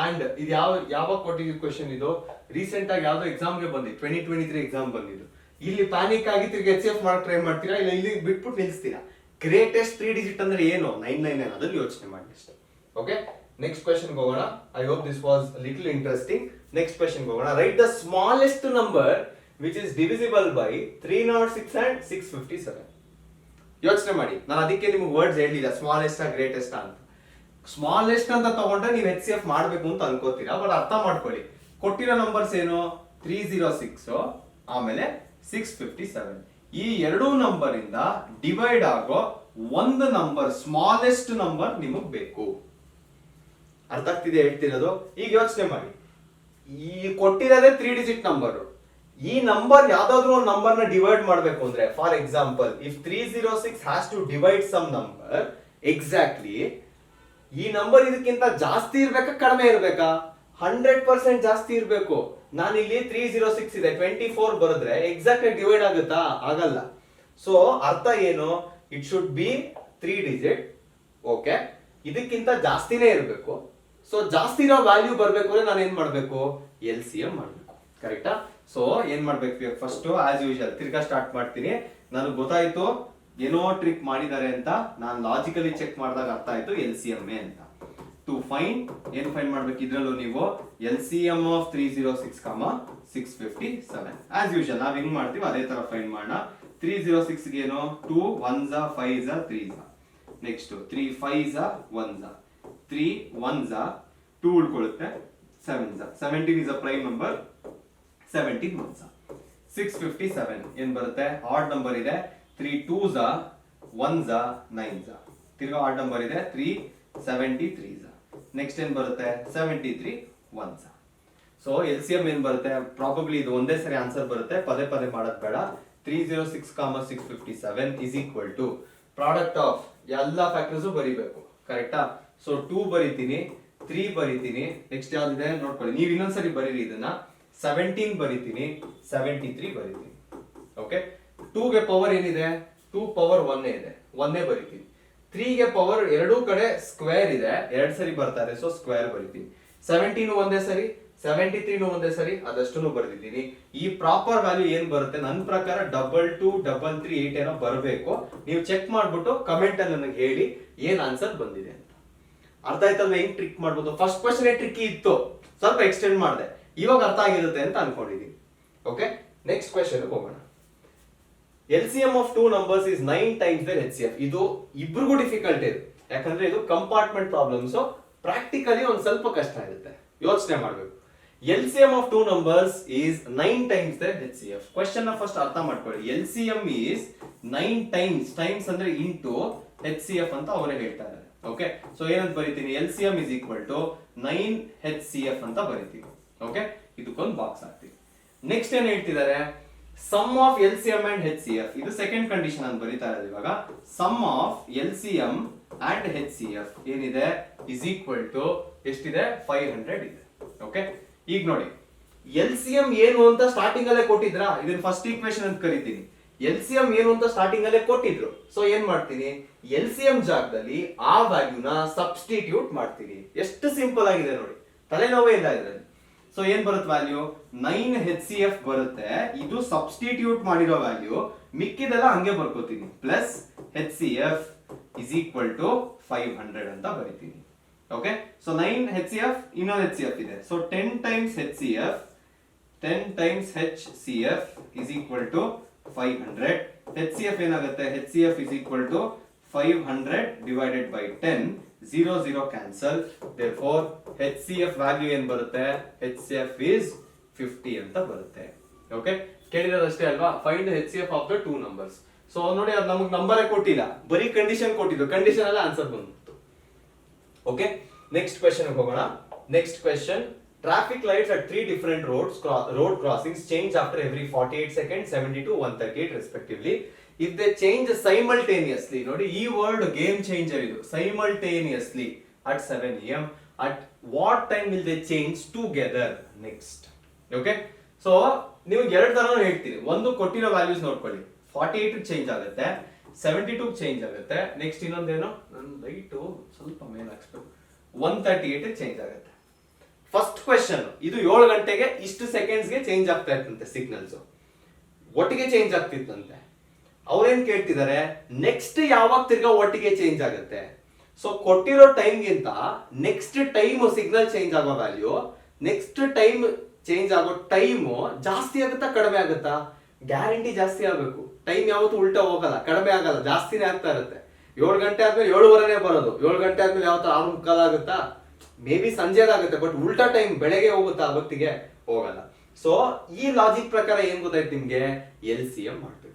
ಅಂಡ್ ಇದು ಯಾವಾಗ ಕೊಟ್ಟಿದ್ದು ಕ್ವೆಶ್ಚನ್? ಇದು ರೀಸೆಂಟ್ ಆಗಿ ಯಾವ್ದೋ ಎಕ್ಸಾಮ್ಗೆ ಬಂದಿದ್ದು, 2023 ಎಕ್ಸಾಮ್ ಬಂದಿದ್ದು. ಇಲ್ಲಿ ಪ್ಯಾನಿಕ್ ಆಗಿ ತಿರ್ಗಿ HCF ಮಾಡಕ್ ಟ್ರೈ ಮಾಡ್ತೀರಾ, ಇಲ್ಲ ಇಲ್ಲಿ ಬಿಟ್ಬಿಟ್ಟು ನಿಲ್ಸ್ತೀರಾ. ಗ್ರೇಟೆಸ್ಟ್ 3 ಡಿಜಿಟ್ ಅಂದ್ರೆ ಏನು? 999. ಅದನ್ನು ಯೋಚನೆ ಮಾಡಿ ಅಷ್ಟೇ. ಓಕೆ, ನೆಕ್ಸ್ಟ್ ಕ್ವೆಶ್ಚನ್ ಹೋಗೋಣ. I hope this was little interesting. Next question ಹೋಗೋಣ. Right the smallest number which is divisible by 306 and 657. ಯೋಚನೆ ಮಾಡಿ. ನಾನು ಅದಕ್ಕೆ ನಿಮ್ಗೆ ವರ್ಡ್ಸ್ ಹೇಳಿಲ್ಲ, ಸ್ಮಾಲೆಸ್ಟ್ ಗ್ರೇಟೆಸ್ಟ್ ಅಂತ. ಸ್ಮಾಲೆಸ್ಟ್ ಅಂತ ತಗೊಂಡ್ರೆ ನೀವು HCF ಮಾಡ್ಬೇಕು ಅಂತ ಅನ್ಕೋತೀರಾ, ಬಟ್ ಅರ್ಥ ಮಾಡ್ಕೊಳ್ಳಿ. ಕೊಟ್ಟಿರೋ ನಂಬರ್ಸ್ ಏನು? 306 ಆಮೇಲೆ 657. ಈ ಎರಡೂ ನಂಬರ್ ಇಂದ ಡಿವೈಡ್ ಆಗೋ ಒಂದು ನಂಬರ್, ಸ್ಮಾಲೆಸ್ಟ್ ನಂಬರ್ ನಿಮಗ್ ಬೇಕು. ಅರ್ಥ ಆಗ್ತಿದೆ ಹೇಳ್ತಿರೋದು? ಈಗ ಯೋಚನೆ ಮಾಡಿ. ಈ ಕೊಟ್ಟಿರೋದೇ 3 ಡಿಜಿಟ್ ನಂಬರ್. ಈ ನಂಬರ್ ಯಾವ್ದಾದ್ರು ಒಂದು ನಂಬರ್ ನ ಡಿವೈಡ್ ಮಾಡ್ಬೇಕು ಅಂದ್ರೆ, for example if 306 has to divide some number, exactly ಈ ನಂಬರ್ ಇದಕ್ಕಿಂತ ಜಾಸ್ತಿ ಇರ್ಬೇಕಾ ಕಡಿಮೆ ಇರ್ಬೇಕಾ? 100% ಜಾಸ್ತಿ ಇರ್ಬೇಕು. ನಾನು ಇಲ್ಲಿ 306 ಇದೆ 24 ಬರೆದ್ರೆ ಎಕ್ಸಾಕ್ಟ್ ಡಿವೈಡ್ ಆಗುತ್ತಾ? ಆಗಲ್ಲ. ಸೊ ಅರ್ಥ ಏನು? It should be 3 digit. Okay, ಇದಕ್ಕಿಂತ ಜಾಸ್ತಿನೇ ಇರಬೇಕು. ಸೊ ಜಾಸ್ತಿ ಇರೋ ವ್ಯಾಲ್ಯೂ ಬರ್ಬೇಕು ಅಂದ್ರೆ ನಾನು ಏನ್ ಮಾಡ್ಬೇಕು? LCM ಮಾಡ್ಬೇಕು. ಕರೆಕ್ಟಾ? ಸೊ ಏನ್ ಮಾಡ್ಬೇಕು? ಫಸ್ಟ್ ಆಸ್ ಯೂಶುವಲ್ ತಿರ್ಗಾ ಸ್ಟಾರ್ಟ್ ಮಾಡ್ತೀನಿ. ನನಗೆ ಗೊತ್ತಾಯ್ತು ಏನೋ ಟ್ರಿಕ್ ಮಾಡಿದ್ದಾರೆ ಅಂತ. ನಾನು ಲಾಜಿಕಲಿ ಚೆಕ್ ಮಾಡಿದಾಗ ಅರ್ಥ ಆಯ್ತು LCM ಅಂತ. ಟು ಫೈಂಡ್ ಏನ್ ಫೈಂಡ್ ಮಾಡ್ಬೇಕು? ಇದ್ರಲ್ಲೂ ನೀವು LCM ಆಫ್ 306, 657. ಆಸ್ ಯೂಶುವಲ್ ನಾವ್ ಹೆಂಗ್ ಮಾಡ್ತೀವಿ ಅದೇ ತರ ಫೈಂಡ್ ಮಾಡೋಣ. 306 ಗೆ ಏನು? 2 1 5 3. Next 3 5 1, 3 1 2 ಉಳ್ಕೊಳ್ಳುತ್ತೆ. 7 17 is a prime number. 17 1. 657 ಏನ್ ಬರುತ್ತೆ? ಆಡ್ ನಂಬರ್ ಇದೆ. 3 2s 1s 9s. ತಿರ್ಗಾ ಆಡ್ ನಂಬರ್ ಇದೆ. 3 73s. ನೆಕ್ಸ್ಟ್ ಏನ್ ಬರುತ್ತೆ? 73 1s. ಸೊ LCM ಏನ್ ಬರುತ್ತೆ? ಪ್ರಾಬಬ್ಲಿ ಇದು ಒಂದೇ ಸರಿ ಆನ್ಸರ್ ಬರುತ್ತೆ, ಪದೇ ಪದೇ ಮಾಡೋದ್ ಬೇಡ. 306, 657 is equal to product of ಎಲ್ಲಾ ಫ್ಯಾಕ್ಟರ್ಸ್ ಬರಿಬೇಕು. ಕರೆಕ್ಟಾ? ಸೊ 2 ಬರಿತೀನಿ, 3 ಬರಿತೀನಿ. ನೆಕ್ಸ್ಟ್ ಯಾವ್ದಿದೆ ನೋಡ್ಕೊಳ್ಳಿ. ನೀವು ಇನ್ನೊಂದ್ಸರಿ ಬರೀರಿ ಇದನ್ನ. 17 ಬರಿತೀನಿ, 73 ಬರಿತೀನಿ. ಓಕೆ, 2 ಗೆ ಪವರ್ ಏನಿದೆ? 2 ಪವರ್ 1 ಇದೆ, 1 ಬರಿತೀನಿ. 3 ಗೆ ಪವರ್ ಎರಡೂ ಕಡೆ ಸ್ಕ್ವೇರ್ ಇದೆ, 2 ಸರಿ ಬರ್ತಾ ಇದೆ, ಸೊ ಸ್ಕ್ವೇರ್ ಬರಿತೀನಿ. 17 ಒಂದೇ ಸರಿ, 73 ಒಂದೇ ಸರಿ, ಅದಷ್ಟು ಬರ್ದಿದ್ದೀನಿ. ಈ ಪ್ರಾಪರ್ ವ್ಯಾಲ್ಯೂ ಏನ್ ಬರುತ್ತೆ? ನನ್ನ ಪ್ರಕಾರ 22 33 8 ಏನೋ ಬರಬೇಕು. ನೀವು ಚೆಕ್ ಮಾಡ್ಬಿಟ್ಟು ಕಮೆಂಟ್ ಅಲ್ಲಿ ನನಗೆ ಹೇಳಿ ಏನ್ ಆನ್ಸರ್ ಬಂದಿದೆ ಅಂತ. ಅರ್ಥ ಆಯ್ತಲ್ವ ಹೆಂಗ್ ಟ್ರಿಕ್ ಮಾಡ್ಬೋದು? ಫಸ್ಟ್ ಕ್ವಶನ್ ಟ್ರಿಕ್ಕಿ ಇತ್ತು, ಸ್ವಲ್ಪ ಎಕ್ಸ್ಟೆಂಡ್ ಮಾಡಿದೆ, ಇವಾಗ ಅರ್ಥ ಆಗಿರುತ್ತೆ ಅಂತ ಅನ್ಕೊಂಡಿದೀನಿ. ಓಕೆ, ನೆಕ್ಸ್ಟ್ ಕ್ವಶನ್ ಹೋಗೋಣ. LCM of two numbers is 9 times their HCF. ಇದು ಇಬ್ರಿಗೂ ಡಿಫಿಕಲ್ಟ್ ಇದೆ, ಯಾಕಂದ್ರೆ ಇದು ಕಂಪಾರ್ಟ್ಮೆಂಟ್ ಪ್ರಾಬ್ಲಮ್ಸ್, ಪ್ರಾಕ್ಟಿಕಲಿ ಒಂದ್ ಸ್ವಲ್ಪ ಕಷ್ಟ ಇರುತ್ತೆ, ಯೋಚನೆ ಮಾಡ್ಬೇಕು. LCM of two numbers is 9 times their HCF. Question ನ ಫಸ್ಟ್ ಅರ್ಥ ಮಾಡ್ಕೊಳ್ಳಿ. LCM is 9 times, ಟೈಮ್ಸ್ ಅಂದ್ರೆ ಇಂಟು HCF ಅಂತ ಅವರೇ ಹೇಳ್ತಾ ಇದ್ದಾರೆ. ಓಕೆ, ಸೊ ಏನಂತ ಬರೀತೀನಿ? LCM is equal to 9 HCF ಅಂತ ಬರೀತೀವಿ. ಓಕೆ, ಇದಕ್ಕೊಂದು ಬಾಕ್ಸ್ ಹಾಕ್ತೀವಿ. ನೆಕ್ಸ್ಟ್ ಏನ್ ಹೇಳ್ತಿದ್ದಾರೆ? Sum of LCM and HCF, ಇದು ಸೆಕೆಂಡ್ ಕಂಡೀಷನ್ ಅಂತ ಬರೀತಾ ಇರೋದು. ಇವಾಗ sum of LCM and HCF ಏನಿದೆ ಇಸ್ ಈಕ್ವಲ್ ಟು ಎಷ್ಟಿದೆ? 500 ಇದೆ. ಓಕೆ, ಈಗ ನೋಡಿ LCM ಏನು ಅಂತ ಸ್ಟಾರ್ಟಿಂಗ್ ಅಲ್ಲೇ ಕೊಟ್ಟಿದ್ರಾ? ಇದನ್ನ ಫಸ್ಟ್ ಈಕ್ವೇಶನ್ ಅಂತ ಕರಿತೀನಿ. LCM ಏನು ಅಂತ ಸ್ಟಾರ್ಟಿಂಗ್ ಅಲ್ಲೇ ಕೊಟ್ಟಿದ್ರು, ಸೊ ಏನ್ ಮಾಡ್ತೀನಿ? LCM ಜಾಗದಲ್ಲಿ ಆ ವ್ಯಾಲ್ಯೂನ ಸಬ್ಸ್ಟಿಟ್ಯೂಟ್ ಮಾಡ್ತೀನಿ. ಎಷ್ಟು ಸಿಂಪಲ್ ಆಗಿದೆ ನೋಡಿ, ತಲೆನೋವೇ ಇಲ್ಲ ಇದರಲ್ಲಿ. ಸೊ ಏನ್ ಬರುತ್ತೆ ವ್ಯಾಲ್ಯೂ? 9 HCF ಬರುತ್ತೆ. ಇದು ಸಬ್ಸ್ಟಿಟ್ಯೂಟ್ ಮಾಡಿರೋ ವ್ಯಾಲ್ಯೂ, ಮಿಕ್ಕಿದೆಲ್ಲ ಹಂಗೆ ಬರ್ಕೋತೀನಿ. Plus HCF is equal to 500 ಅಂತ ಬರೀತೀನಿ. ಓಕೆ, ಸೊ 9 HCF, ಇನ್ನೊಂದು HCF ಇದೆ. ಸೊ 10 times HCF, 10 times HCF is equal to 500. HCF ಏನಾಗುತ್ತೆ? HCF is equal to 500 divided by 10, 0 0 cancel. Therefore HCF value ಏನ್ ಬರುತ್ತೆ? HCF is 50 ಅಂತ ಬರುತ್ತೆ. ಓಕೆ, ಕೇಳಿರೋದಷ್ಟೇ ಅಲ್ವಾ? Find HCF of the two numbers. So ನೋಡಿ, ಅದು ನಮಗೆ ನಂಬರೇ ಕೊಟ್ಟಿಲ್ಲ, ಬರೀ ಕಂಡೀಷನ್ ಕೊಟ್ಟಿದ್ದು, ಕಂಡೀಷನ್ ಅಲ್ಲ ಆನ್ಸರ್ ಬಂತು. ಓಕೆ, ನೆಕ್ಸ್ಟ್ ಕ್ವೆಶ್ಚನ್ ಹೋಗೋಣ. Next question, traffic lights at 3 different road crossings change after every 48 seconds, 72, 138 respectively. If they change simultaneously, ನೋಡಿ ಈ ವರ್ಡ್ ಗೇಮ್ ಚೇಂಜರ್ ಇದು, simultaneously at 7 AM, at what time will they change together next? Okay, so ನಿಮಗೆ ಎರಡು ತರ ಹೇಳ್ತೀನಿ. ಒಂದು ಕೊಟ್ಟಿರೋ ವ್ಯಾಲ್ಯೂಸ್ ನೋಡ್ಕೊಳ್ಳಿ, 48 ಚೇಂಜ್ ಆಗುತ್ತೆ, 72 ಚೇಂಜ್ ಆಗುತ್ತೆ. ನೆಕ್ಸ್ಟ್ ಇನ್ನೊಂದೇನು, ನನ್ನ ಲೈಟ್ ಸ್ವಲ್ಪ ಮೇಲೆ ಹಾಕ್ಸ್ಬೇಕು, 138 ಚೇಂಜ್ ಆಗುತ್ತೆ. ಫಸ್ಟ್ ಕ್ವೆಶ್ಚನ್, ಇದು 7 ಗಂಟೆಗೆ ಇಷ್ಟು ಸೆಕೆಂಡ್ಸ್ಗೆ ಚೇಂಜ್ ಆಗ್ತಾ ಇತ್ತಂತೆ ಸಿಗ್ನಲ್ಸ್, ಒಟ್ಟಿಗೆ ಚೇಂಜ್ ಆಗ್ತಿತ್ತಂತೆ. ಅವ್ರೇನ್ ಕೇಳ್ತಿದ್ದಾರೆ? ನೆಕ್ಸ್ಟ್ ಯಾವಾಗ ತಿರ್ಗಾ ಒಟ್ಟಿಗೆ ಚೇಂಜ್ ಆಗುತ್ತೆ? ಸೊ ಕೊಟ್ಟಿರೋ ಟೈಮ್ಗಿಂತ ನೆಕ್ಸ್ಟ್ ಟೈಮ್ ಸಿಗ್ನಲ್ ಚೇಂಜ್ ಆಗೋ ವ್ಯಾಲ್ಯೂ, ನೆಕ್ಸ್ಟ್ ಟೈಮ್ ಚೇಂಜ್ ಆಗೋ ಟೈಮು ಜಾಸ್ತಿ ಆಗುತ್ತಾ ಕಡಿಮೆ ಆಗುತ್ತಾ? ಗ್ಯಾರಂಟಿ ಜಾಸ್ತಿ ಆಗಬೇಕು. ಟೈಮ್ ಯಾವತ್ತೂ ಉಲ್ಟಾ ಹೋಗಲ್ಲ, ಕಡಿಮೆ ಆಗಲ್ಲ, ಜಾಸ್ತಿನೇ ಆಗ್ತಾ ಇರುತ್ತೆ. 7 ಗಂಟೆ ಆದ್ಮೇಲೆ 7:15 ಬರೋದು, 7 ಗಂಟೆ ಆದ್ಮೇಲೆ ಯಾವತ್ತ 6:15 ಆಗುತ್ತಾ? ಮೇ ಬಿ ಸಂಜೆದಾಗುತ್ತೆ, ಬಟ್ ಉಲ್ಟಾ ಟೈಮ್ ಬೆಳಗ್ಗೆ ಹೋಗುತ್ತಾ? ಅವತ್ತಿಗೆ ಹೋಗಲ್ಲ. ಸೊ ಈ ಲಾಜಿಕ್ ಪ್ರಕಾರ ಏನ್ ಗೊತ್ತಾಯ್ತು ನಿಮ್ಗೆ? LCM ಮಾಡ್ಬೇಕು.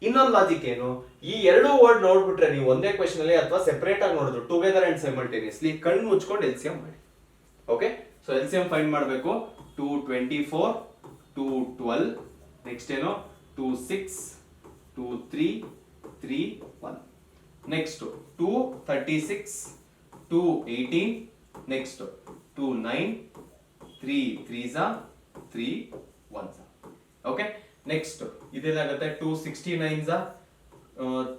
ಇನ್ನೊಂದು ಲಾಜಿಕ್ ಏನು? ಈ ಎರಡು ವರ್ಡ್ ನೋಡ್ಬಿಟ್ರೆ ನೀವು ಒಂದೇ ಕ್ವೆಶ್ಚನ್ ಅಲ್ಲಿ ಅಥವಾ ಸೆಪರೇಟ್ ಆಗಿ ನೋಡಿದ್ರು, ಟುಗೆದರ್ ಅಂಡ್ ಸೈಮಲ್ಟೇನಿಯಸ್ಲಿ ಕಣ್ಣು ಮುಚ್ಕೊಂಡು LCM ಮಾಡಿ. ಓಕೆ, ಸೊ LCM ಫೈಂಡ್ ಮಾಡಬೇಕು. 224, 212, ನೆಕ್ಸ್ಟ್ ಏನು 26, 23, 31, next 236, 218, next 29, 3 3s, 3 1s. Okay, next ಇದೇನಾಗುತ್ತೆ? 269s,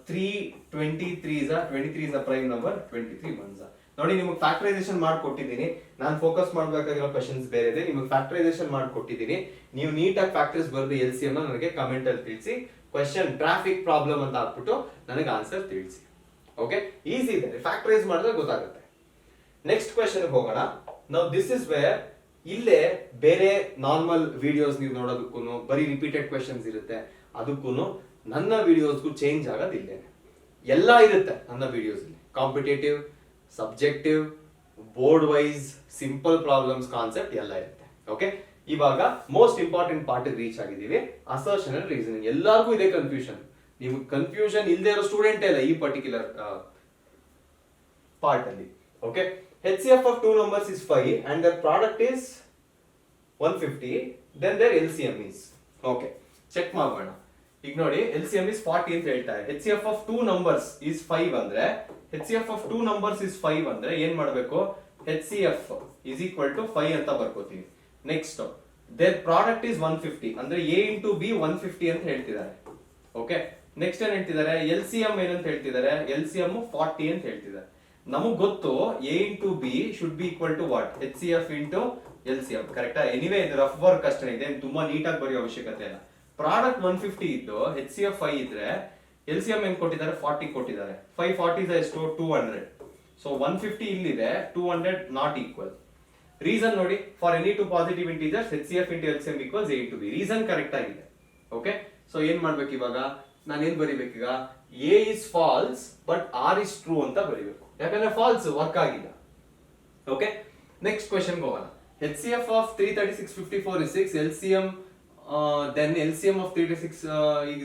323s, 23 prime number, 23 1s. ನೋಡಿ, ನಿಮಗೆ ಫ್ಯಾಕ್ಟರೈಸೇಷನ್ ಮಾಡ್ಕೊಟ್ಟಿದ್ದೀನಿ. ನಾನು ಫೋಕಸ್ ಮಾಡಬೇಕಾಗಿರೋ ಕ್ವೆಶ್ಚನ್ಸ್ ಬೇರೆ ಇದೆ, ನಿಮಗೆ ಫ್ಯಾಕ್ಟರೈಸೇಷನ್ ಮಾಡ್ಕೊಟ್ಟಿದ್ದೀನಿ. ನೀವು ನೀಟಾಗಿ ಫ್ಯಾಕ್ಟರ್ಸ್ ಬರೆದು LCM ನನಗೆ ಕಮೆಂಟ್ ಅಲ್ಲಿ ತಿಳಿಸಿ. ಕ್ವೆಶ್ಚನ್ ಟ್ರಾಫಿಕ್ ಪ್ರಾಬ್ಲಮ್ ಅಂತ ಹಾಕ್ಬಿಟ್ಟು ನನಗೆ ಆನ್ಸರ್ ತಿಳಿಸಿ. ಓಕೆ, ಈಸಿ ಇದೆ, ಫ್ಯಾಕ್ಟರೈಸ್ ಮಾಡಿದ್ರೆ ಗೊತ್ತಾಗುತ್ತೆ. ನೆಕ್ಸ್ಟ್ ಕ್ವೆಶ್ಚನ್ ಹೋಗೋಣ. ನಾವು ದಿಸ್ ಇಸ್ ವೇರ್, ಇಲ್ಲೇ ಬೇರೆ ನಾರ್ಮಲ್ ವಿಡಿಯೋಸ್ ನೀವು ನೋಡೋದಕ್ಕೂ ಬರೀ ರಿಪೀಟೆಡ್ ಕ್ವೆಶ್ಚನ್ಸ್ ಇರುತ್ತೆ, ಅದಕ್ಕೂ ನನ್ನ ವಿಡಿಯೋಸ್ಗೂ ಚೇಂಜ್ ಆಗೋದಿಲ್ಲ. ಎಲ್ಲ ಇರುತ್ತೆ ನನ್ನ ವಿಡಿಯೋಸ್ ಅಲ್ಲಿ, competitive, subjective, board wise, simple problems, concept ಎಲ್ಲ ಇರುತ್ತೆ. ಓಕೆ, ಇವಾಗ ಮೋಸ್ಟ್ ಇಂಪಾರ್ಟೆಂಟ್ ಪಾರ್ಟ್ ರೀಚ್ ಆಗಿದ್ದೀವಿ, ಅಸರ್ಷನ್ ಅಂಡ್ ರೀಸನಿಂಗ್. ಎಲ್ಲರಿಗೂ ಇದೆ ಕನ್ಫ್ಯೂಷನ್, ನಿಮ್ಗೆ ಕನ್ಫ್ಯೂಷನ್ ಇಲ್ಲದೆ ಇರೋ ಸ್ಟೂಡೆಂಟ್ ಇಲ್ಲ ಈ ಪರ್ಟಿಕ್ಯುಲರ್ ಪಾರ್ಟ್ ಅಲ್ಲಿ. Okay, HCF of two numbers is 5 and their product is 150, then their LCM is. Okay, check ಮಾಡೋಣ. ಈಗ ನೋಡಿ, LCM is 40 ಅಂತ ಹೇಳ್ತಾರೆ. HCF of two numbers is 5 ಅಂದ್ರೆ, HCF of two numbers is 5 ಅಂದ್ರೆ ಏನ್ ಮಾಡಬೇಕು? HCF is equal to 5 ಅಂತ ಬರ್ಕೋತೀವಿ. ನೆಕ್ಸ್ಟ್ their product is 150 ಅಂದ್ರೆ A into B 150 ಅಂತ ಹೇಳ್ತಿದ್ದಾರೆ. ಓಕೆ, ನೆಕ್ಸ್ಟ್ ಏನ್ ಹೇಳ್ತಿದ್ದಾರೆ? LCM ಏನಂತ ಹೇಳ್ತಿದ್ದಾರೆ? LCM 40 ಅಂತ ಹೇಳ್ತಿದ್ದಾರೆ. ನಮಗ್ ಗೊತ್ತು A into B should be equal to what? HCF into LCM. ಕರೆಕ್ಟಾ? ಎನಿವೇ ಇದು ರಫ್ ವರ್ಕ್ ಅಷ್ಟೇ ಇದೆ, ತುಂಬಾ ನೀಟಾಗಿ ಬರೆಯೋ ಅವಶ್ಯಕತೆ ಇಲ್ಲ. ಪ್ರಾಡಕ್ಟ್ 150 ಇದ್ದು HCF 5 ಇದ್ರೆ LCM ಏನ್ ಕೊಟ್ಟಿದ್ದಾರೆ? 40 ಕೊಟ್ಟಿದ್ದಾರೆ. 5 40 ಎಷ್ಟು? 200. ಸೊ 150 ಇಲ್ಲಿದೆ, 200 ನಾಟ್ ಈಕ್ವಲ್. ರೀಸನ್ ನೋಡಿ, for any two positive integers HCF into LCM equals A into B. Reason correct ಆಗಿದೆ. ಓಕೆ, ಸೊ ಏನ್ ಮಾಡ್ಬೇಕು ಇವಾಗ, ನಾನು ಏನ್ ಬರಿಬೇಕೀಗ, A is false but R is true ಅಂತ ಬರಿಬೇಕು, ಯಾಕಂದ್ರೆ ಫಾಲ್ಸ್ ವರ್ಕ್ ಆಗಿಲ್ಲ. ಓಕೆ, ನೆಕ್ಸ್ಟ್ ಕ್ವೆಶ್ಚನ್ ಹೋಗೋಣ. HCF of 33654 is 6, LCM then LCM of 336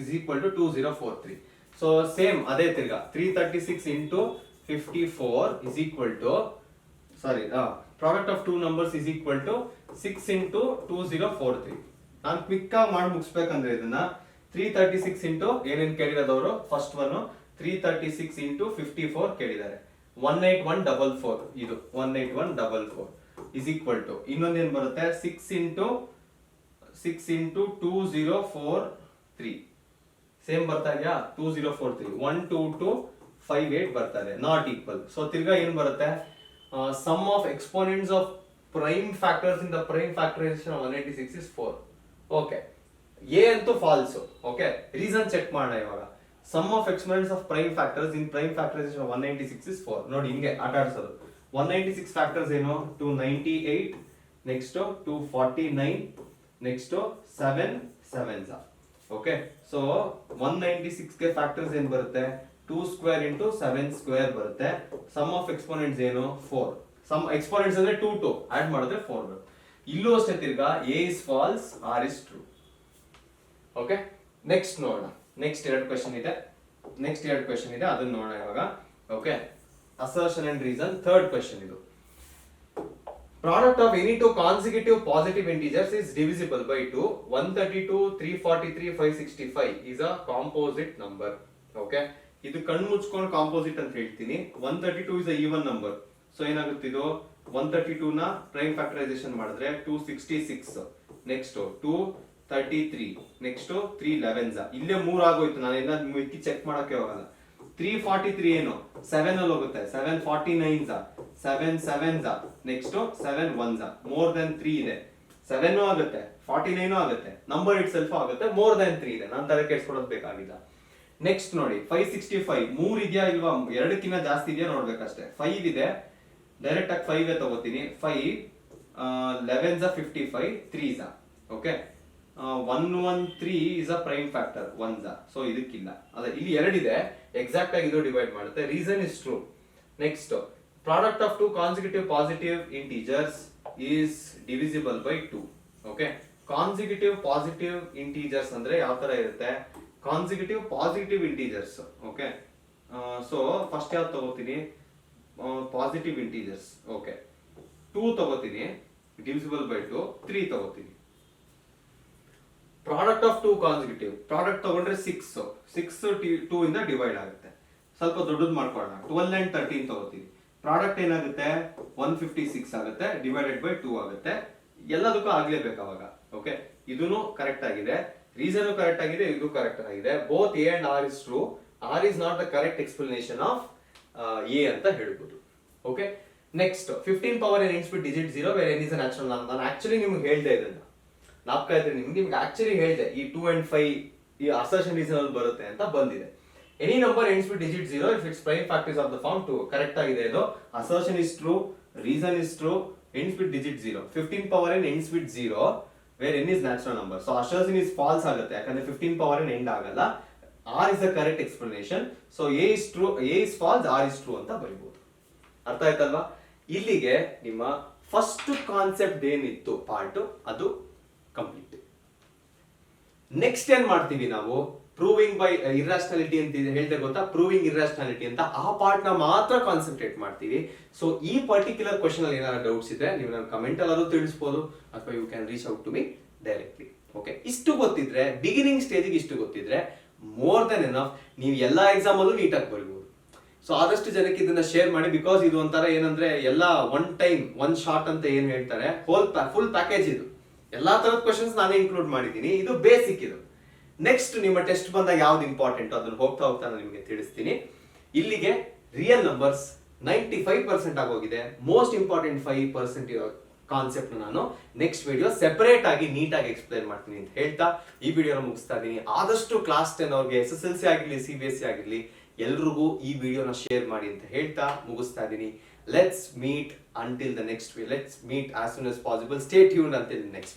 is equal to 2043. So same ಅದೇ ತಿರ್ಗಾ 336 into 54 is equal to product of two numbers is equal to 6 into 2043. ನಾನು ಕ್ವಿಕ್ ಆಗಿ ಮಾಡಿ ಮುಗಿಸ್ಬೇಕಂದ್ರೆ ಇದನ್ನ 336 into ಏನೇನು ಕೇಳಿರೋದವರು, ಫಸ್ಟ್ ಒನ್ 336 into 54 ಕೇಳಿದ್ದಾರೆ, 18144, ಇದು 18144 is equal to ಇನ್ನೊಂದೇನು ಬರುತ್ತೆ, 6 into 2043 ಸೇಮ್ ಬರ್ತಾ ಇದೆಯಾ, 2043 12258 ಬರ್ತಾ ಇದೆ, ನಾಟ್ ಈಕ್ವಲ್. ಸೊ ತಿರ್ಗಾ ಏನ್ ಬರುತ್ತೆ, sum of exponents of prime factors in the prime factorisation 196 is 4. Okay, A ಅಂತೂ ಫಾಲ್ಸ್. ಓಕೆ, ರೀಸನ್ ಚೆಕ್ ಮಾಡೋಣ ಇವಾಗ. Sum of exponents of prime factors in prime factorisation 196 is 4. ನೋಡಿ ಹಿಂಗೆ ಆಟ ಆಡ್ಸೋದು. 196 ಫ್ಯಾಕ್ಟರ್ಸ್ ಏನು, 298, next 249, next 7 7s. Okay, so 196 ಗೆ ಫ್ಯಾಕ್ಟರ್ಸ್ ಏನ್ ಬರುತ್ತೆ, 2 ಸ್ಕ್ವೇರ್ ಇಂಟು 7 ಸ್ಕ್ವೇರ್ ಬರುತ್ತೆ. ಸಮ್ ಆಫ್ ಎಕ್ಸ್ಪೋನೆಂಟ್ಸ್ ಏನು, 4. ಸಮ್ ಎಕ್ಸ್ಪೋನೆಂಟ್ಸ್ ಅಂದ್ರೆ 2 2 ಆಡ್ ಮಾಡಿದ್ರೆ 4 ಬರುತ್ತೆ. ಇಲ್ಲೂ ಅಷ್ಟೇ ತಿರ್ಗಾ A is false, R is true. Okay, next ನೋಡೋಣ. ನೆಕ್ಸ್ಟ್ ಎರಡು ಕ್ವೆಶ್ಚನ್ ಇದೆ, ಅದನ್ನ ನೋಡೋಣ ಇವಾಗ. Okay, assertion and reason, third question ಇದು. Product of any two consecutive positive integers is divisible by 2. 132, 343, 565 is a composite number. Okay, ಇದು ಕಣ್ಣು ಮುಚ್ಕೊಂಡು ಕಾಂಪೋಸಿಟ್ ಅಂತ ಹೇಳ್ತೀನಿ. 132 is a even number. So ಏನಾಗುತ್ತೆ ಇದು, 132 ನ ಪ್ರೈಮ್ ಫ್ಯಾಕ್ಟರೈಸೇಷನ್ ಮಾಡಿದ್ರೆ 266, ನೆಕ್ಸ್ಟ್ 233, ನೆಕ್ಸ್ಟ್ 311s. ಇಲ್ಲೇ 3 ಆಗೋಯ್ತು, ನಾನು ಎಲ್ಲ ಮಿಕ್ಕಿ ಚೆಕ್ ಮಾಡಕ್ಕೆ ಹೋಗಲ್ಲ. 343 ಏನು, 7 ಅಲ್ಲಿ ಹೋಗುತ್ತೆ, 749s, 7 7s, next 7 1s, more than 3 ಇದೆ, 7 ಆಗುತ್ತೆ, 49 ಆಗುತ್ತೆ, ನಂಬರ್ ಇಟ್ ಸೆಲ್ಫ್ ಆಗುತ್ತೆ, ಮೋರ್ ದೆನ್ 3 ಇದೆ, ನಾನು ತಲೆ ಕೆಡ್ಸ್ಕೊಳೋದು ಬೇಕಾಗಿಲ್ಲ. ನೆಕ್ಸ್ಟ್ ನೋಡಿ 565, 3 ಇದೆಯಾ ಇಲ್ವಾ, ಎರಡಕ್ಕಿಂತ ಜಾಸ್ತಿ ಇದೆಯಾ ನೋಡ್ಬೇಕಷ್ಟೇ. 5 ಇದೆ, ಡೈರೆಕ್ಟ್ ಆಗಿ 5 ತಗೋತೀನಿ. 5 11s 55, 3s. Okay, 113 is a prime factor, 1s. So ಇದಕ್ಕಿಲ್ಲ, ಅದ ಇಲ್ಲಿ 2 ಇದೆ, ಎಕ್ಸಾಕ್ಟ್ ಆಗಿ ಇದು ಡಿವೈಡ್ ಮಾಡುತ್ತೆ. Reason is true. Next, product of two consecutive positive integers is divisible by 2. Okay, consecutive positive integers ಅಂದ್ರೆ ಯಾವ ತರ ಇರುತ್ತೆ, consecutive positive integers. Okay, so first ಯಾವ್ದು ತಗೋತೀನಿ, ಪಾಸಿಟಿವ್ ಇಂಟೀಜರ್ಸ್. ಓಕೆ, 2 ತಗೋತೀನಿ, ಡಿವಿಸಿಬಲ್ ಬೈ 2, 3 ತಗೋತೀನಿ. Product of two consecutive, product ತಗೊಂಡ್ರೆ 6 2 ಇಂದ ಡಿವೈಡ್ ಆಗುತ್ತೆ. ಸ್ವಲ್ಪ ದೊಡ್ಡದು ಮಾಡ್ಕೊಳ್ಳೋಣ, 12 and 13 ತಗೋತೀವಿ. ಪ್ರಾಡಕ್ಟ್ ಏನಾಗುತ್ತೆ, 156 ಆಗುತ್ತೆ, ಡಿವೈಡೆಡ್ ಬೈ 2 ಆಗುತ್ತೆ. ಎಲ್ಲದಕ್ಕೂ ಆಗ್ಲೇಬೇಕು ಅವಾಗ. ಓಕೆ, ಇದೂನು ಕರೆಕ್ಟ್ ಆಗಿದೆ, ರೀಸನ್ ಕರೆಕ್ಟ್ ಆಗಿದೆ, ಇದು ಕರೆಕ್ಟ್ ಆಗಿದೆ. Both A and R is true. R is not the correct explanation of A ಅಂತ ಹೇಳ್ಬೋದು. Okay, next 15 power n ends with digit 0 where n is a natural number. ನಾನು ಆಕ್ಚುಲಿ ನಿಮ್ಗೆ ಹೇಳ್ದೆ ಇದನ್ನ, ನಾಪ್ಕ ಇದ್ರೆ ನಿಮ್ಗೆ ಆಕ್ಚುಲಿ ಹೇಳ್ದೆ ಈ 2 and 5 ಈ ಅಸರ್ಷನ್ ರೀಸನ್ ಅಲ್ಲಿ ಬರುತ್ತೆ ಅಂತ ಬಂದಿದೆ. Any number ends with digit 0 if its prime factor is of the form 2. Correct ಆಗಿದೆ ಇದು. Assertion is true, reason is true, ends with digit 0. 15 power n ends with 0 where n is natural number. So assertion is false ಆಗುತ್ತೆ, ಯಾಕಂದ್ರೆ 15 power n end ಆಗಲ್ಲ. R is the correct explanation. So A is true, A is false, R is true ಅಂತ ಬರೀಬಹುದು. ಅರ್ಥ ಆಯ್ತಲ್ವಾ? ಇಲ್ಲಿಗೆ ನಿಮ್ಮ ಫಸ್ಟ್ ಕಾನ್ಸೆಪ್ಟ್ ಏನಿತ್ತು ಪಾರ್ಟ್ ಅದು ಕಂಪ್ಲೀಟ್. ನೆಕ್ಸ್ಟ್ ಏನ್ ಮಾಡ್ತೀವಿ ನಾವು, ಪ್ರೂವಿಂಗ್ ಬೈ ಇರ್ರಾಷನಾಲಿಟಿ ಅಂತ ಹೇಳ್ದೆ ಗೊತ್ತಾ, ಪ್ರೂವಿಂಗ್ ಇರ್ರಾಷನಾಲಿಟಿ ಅಂತ, ಆ ಪಾರ್ಟ್ ನ ಮಾತ್ರ ಕಾನ್ಸಂಟ್ರೇಟ್ ಮಾಡ್ತೀವಿ. ಸೊ ಈ ಪರ್ಟಿಕ್ಯುಲರ್ ಕ್ವಶನ್ ಅಲ್ಲಿ ಏನಾದ್ರು ಡೌಟ್ಸ್ ಇದ್ರೆ ನೀವು ನನ್ನ ಕಮೆಂಟ್ ಅಲ್ಲಾದ್ರೂ ತಿಳಿಸಬಹುದು, ಅಥವಾ you can reach out to me directly. Okay, ಇಷ್ಟು ಗೊತ್ತಿದ್ರೆ, ಬಿಗಿನಿಂಗ್ ಸ್ಟೇಜಿಗೆ ಇಷ್ಟು ಗೊತ್ತಿದ್ರೆ ಮೋರ್ ದೆನ್ ಎನಫ್, ನೀವು ಎಲ್ಲಾ ಎಕ್ಸಾಮ್ ಅಲ್ಲೂ ನೀಟಾಗಿ ಬರೀಬಹುದು. ಸೊ ಆದಷ್ಟು ಜನಕ್ಕೆ ಇದನ್ನ ಶೇರ್ ಮಾಡಿ, ಬಿಕಾಸ್ ಇದು ಒಂಥರ ಏನಂದ್ರೆ ಎಲ್ಲ ಒನ್ ಟೈಮ್ ಒನ್ ಶಾಟ್ ಅಂತ ಏನ್ ಹೇಳ್ತಾರೆ, ಫುಲ್ ಪ್ಯಾಕೇಜ್ ಇದು. ಎಲ್ಲಾ ತರದ ಕ್ವಶನ್ಸ್ ನಾನೇ ಇನ್ಕ್ಲೂಡ್ ಮಾಡಿದ್ದೀನಿ, ಇದು ಬೇಸಿಕ್ ಇದು. ನೆಕ್ಸ್ಟ್ ನಿಮ್ಮ ಟೆಸ್ಟ್ ಬಂದಾಗ ಯಾವ್ದು ಇಂಪಾರ್ಟೆಂಟ್ ಅದನ್ನು ಹೋಗ್ತಾ ನಾನು ನಿಮಗೆ ತಿಳಿಸ್ತೀನಿ. ಇಲ್ಲಿಗೆ ರಿಯಲ್ ನಂಬರ್ಸ್ 95% ಆಗೋಗಿದೆ. ಮೋಸ್ಟ್ ಇಂಪಾರ್ಟೆಂಟ್ 5% ಇರೋ ಕಾನ್ಸೆಪ್ಟ್ ನಾನು ನೆಕ್ಸ್ಟ್ ವಿಡಿಯೋ ಸೆಪರೇಟ್ ಆಗಿ ನೀಟಾಗಿ ಎಕ್ಸ್ಪ್ಲೈನ್ ಮಾಡ್ತೀನಿ ಅಂತ ಹೇಳ್ತಾ ಈ ವಿಡಿಯೋನ ಮುಗಿಸ್ತಾ ಇದ್ದೀನಿ. ಆದಷ್ಟು ಕ್ಲಾಸ್ 10 ಅವ್ರಿಗೆ SSLC ಆಗಿರ್ಲಿ CBSE ಆಗಿರ್ಲಿ ಎಲ್ರಿಗೂ ಈ ವಿಡಿಯೋನ ಶೇರ್ ಮಾಡಿ ಅಂತ ಹೇಳ್ತಾ ಮುಗಿಸ್ತಾ ಇದ್ದೀನಿ. Let's meet until the next let's meet as soon as possible. Stay tuned until next